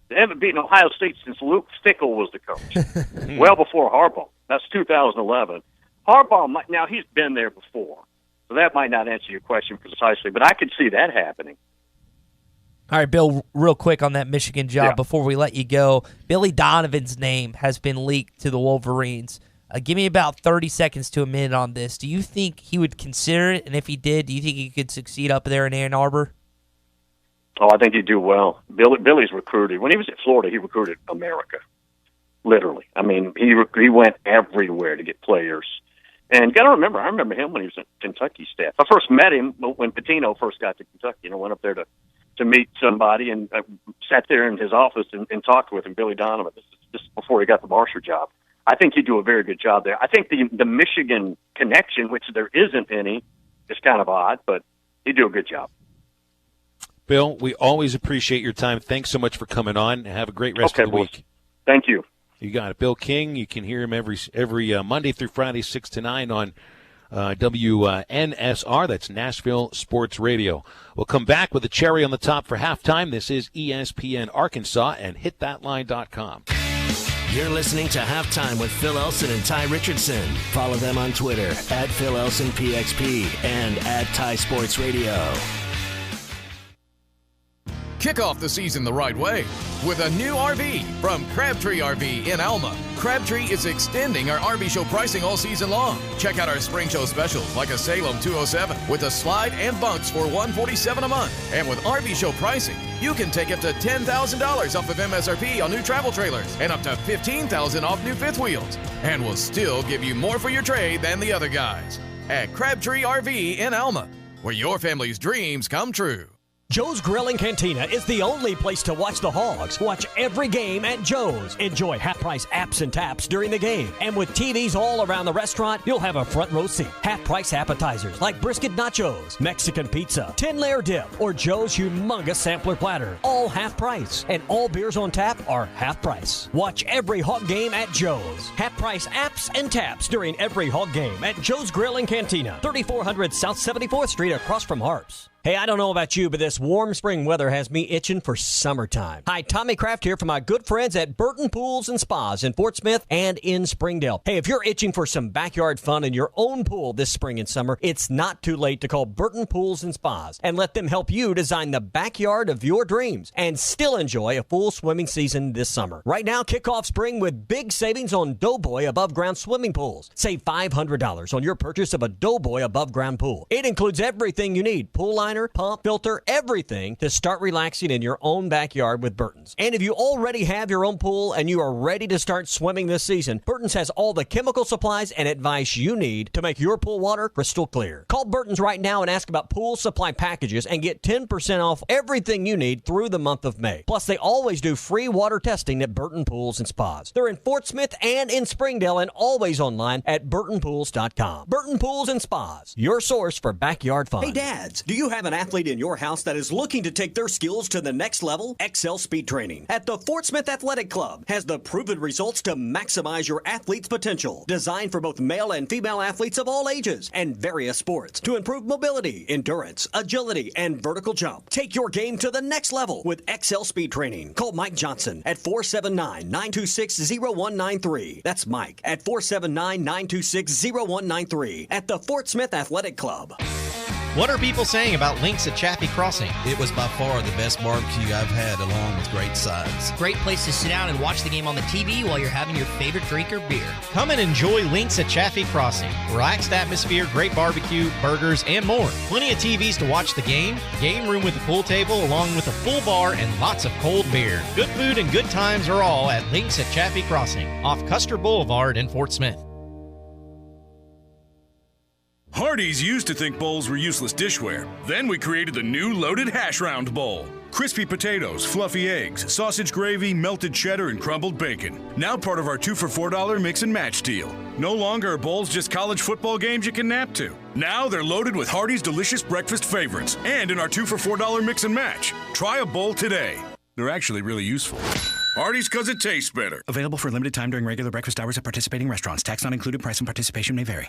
They haven't beaten Ohio State since Luke Fickell was the coach. Well before Harbaugh. That's 2011. Harbaugh might, now he's been there before. So that might not answer your question precisely, but I could see that happening. All right, Bill, real quick on that Michigan job before we let you go. Billy Donovan's name has been leaked to the Wolverines. Give me about 30 seconds to a minute on this. Do you think he would consider it? And if he did, do you think he could succeed up there in Ann Arbor? Oh, I think he'd do well. Billy's recruited. When he was at Florida, he recruited America, literally. He went everywhere to get players. And got to remember, I remember him when he was at Kentucky staff. I first met him when Pitino first got to Kentucky. Went up there to to meet somebody, and sat there in his office and talked with him, Billy Donovan. This is just before he got the Marshall job. I think he'd do a very good job there. I think the Michigan connection, which there isn't any, is kind of odd, but he'd do a good job. Bill, we always appreciate your time. Thanks so much for coming on. Have a great rest of the week. Thank you. You got it. Bill King, you can hear him every Monday through Friday, 6 to 9 on WNSR. That's Nashville Sports Radio. We'll come back with a cherry on the top for halftime. This is ESPN Arkansas and hitthatline.com. You're listening to Halftime with Phil Elson and Tye Richardson. Follow them on Twitter at Phil Elson PXP and at Tye Sports Radio. Kick off the season the right way with a new RV from Crabtree RV in Alma. Crabtree is extending our RV show pricing all season long. Check out our spring show specials like a Salem 207 with a slide and bunks for $147 a month. And with RV show pricing, you can take up to $10,000 off of MSRP on new travel trailers and up to $15,000 off new fifth wheels. And we'll still give you more for your trade than the other guys. At Crabtree RV in Alma, where your family's dreams come true. Joe's Grill and Cantina is the only place to watch the Hogs. Watch every game at Joe's. Enjoy half-price apps and taps during the game. And with TVs all around the restaurant, you'll have a front row seat. Half-price appetizers like brisket nachos, Mexican pizza, 10-layer dip, or Joe's humongous sampler platter. All half price. And all beers on tap are half price. Watch every Hog game at Joe's. Half-price apps and taps during every Hog game at Joe's Grill and Cantina. 3400 South 74th Street across from Harps. Hey, I don't know about you, but this warm spring weather has me itching for summertime. Hi, Tommy Kraft here from my good friends at Burton Pools and Spas in Fort Smith and in Springdale. Hey, if you're itching for some backyard fun in your own pool this spring and summer, it's not too late to call Burton Pools and Spas and let them help you design the backyard of your dreams and still enjoy a full swimming season this summer. Right now, kick off spring with big savings on Doughboy above-ground swimming pools. Save $500 on your purchase of a Doughboy above-ground pool. It includes everything you need: pool liner, pump, filter, everything to start relaxing in your own backyard with Burton's. And if you already have your own pool and you are ready to start swimming this season, Burton's has all the chemical supplies and advice you need to make your pool water crystal clear. Call Burton's right now and ask about pool supply packages and get 10% off everything you need through the month of May. Plus, they always do free water testing at Burton Pools and Spas. They're in Fort Smith and in Springdale and always online at burtonpools.com. Burton Pools and Spas, your source for backyard fun. Hey, dads, do you have an athlete in your house that is looking to take their skills to the next level? XL Speed Training at the Fort Smith Athletic Club has the proven results to maximize your athlete's potential. Designed for both male and female athletes of all ages and various sports to improve mobility, endurance, agility, and vertical jump. Take your game to the next level with XL Speed Training. Call Mike Johnson at 479-926-0193. That's Mike at 479-926-0193 at the Fort Smith Athletic Club. What are people saying about Links at Chaffee Crossing? It was by far the best barbecue I've had, along with great sides. Great place to sit down and watch the game on the TV while you're having your favorite drink or beer. Come and enjoy Links at Chaffee Crossing. Relaxed atmosphere, great barbecue, burgers, and more. Plenty of TVs to watch the game room with a pool table along with a full bar and lots of cold beer. Good food and good times are all at Links at Chaffee Crossing, off Custer Boulevard in Fort Smith. Hardee's used to think bowls were useless dishware. Then we created the new Loaded Hash Round Bowl. Crispy potatoes, fluffy eggs, sausage gravy, melted cheddar, and crumbled bacon. Now part of our 2 for $4 mix and match deal. No longer are bowls just college football games you can nap to. Now they're loaded with Hardee's delicious breakfast favorites and in our 2 for $4 mix and match. Try a bowl today. They're actually really useful. Hardee's, because it tastes better. Available for limited time during regular breakfast hours at participating restaurants. Tax not included. Price and participation may vary.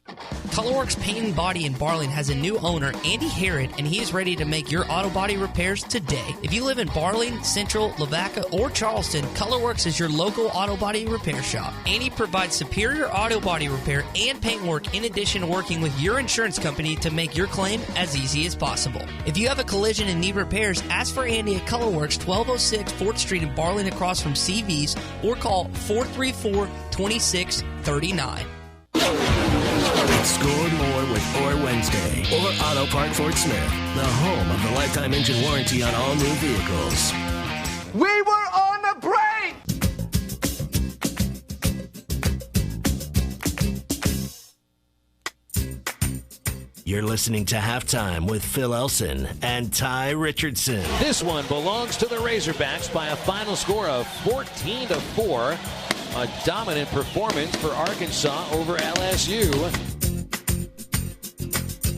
Colorworks Paint and Body in Barling has a new owner, Andy Herod, and he is ready to make your auto body repairs today. If you live in Barling, Central, Lavaca, or Charleston, Colorworks is your local auto body repair shop. Andy provides superior auto body repair and paint work in addition to working with your insurance company to make your claim as easy as possible. If you have a collision and need repairs, ask for Andy at Colorworks, 1206 4th Street in Barling across from CV's, or call 434-2639. Score more with Or Wednesday or Auto Park Fort Smith, the home of the lifetime engine warranty on all new vehicles. We were on a break! You're listening to Halftime with Phil Elson and Tye Richardson. This one belongs to the Razorbacks by a final score of 14-4. A dominant performance for Arkansas over LSU.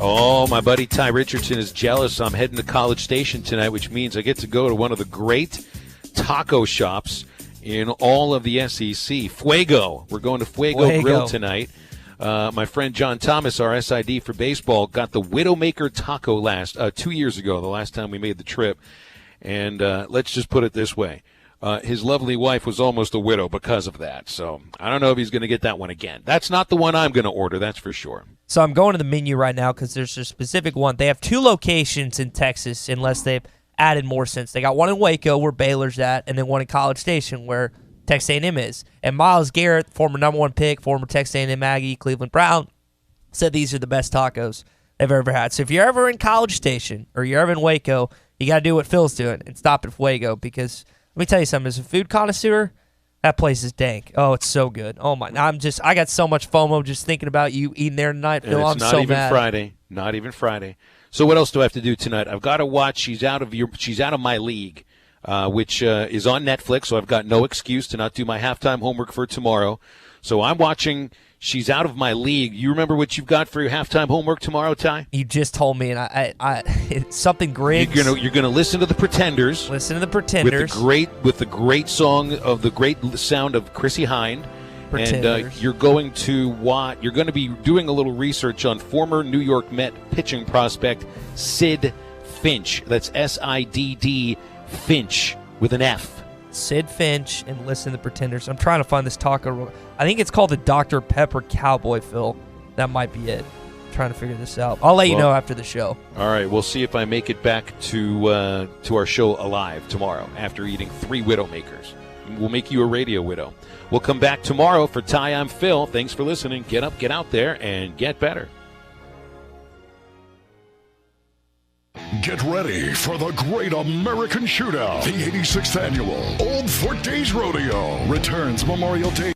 Oh, my buddy Tye Richardson is jealous. I'm heading to College Station tonight, which means I get to go to one of the great taco shops in all of the SEC. Fuego. We're going to Fuego Grill tonight. My friend John Thomas, our SID for baseball, got the Widowmaker taco 2 years ago, the last time we made the trip. And let's just put it this way. His lovely wife was almost a widow because of that. So I don't know if he's going to get that one again. That's not the one I'm going to order, that's for sure. So I'm going to the menu right now because there's a specific one. They have 2 locations in Texas unless they've added more since. They got one in Waco where Baylor's at, and then one in College Station where Texas A&M is. And Myles Garrett, former #1 pick, former Texas A&M Aggie, Cleveland Brown, said these are the best tacos they've ever had. So if you're ever in College Station or you're ever in Waco, you got to do what Phil's doing and stop at Fuego because let me tell you something. As a food connoisseur, that place is dank. Oh, it's so good. Oh, my. I got so much FOMO just thinking about you eating there tonight, Phil. I'm so mad. Not even Friday. Not even Friday. So what else do I have to do tonight? I've got to watch She's Out of My League. Which is on Netflix, so I've got no excuse to not do my halftime homework for tomorrow. So I'm watching She's Out of My League. You remember what you've got for your halftime homework tomorrow, Tye? You just told me, and it's something Griggs. You're gonna listen to the Pretenders. Listen to the Pretenders with the great song of the great sound of Chrissy Hind. And you're going to be doing a little research on former New York Met pitching prospect Sid Finch. That's SIDD. Finch with an F. Sid Finch, and listen to the Pretenders. I'm trying to find this taco. I think it's called the Dr. Pepper Cowboy, Phil. That might be it. I'm trying to figure this out. I'll let you know after the show. All right, we'll see if I make it back to our show alive tomorrow after eating 3 Widowmakers. We'll make you a radio widow. We'll come back tomorrow. For Tye, I'm Phil. Thanks for listening. Get up, get out there, and get better. Get ready for the Great American Shootout. The 86th Annual Old Fort Days Rodeo returns Memorial Day.